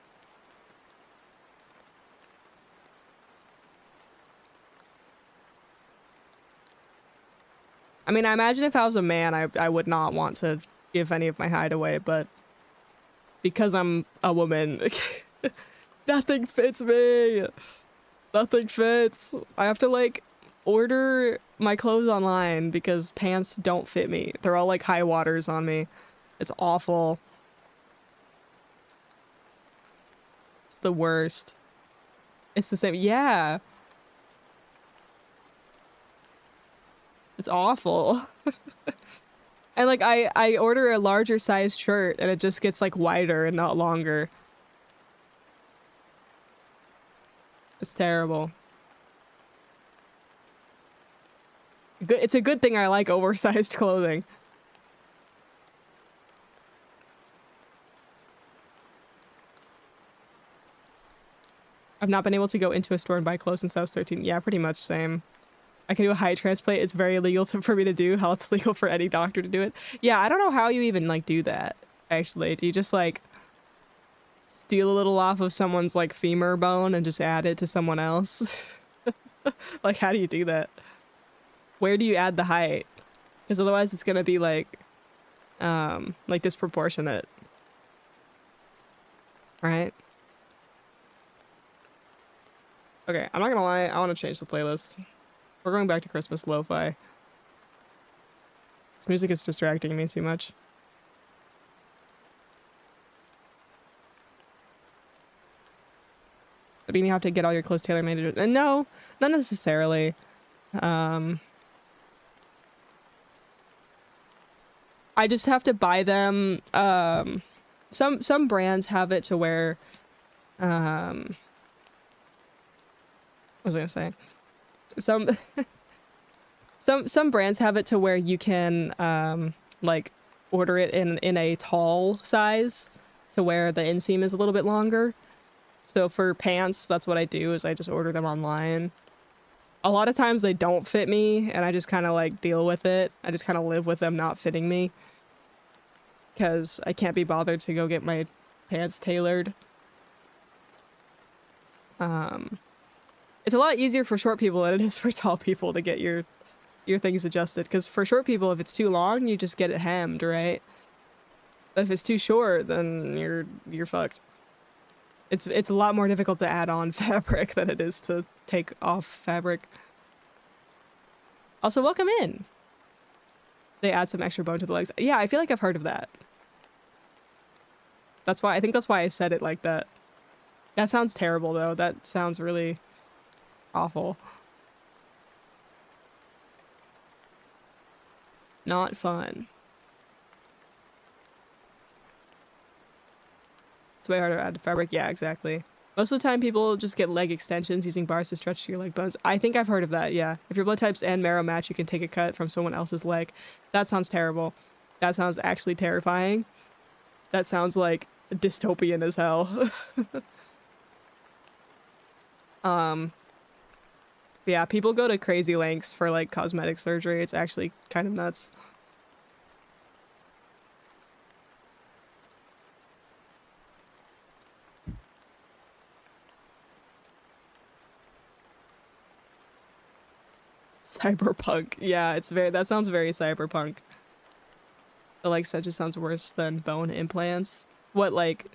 Speaker 1: I mean, I imagine if I was a man, I would not want to give any of my hide away, but because I'm a woman, nothing fits me. Nothing fits. I have to like order my clothes online because pants don't fit me. They're all like high waters on me. It's awful. It's the worst. It's the same. Yeah. It's awful. And like I order a larger size shirt and it just gets like wider and not longer. It's terrible. It's a good thing I like oversized clothing. I've not been able to go into a store and buy clothes since I was 13. Yeah, pretty much same. I can do a height transplant. It's very illegal for me to do. How it's legal for any doctor to do it. Yeah, I don't know how you even like do that, actually. Do you just like steal a little off of someone's like femur bone and just add it to someone else? Like, how do you do that? Where do you add the height? Because otherwise it's gonna be like disproportionate. Right? Okay, I'm not gonna lie, I want to change the playlist. We're going back to Christmas lo-fi. This music is distracting me too much. I mean, you have to get all your clothes tailor-made. And no, not necessarily. I just have to buy them. Some brands have it to where. What was I gonna say? Some brands have it to where you can like order it in a tall size to where the inseam is a little bit longer. So for pants, that's what I do, is I just order them online. A lot of times they don't fit me and I just kind of like deal with it. I just kind of live with them not fitting me because I can't be bothered to go get my pants tailored. It's a lot easier for short people than it is for tall people to get your things adjusted, because for short people, if it's too long, you just get it hemmed, right? But if it's too short, then you're fucked. It's a lot more difficult to add on fabric than it is to take off fabric. Also, welcome in. They add some extra bone to the legs. Yeah, I feel like I've heard of that. I think that's why I said it like that. That sounds terrible, though. That sounds really awful. Not fun. It's way harder to add fabric. Yeah, exactly. Most of the time, people just get leg extensions using bars to stretch your leg bones. I think I've heard of that, yeah. If your blood types and marrow match, you can take a cut from someone else's leg. That sounds terrible. That sounds actually terrifying. That sounds like dystopian as hell. Yeah, people go to crazy lengths for like cosmetic surgery. It's actually kind of nuts. Cyberpunk. Yeah, that sounds very cyberpunk. The like that just sounds worse than bone implants. What, like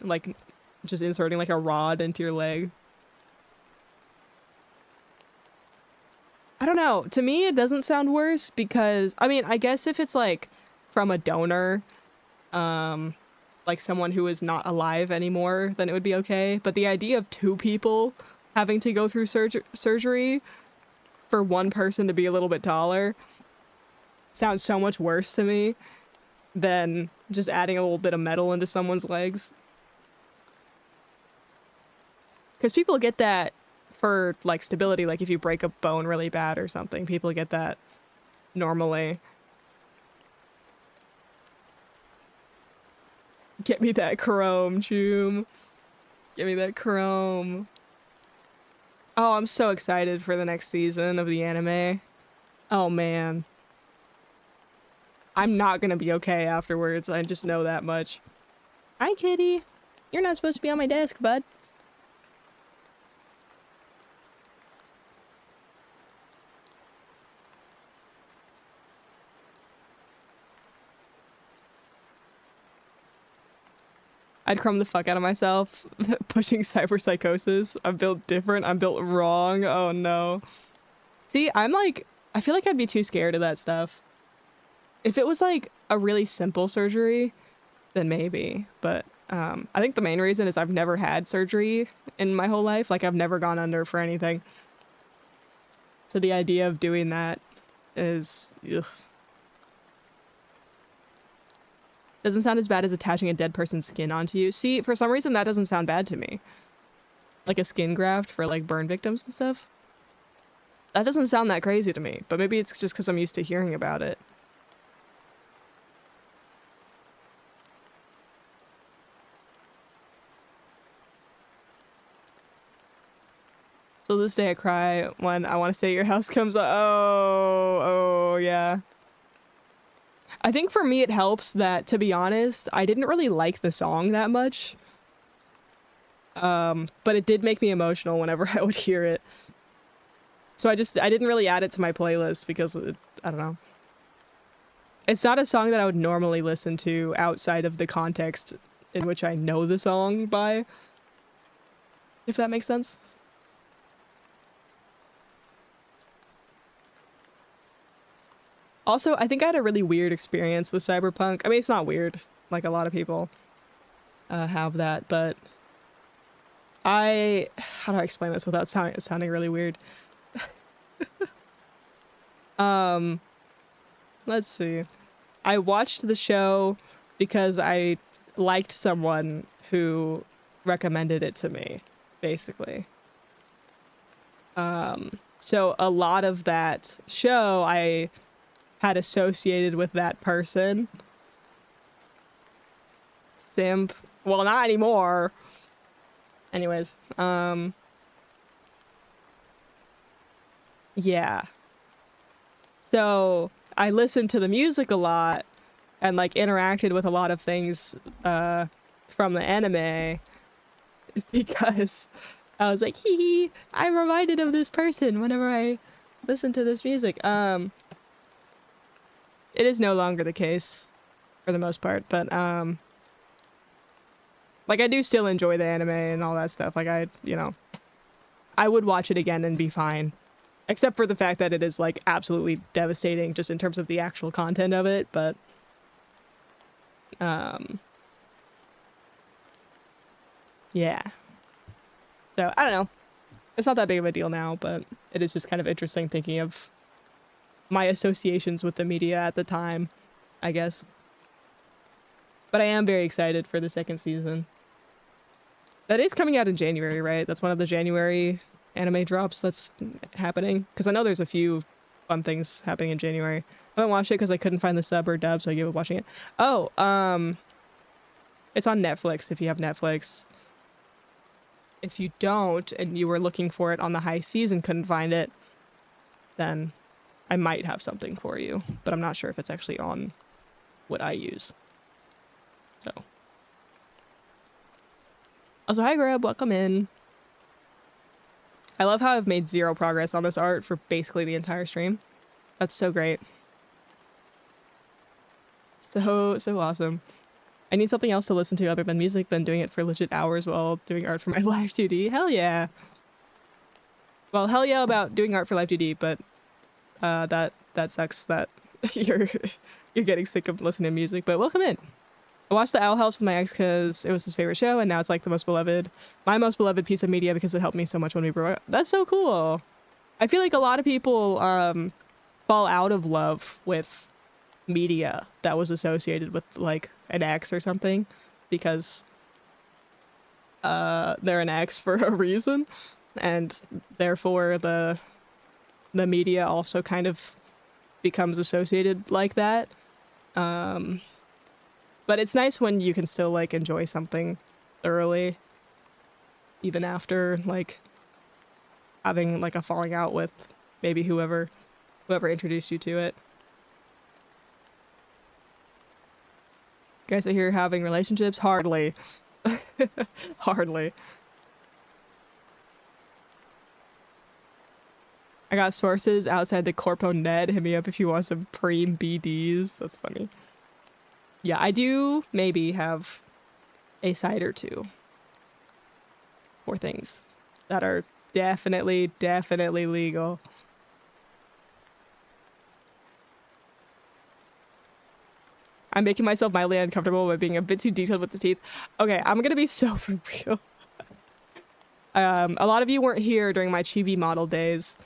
Speaker 1: just inserting like a rod into your leg? I don't know. To me, it doesn't sound worse because, I mean, I guess if it's like from a donor, like someone who is not alive anymore, then it would be okay. But the idea of two people having to go through surgery for one person to be a little bit taller sounds so much worse to me than just adding a little bit of metal into someone's legs. Because people get that for like stability, like if you break a bone really bad or something, people get that normally. Get me that chrome, Choom. Give me that chrome. Oh, I'm so excited for the next season of the anime. Oh man. I'm not gonna be okay afterwards. I just know that much. Hi, kitty. You're not supposed to be on my desk, bud. I'd crumb the fuck out of myself pushing cyberpsychosis. I'm built different. I'm built wrong. Oh no. See, I'm like, I feel like I'd be too scared of that stuff. If it was like a really simple surgery, then maybe. But I think the main reason is I've never had surgery in my whole life. Like I've never gone under for anything. So the idea of doing that is, ugh. Doesn't sound as bad as attaching a dead person's skin onto you. See, for some reason that doesn't sound bad to me. Like a skin graft for like burn victims and stuff. That doesn't sound that crazy to me, but maybe it's just because I'm used to hearing about it. So this day I cry when I want to say your house comes up. Oh, yeah. I think for me it helps that, to be honest, I didn't really like the song that much. But it did make me emotional whenever I would hear it. So I didn't really add it to my playlist because I don't know. It's not a song that I would normally listen to outside of the context in which I know the song by. If that makes sense. Also, I think I had a really weird experience with Cyberpunk. I mean, it's not weird, like a lot of people have that, but how do I explain this without sounding really weird? Let's see. I watched the show because I liked someone who recommended it to me, basically. So a lot of that show I had associated with that person. Simp. Well, not anymore. Anyways, yeah. So I listened to the music a lot and like interacted with a lot of things from the anime because I was like, hee hee, I'm reminded of this person whenever I listen to this music. It is no longer the case for the most part, but like I do still enjoy the anime and all that stuff. Like I would watch it again and be fine. Except for the fact that it is like absolutely devastating just in terms of the actual content of it, but yeah. So I don't know. It's not that big of a deal now, but it is just kind of interesting thinking of my associations with the media at the time, I guess. But I am very excited for the second season. That is coming out in January, right? That's one of the January anime drops that's happening. Because I know there's a few fun things happening in January. I haven't watched it because I couldn't find the sub or dub, so I gave up watching it. Oh, it's on Netflix if you have Netflix. If you don't, and you were looking for it on the high seas and couldn't find it, then I might have something for you. But I'm not sure if it's actually on what I use. So. Also, hi Grub, welcome in. I love how I've made zero progress on this art for basically the entire stream. That's so great. So awesome. I need something else to listen to other than music than doing it for legit hours while doing art for my live 2D. Hell yeah. Well, hell yeah about doing art for live 2D, but that sucks that you're getting sick of listening to music, but welcome in. I watched The Owl House with my ex because it was his favorite show, and now it's like my most beloved piece of media because it helped me so much when we grew up. That's so cool. I feel like a lot of people fall out of love with media that was associated with like an ex or something because they're an ex for a reason, and therefore the media also kind of becomes associated like that. But it's nice when you can still like enjoy something thoroughly even after like having like a falling out with maybe whoever introduced you to it. You guys are here having relationships? Hardly. Hardly. I got sources outside the Corpo Ned. Hit me up if you want some preem BDs. That's funny. Yeah, I do maybe have a side or two for things that are definitely legal. I'm making myself mildly uncomfortable by being a bit too detailed with the teeth. Okay, I'm gonna be so for real. A lot of you weren't here during my chibi model days.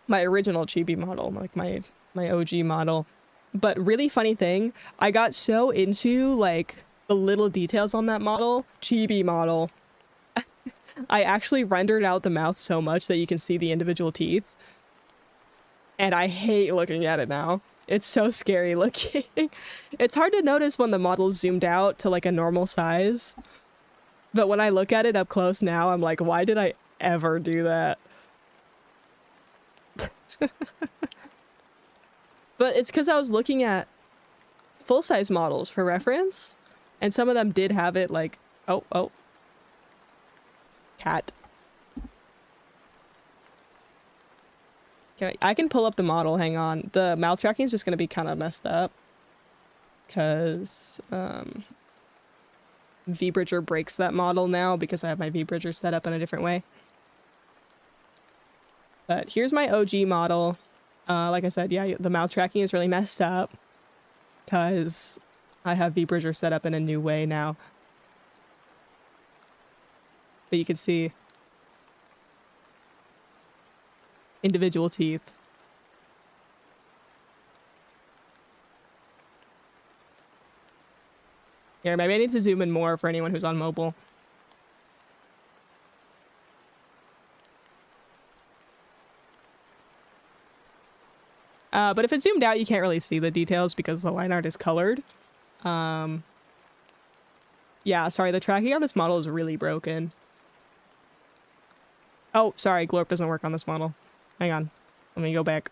Speaker 1: My original chibi model, like my OG model. But really funny thing, I got so into like the little details on that model, chibi model. I actually rendered out the mouth so much that you can see the individual teeth. And I hate looking at it now. It's so scary looking. It's hard to notice when the model's zoomed out to like a normal size. But when I look at it up close now, I'm like, why did I ever do that? But it's because I was looking at full-size models for reference, and some of them did have it like, oh, cat. Okay, I can pull up the model, hang on. The mouth tracking is just going to be kind of messed up because VBridger breaks that model now because I have my VBridger set up in a different way. But here's my OG model. Like I said, yeah, the mouth tracking is really messed up because I have VBridger set up in a new way now. But you can see individual teeth. Here, maybe I need to zoom in more for anyone who's on mobile. But if it's zoomed out, you can't really see the details because the line art is colored. Yeah, sorry, the tracking on this model is really broken. Oh, sorry, Glorp doesn't work on this model. Hang on. Let me go back.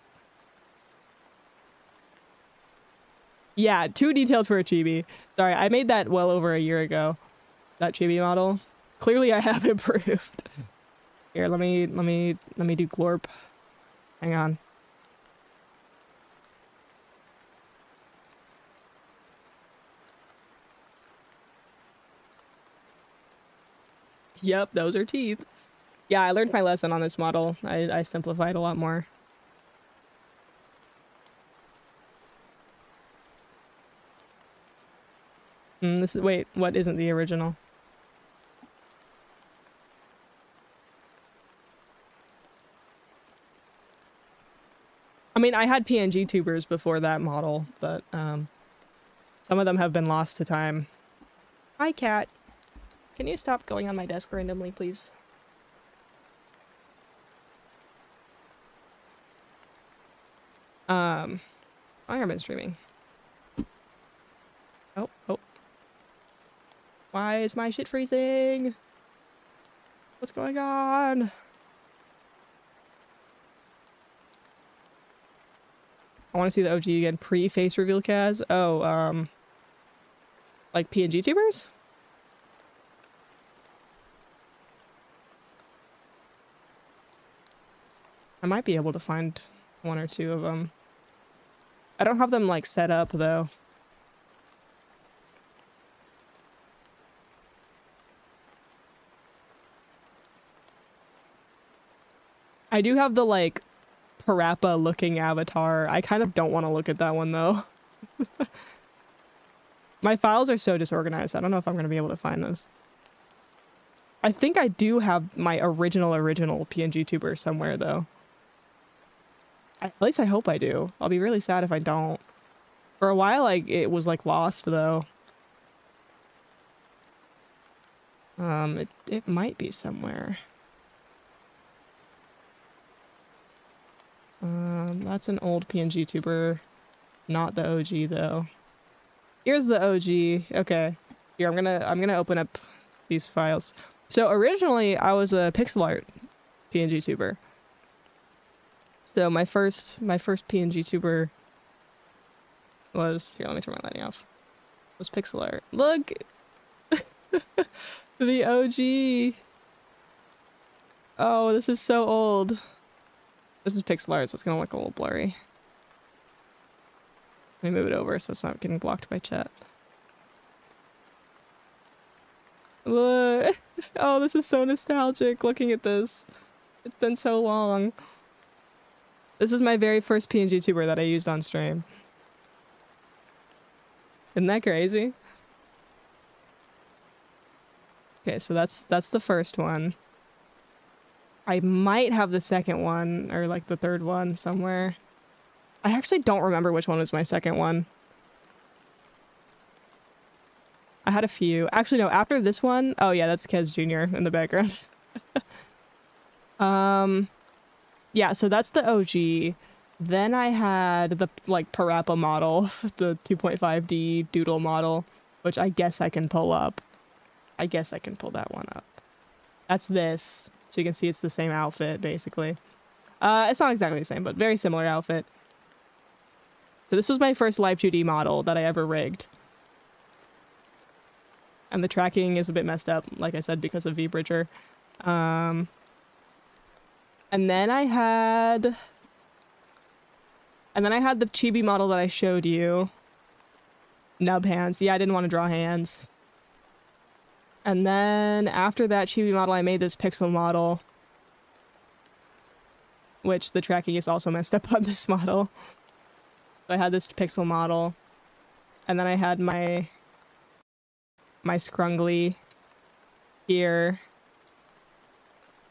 Speaker 1: Yeah, too detailed for a chibi. Sorry, I made that well over a year ago. That chibi model. Clearly I have improved. Here, let me do Glorp. Hang on. Yep, those are teeth. Yeah, I learned my lesson on this model. I simplified a lot more. Wait, what isn't the original? I mean, I had PNG tubers before that model, but some of them have been lost to time. Hi, cat. Can you stop going on my desk randomly, please? How long have I been streaming? Oh. Why is my shit freezing? What's going on? I want to see the OG again. Pre-face reveal Kaz. Oh, like PNG tubers? I might be able to find one or two of them. I don't have them like set up though. I do have the like Parappa looking avatar. I kind of don't want to look at that one though. My files are so disorganized. I don't know if I'm going to be able to find this. I think I do have my original PNG tuber somewhere though. At least I hope I do. I'll be really sad if I don't. For a while, like, it was, like, lost, though. It might be somewhere. That's an old PNG tuber. Not the OG, though. Here's the OG. Okay. Here, I'm gonna open up these files. So, originally, I was a pixel art PNG tuber. So my first PNG tuber was, here, let me turn my lighting off, was pixel art. Look! The OG! Oh, this is so old. This is pixel art, so it's gonna look a little blurry. Let me move it over so it's not getting blocked by chat. Look! Oh, this is so nostalgic looking at this. It's been so long. This is my very first PNG tuber that I used on stream. Isn't that crazy? Okay, so that's the first one. I might have the second one, or like the third one somewhere. I actually don't remember which one was my second one. I had a few. Actually, no, after this one... Oh yeah, that's Kez Jr. in the background. Yeah, so that's the OG. Then I had the, like, Parappa model, the 2.5D doodle model, which I guess I can pull up. I guess I can pull that one up. That's this. So you can see it's the same outfit, basically. It's not exactly the same, but very similar outfit. So this was my first Live 2D model that I ever rigged. And the tracking is a bit messed up, like I said, because of VBridger. And then I had the chibi model that I showed you. Nub hands. Yeah, I didn't want to draw hands. And then after that chibi model, I made this pixel model. Which the tracking is also messed up on this model. So I had this pixel model. And then I had my scrungly here.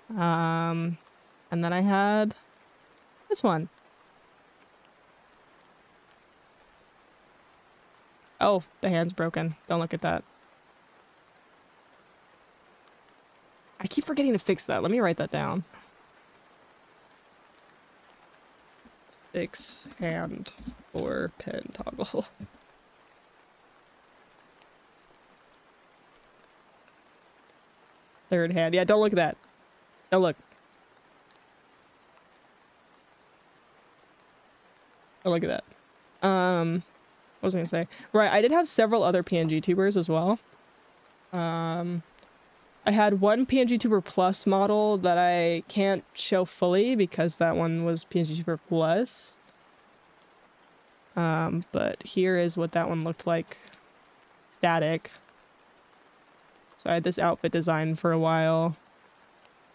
Speaker 1: And then I had this one. Oh, the hand's broken. Don't look at that. I keep forgetting to fix that. Let me write that down. Fix hand or pen toggle. Third hand. Yeah, don't look at that. Don't look. Don't look at that. What was I gonna say? Right, I did have several other PNG tubers as well. I had one PNG Tuber Plus model that I can't show fully because that one was PNG Tuber Plus. But here is what that one looked like. Static. So I had this outfit designed for a while.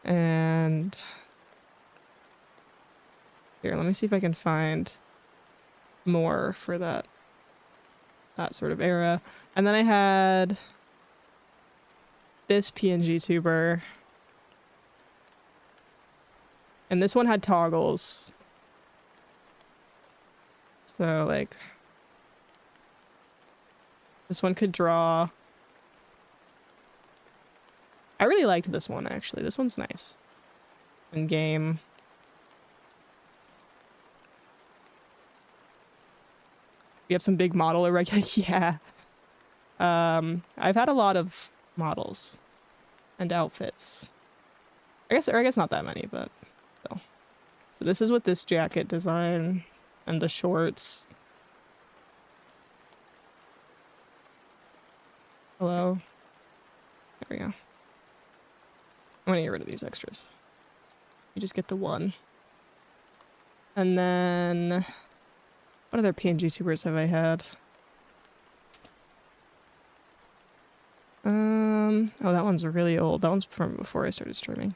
Speaker 1: And... here, let me see if I can find more for that sort of era. And then I had this PNG tuber. And this one had toggles. So, like, this one could draw. I really liked this one, actually. This one's nice. In game. We have some big model irregular. Yeah. I've had a lot of models and outfits. I guess not that many, but still. So this is with this jacket design and the shorts. Hello. There we go. I'm gonna get rid of these extras. You just get the one. And then what other PNG tubers have I had? Oh, that one's really old. That one's from before I started streaming.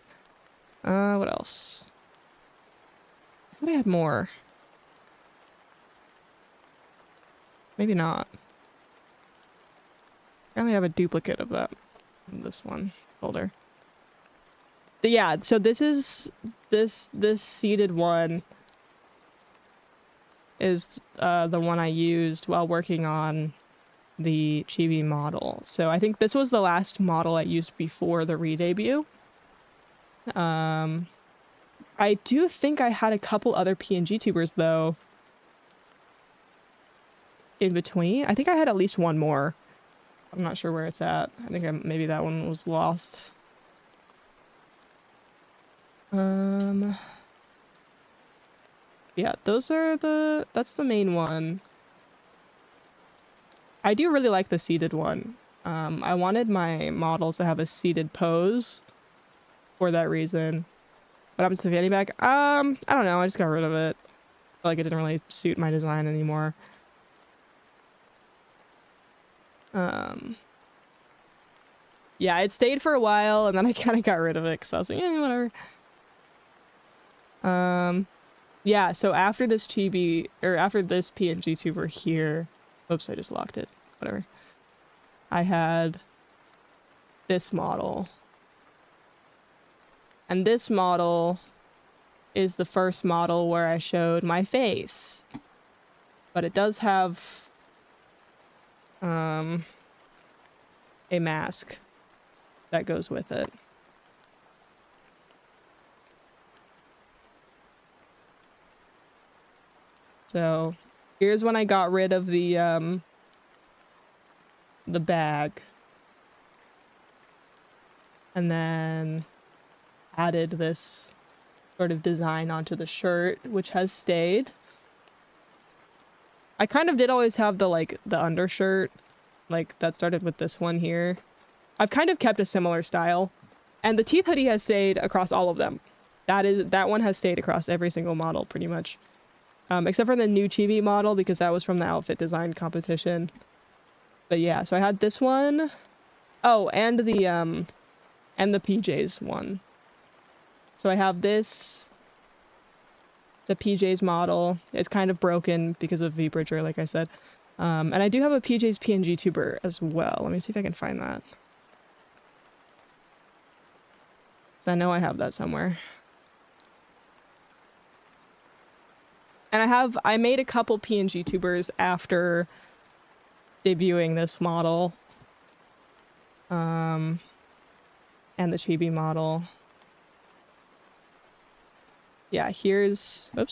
Speaker 1: What else? I thought I had more. Maybe not. I only have a duplicate of that in this one folder. But yeah, so this is this seeded one is the one I used while working on the chibi model. So I think this was the last model I used before the re-debut. I do think I had a couple other PNG tubers though in between. I think I had at least one more. I'm not sure where it's at. I think maybe that one was lost. Yeah, those are that's the main one. I do really like the seated one. I wanted my models to have a seated pose for that reason. What happens to the fanny bag? I don't know. I just got rid of it. I feel like it didn't really suit my design anymore. Yeah, it stayed for a while, and then I kind of got rid of it because I was like, eh, whatever. Yeah, so after this chibi, or after this PNG tuber here, oops, I just locked it. Whatever. I had this model. And this model is the first model where I showed my face. But it does have a mask that goes with it. So here's when I got rid of the bag. And then added this sort of design onto the shirt, which has stayed. I kind of did always have the, like, the undershirt, like, that started with this one here. I've kind of kept a similar style. And the teeth hoodie has stayed across all of them. That one has stayed across every single model, pretty much. Except for the new chibi model, because that was from the outfit design competition. But yeah, so I had this one. Oh, and the PJs one. So I have this, the PJs model. It's kind of broken because of V-Bridger, like I said. And I do have a PJs PNG tuber as well. Let me see if I can find that. So I know I have that somewhere. And I made a couple PNG tubers after debuting this model. And the chibi model. Yeah, here's the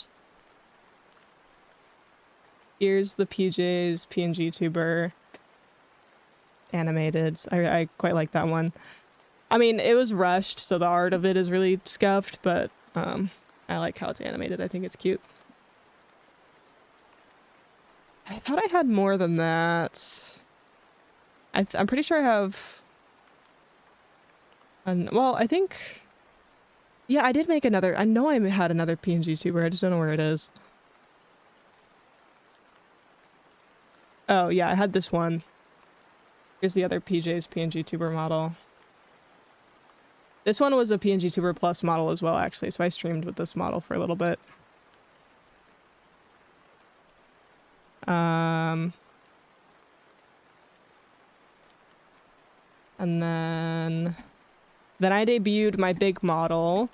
Speaker 1: PJ's PNG tuber animated. I quite like that one. I mean, it was rushed, so the art of it is really scuffed, but I like how it's animated. I think it's cute. I thought I had more than that. I'm pretty sure I have... well, I think... Yeah, I did make another... I know I had another PNG tuber, I just don't know where it is. Oh, yeah, I had this one. Here's the other PJ's PNG tuber model. This one was a PNG tuber plus model as well, actually, so I streamed with this model for a little bit. And then I debuted my big model.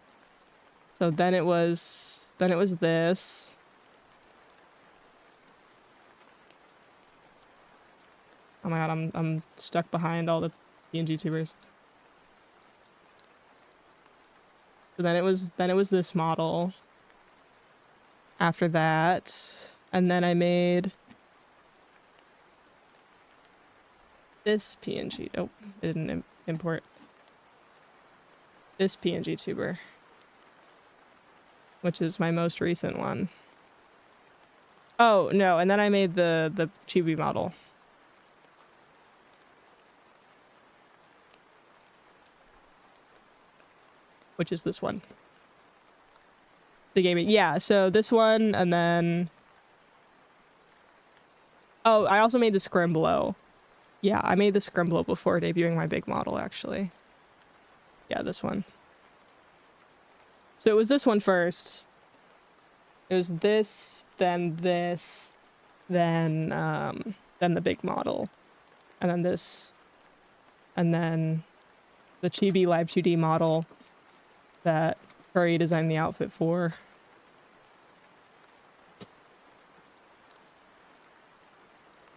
Speaker 1: So then it was this. Oh my god, I'm stuck behind all the PNG tubers. So then it was this model. After that, and then I made this PNG. Oh, it didn't import. This PNG tuber, which is my most recent one. Oh, no, and then I made the chibi model. Which is this one. The gaming. Yeah, so this one, and then... Oh, I also made the CRIMBO. Yeah, I made the CRIMBO before debuting my big model, actually. Yeah, this one. So it was this one first. It was this, then the big model. And then this. And then the Chibi Live 2D model that Curry designed the outfit for.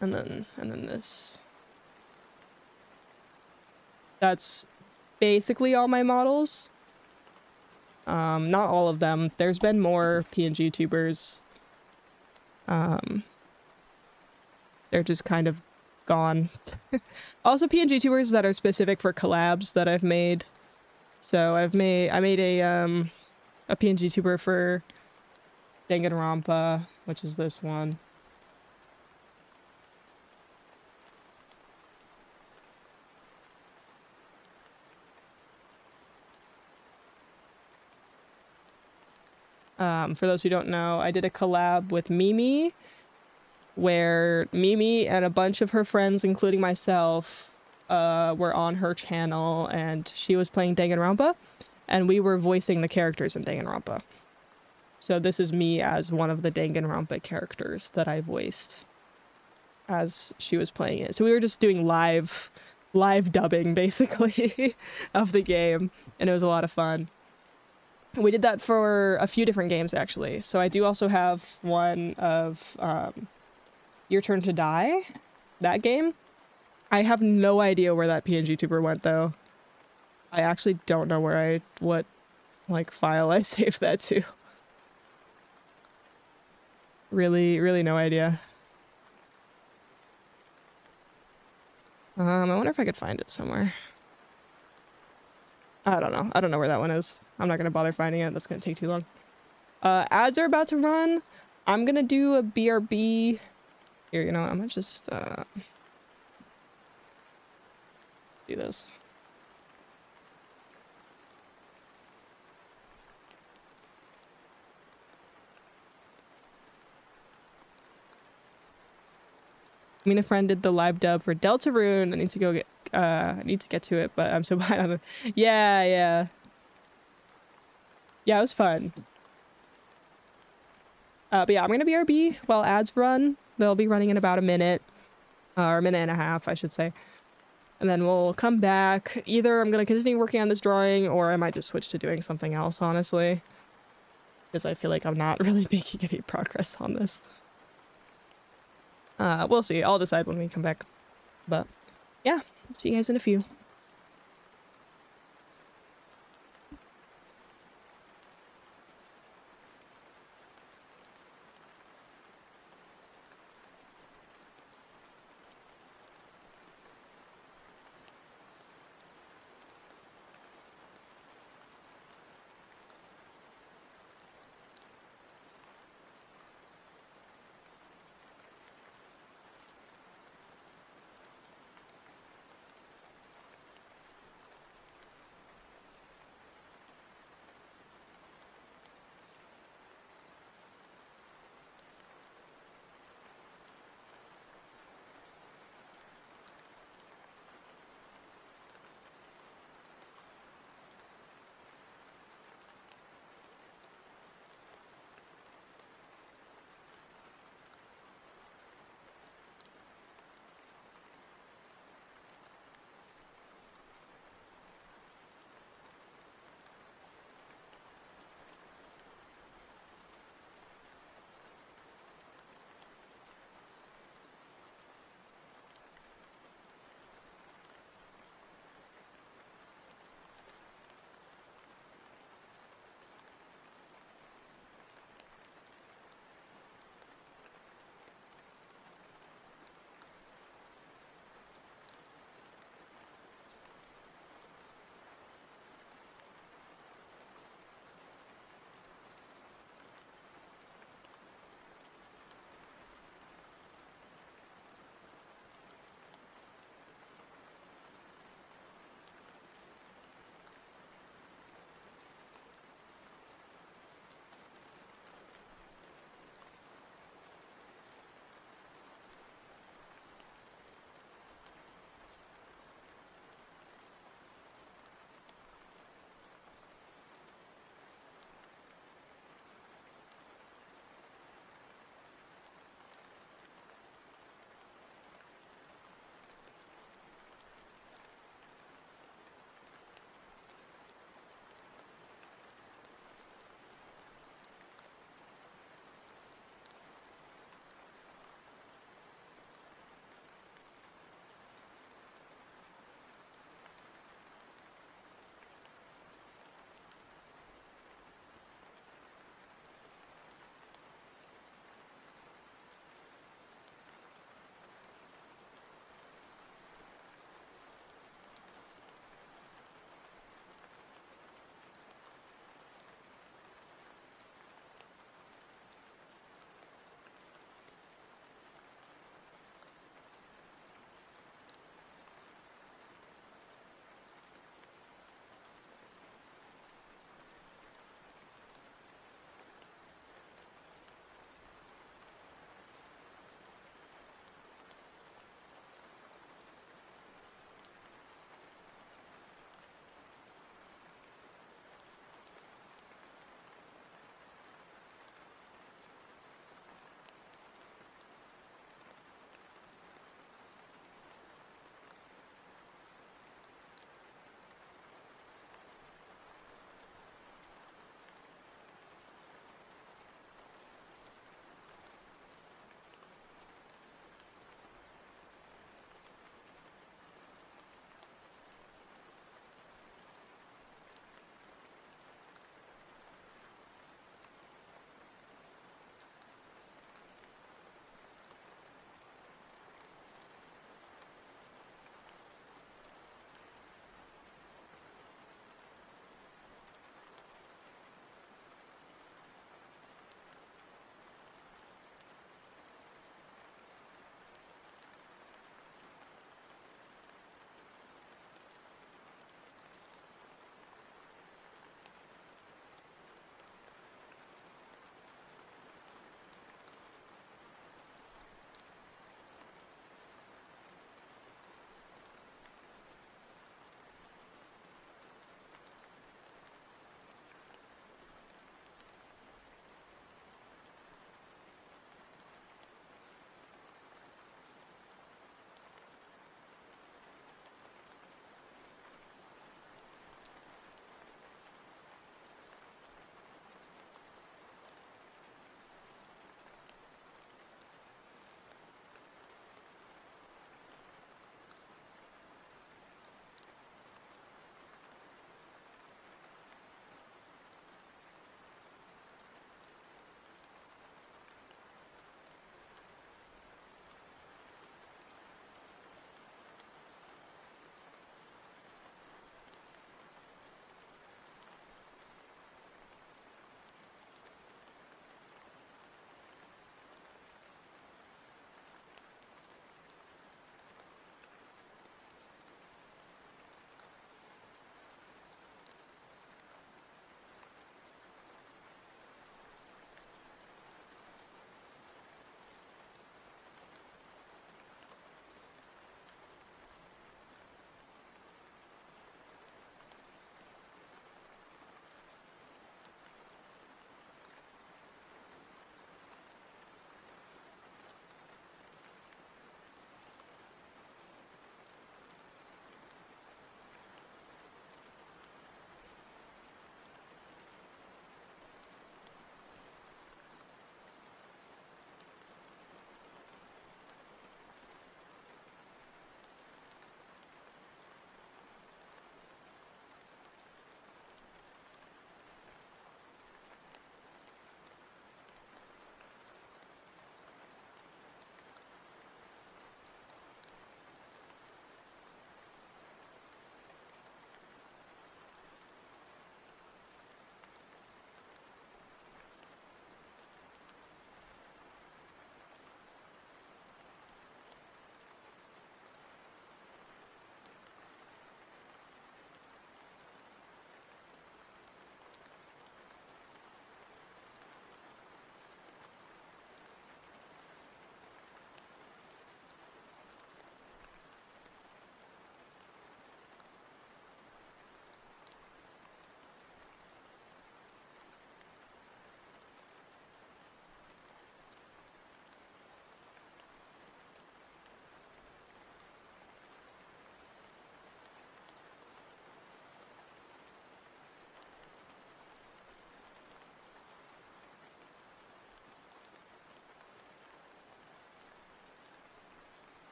Speaker 1: And then this. That's basically all my models. Not all of them. There's been more PNG tubers. They're just kind of gone. Also PNG tubers that are specific for collabs that I've made. So I made a a PNG tuber for Danganronpa, which is this one. For those who don't know, I did a collab with Mimi, where Mimi and a bunch of her friends, including myself, were on her channel, and she was playing Danganronpa, and we were voicing the characters in Danganronpa. So this is me as one of the Danganronpa characters that I voiced as she was playing it. So we were just doing live dubbing, basically, of the game, and it was a lot of fun. We did that for a few different games, actually. So I do also have one of Your Turn to Die, that game. I have no idea where that PNG tuber went, though. I actually don't know what like file I saved that to. Really no idea. I wonder if I could find it somewhere. I don't know. I don't know where that one is. I'm not gonna bother finding it. That's gonna take too long. Ads are about to run. I'm gonna do a BRB. Here, you know what? I'm gonna just do this. Me and a friend did the live dub for Deltarune. I need to go get I need to get to it, but I'm so behind on it. Yeah, it was fun. But yeah, I'm gonna BRB while ads run. They'll be running in about a minute, or a minute and a half, I should say. And then we'll come back. Either I'm gonna continue working on this drawing, or I might just switch to doing something else, honestly. Because I feel like I'm not really making any progress on this. We'll see. I'll decide when we come back. But yeah, see you guys in a few.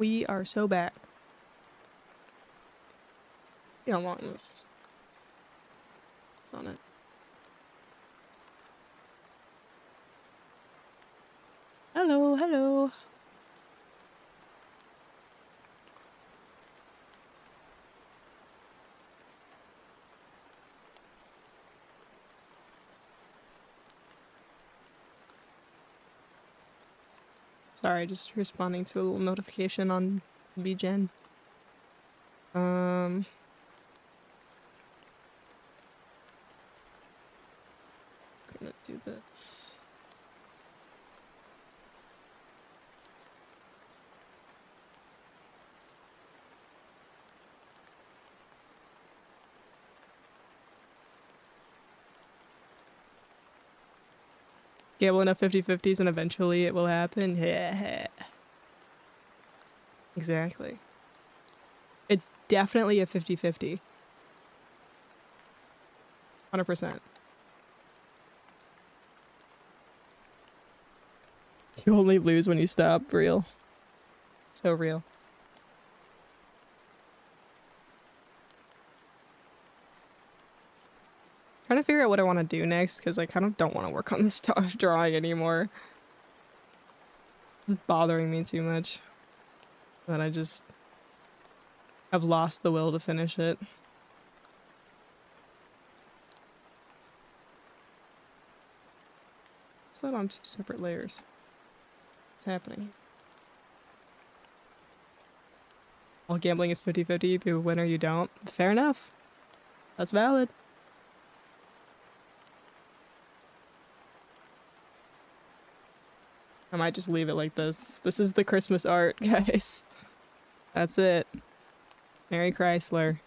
Speaker 1: We are so back. See how long this is on it. Hello, hello. Sorry, just responding to a little notification on BGen. Gonna do this. Gamble enough 50-50s and eventually it will happen. Yeah. Exactly. It's definitely a 50-50. 100%. You only lose when you stop. Real. So real. Trying to figure out what I want to do next because I kind of don't want to work on this drawing anymore. It's bothering me too much that I just have lost the will to finish it. Is that on 2 separate layers? What's happening? All gambling is 50-50. You win or you don't. Fair enough. That's valid. I might just leave it like this. This is the Christmas art, guys. That's it. Merry Chrysler.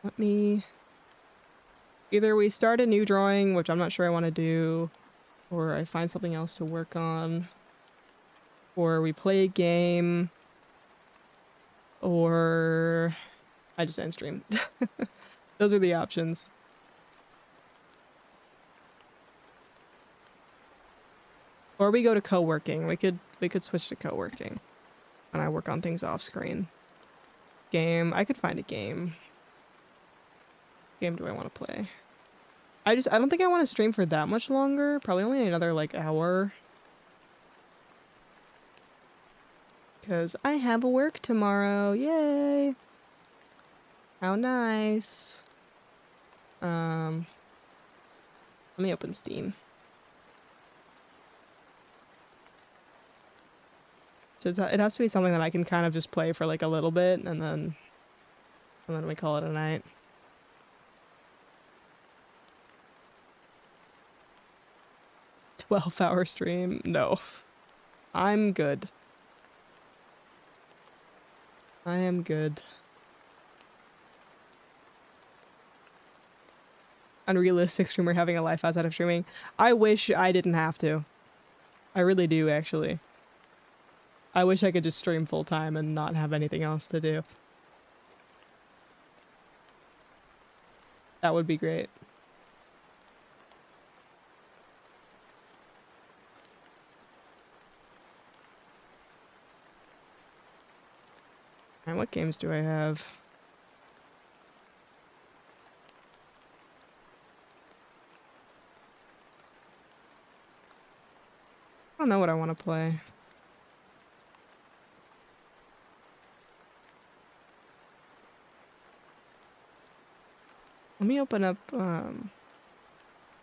Speaker 1: Let me... Either we start a new drawing, which I'm not sure I want to do, or I find something else to work on, or we play a game, or I just end stream. Those are the options. Or we go to co-working. We could switch to co-working. And I work on things off screen. Game. I could find a game. What game do I want to play? I don't think I want to stream for that much longer. Probably only another like hour. Because I have work tomorrow. Yay! How nice. Let me open Steam. So it has to be something that I can kind of just play for like a little bit and then we call it a night. "12-hour stream? No. I'm good. I am good. Unrealistic streamer having a life outside of streaming. I wish I didn't have to. I really do, actually. I wish I could just stream full time and not have anything else to do. That would be great. And what games do I have? I don't know what I want to play. Let me open up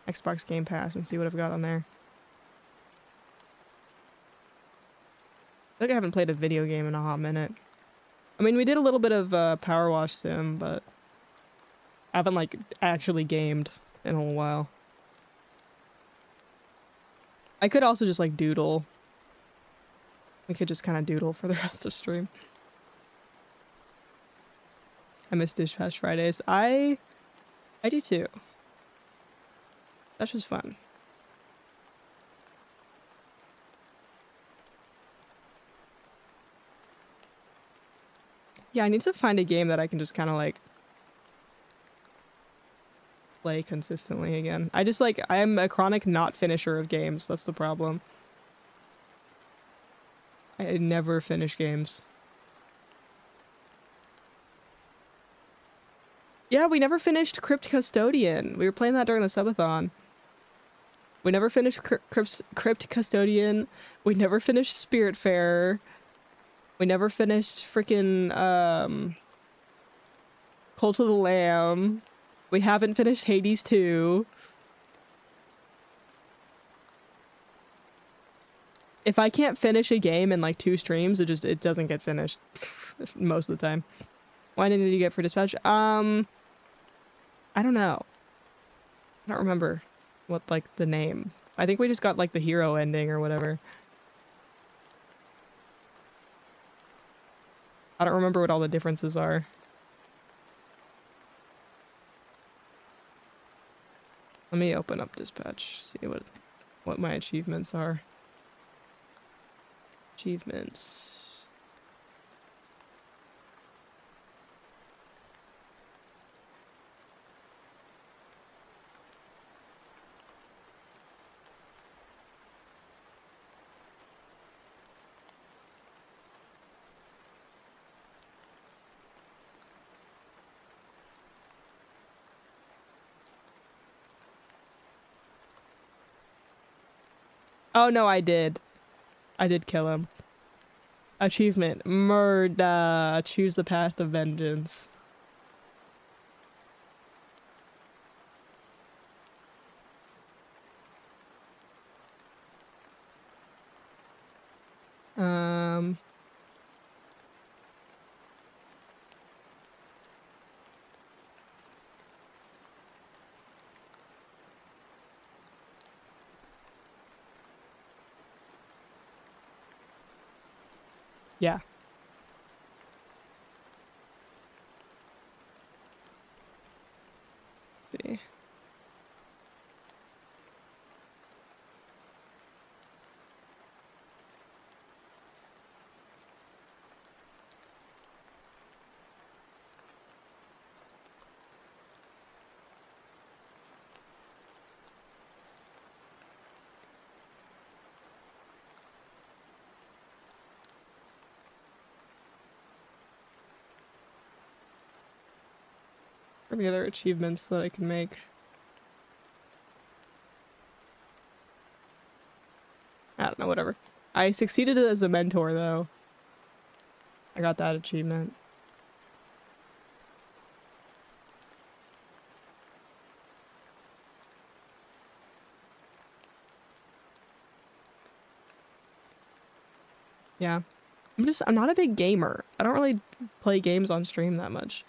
Speaker 1: Xbox Game Pass and see what I've got on there. I think I haven't played a video game in a hot minute. I mean, we did a little bit of Power Wash Sim, but I haven't like actually gamed in a while. I could also just like doodle. We could just kind of doodle for the rest of stream. I miss Dispatch Fridays. I do too. That's just fun. Yeah, I need to find a game that I can just kind of like play consistently again. I am a chronic not finisher of games. That's the problem. I never finish games. Yeah, we never finished Crypt Custodian. We were playing that during the subathon. We never finished Crypt Custodian. We never finished Spiritfarer. We never finished freaking Cult of the Lamb. We haven't finished Hades 2. If I can't finish a game in like 2 streams, it doesn't get finished most of the time. Why didn't you get for dispatch? I don't know. I don't remember what like the name. I think we just got like the hero ending or whatever. I don't remember what all the differences are. Let me open up dispatch, see what my achievements are. Achievements. Oh no, I did. I did kill him. Achievement. Murder. Choose the path of vengeance. Yeah. Let's see. What are the other achievements that I can make? I don't know, whatever. I succeeded as a mentor, though. I got that achievement. Yeah. I'm not a big gamer. I don't really play games on stream that much.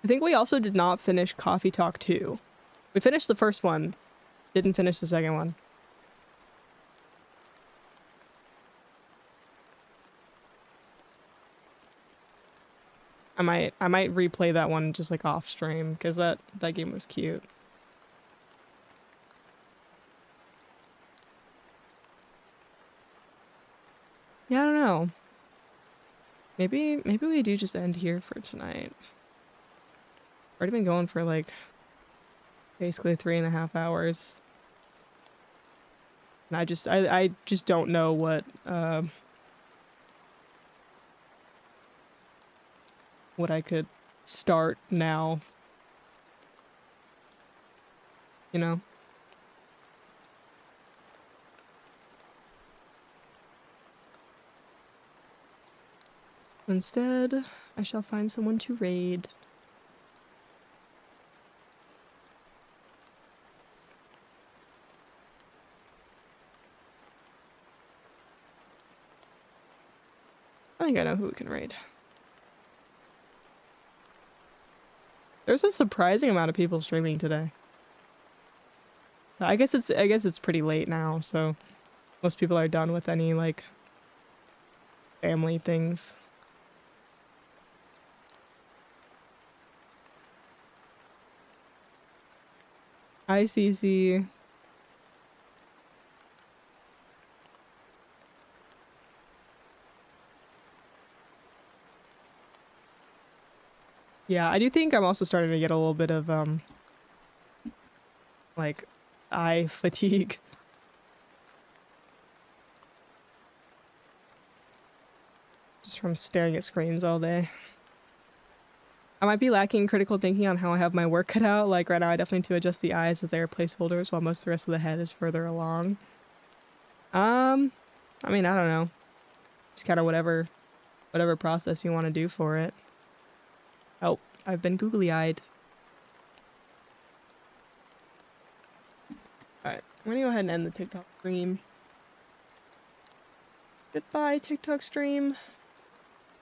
Speaker 1: I think we also did not finish Coffee Talk 2. We finished the first one, didn't finish the second one. I might replay that one just like off stream because that game was cute. Yeah, I don't know. Maybe we do just end here for tonight. Already been going for like basically 3.5 hours. And I just don't know what I could start now. You know? Instead, I shall find someone to raid. I think I know who we can raid. There's a surprising amount of people streaming today. I guess it's pretty late now, so most people are done with any like family things. Hi, Cece. Yeah, I do think I'm also starting to get a little bit of like eye fatigue. Just from staring at screens all day. I might be lacking critical thinking on how I have my work cut out. Like right now I definitely need to adjust the eyes as they are placeholders while most of the rest of the head is further along. I mean, I don't know. Just kind of whatever process you want to do for it. Oh, I've been googly-eyed. Alright, I'm gonna go ahead and end the TikTok stream. Goodbye, TikTok stream.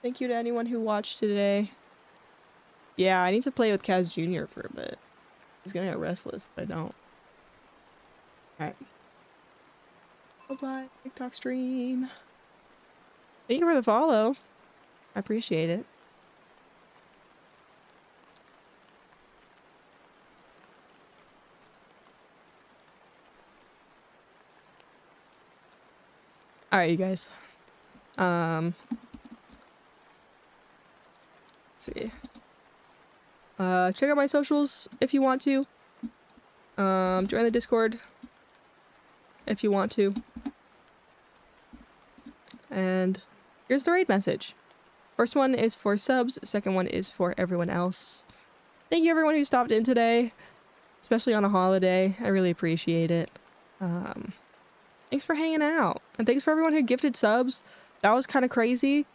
Speaker 1: Thank you to anyone who watched today. Yeah, I need to play with Kaz Jr. for a bit. He's gonna get restless if I don't. Alright. Bye-bye, TikTok stream. Thank you for the follow. I appreciate it. Alright, you guys. Let's see. Check out my socials if you want to. Join the Discord if you want to. And here's the raid message. First one is for subs, second one is for everyone else. Thank you everyone who stopped in today, especially on a holiday. I really appreciate it. Thanks for hanging out. And thanks for everyone who gifted subs. That was kind of crazy.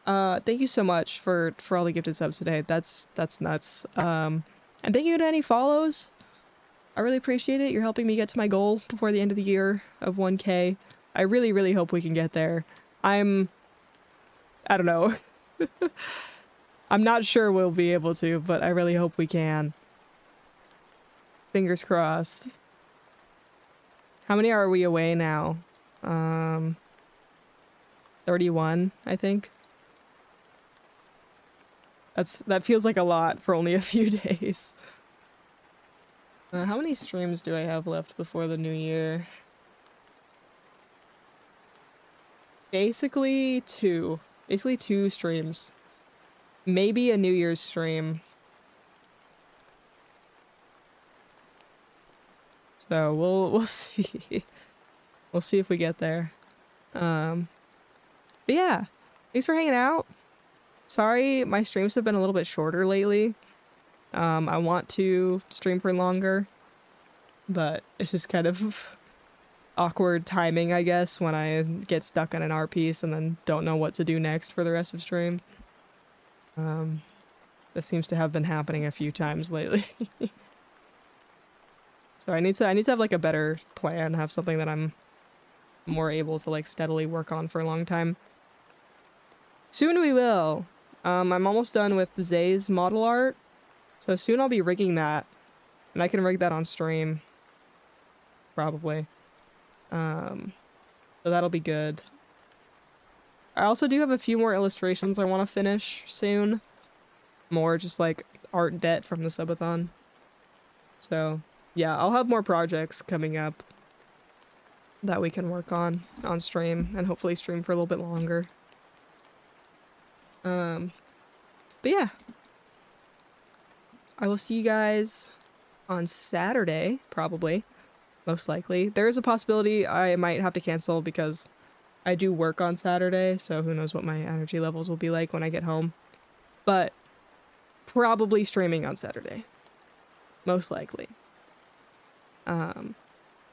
Speaker 1: Thank you so much for all the gifted subs today. That's nuts. And thank you to any follows. I really appreciate it. You're helping me get to my goal before the end of the year of 1K. I really, really hope we can get there. I don't know. I'm not sure we'll be able to, but I really hope we can. Fingers crossed. How many are we away now? 31, I think. That feels like a lot for only a few days. How many streams do I have left before the new year? Basically two. Basically 2 streams. Maybe a New Year's stream. So we'll see. We'll see if we get there. But yeah. Thanks for hanging out. Sorry, my streams have been a little bit shorter lately. I want to stream for longer, but it's just kind of awkward timing, I guess, when I get stuck on an art piece and then don't know what to do next for the rest of stream. That seems to have been happening a few times lately. So I need to have like a better plan, have something that I'm more able to like steadily work on for a long time. Soon we will. I'm almost done with Zay's model art, so soon I'll be rigging that, and I can rig that on stream, probably. So that'll be good. I also do have a few more illustrations I want to finish soon. More just like art debt from the subathon. So yeah, I'll have more projects coming up that we can work on stream, and hopefully stream for a little bit longer. But yeah, I will see you guys on Saturday, probably, most likely. There is a possibility I might have to cancel because I do work on Saturday, so who knows what my energy levels will be like when I get home. But probably streaming on Saturday, most likely.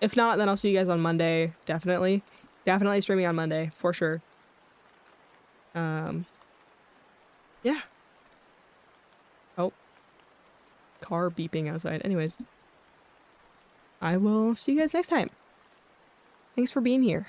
Speaker 1: If not, then I'll see you guys on Monday, definitely streaming on Monday, for sure. Yeah. Oh. Car beeping outside. Anyways. I will see you guys next time. Thanks for being here.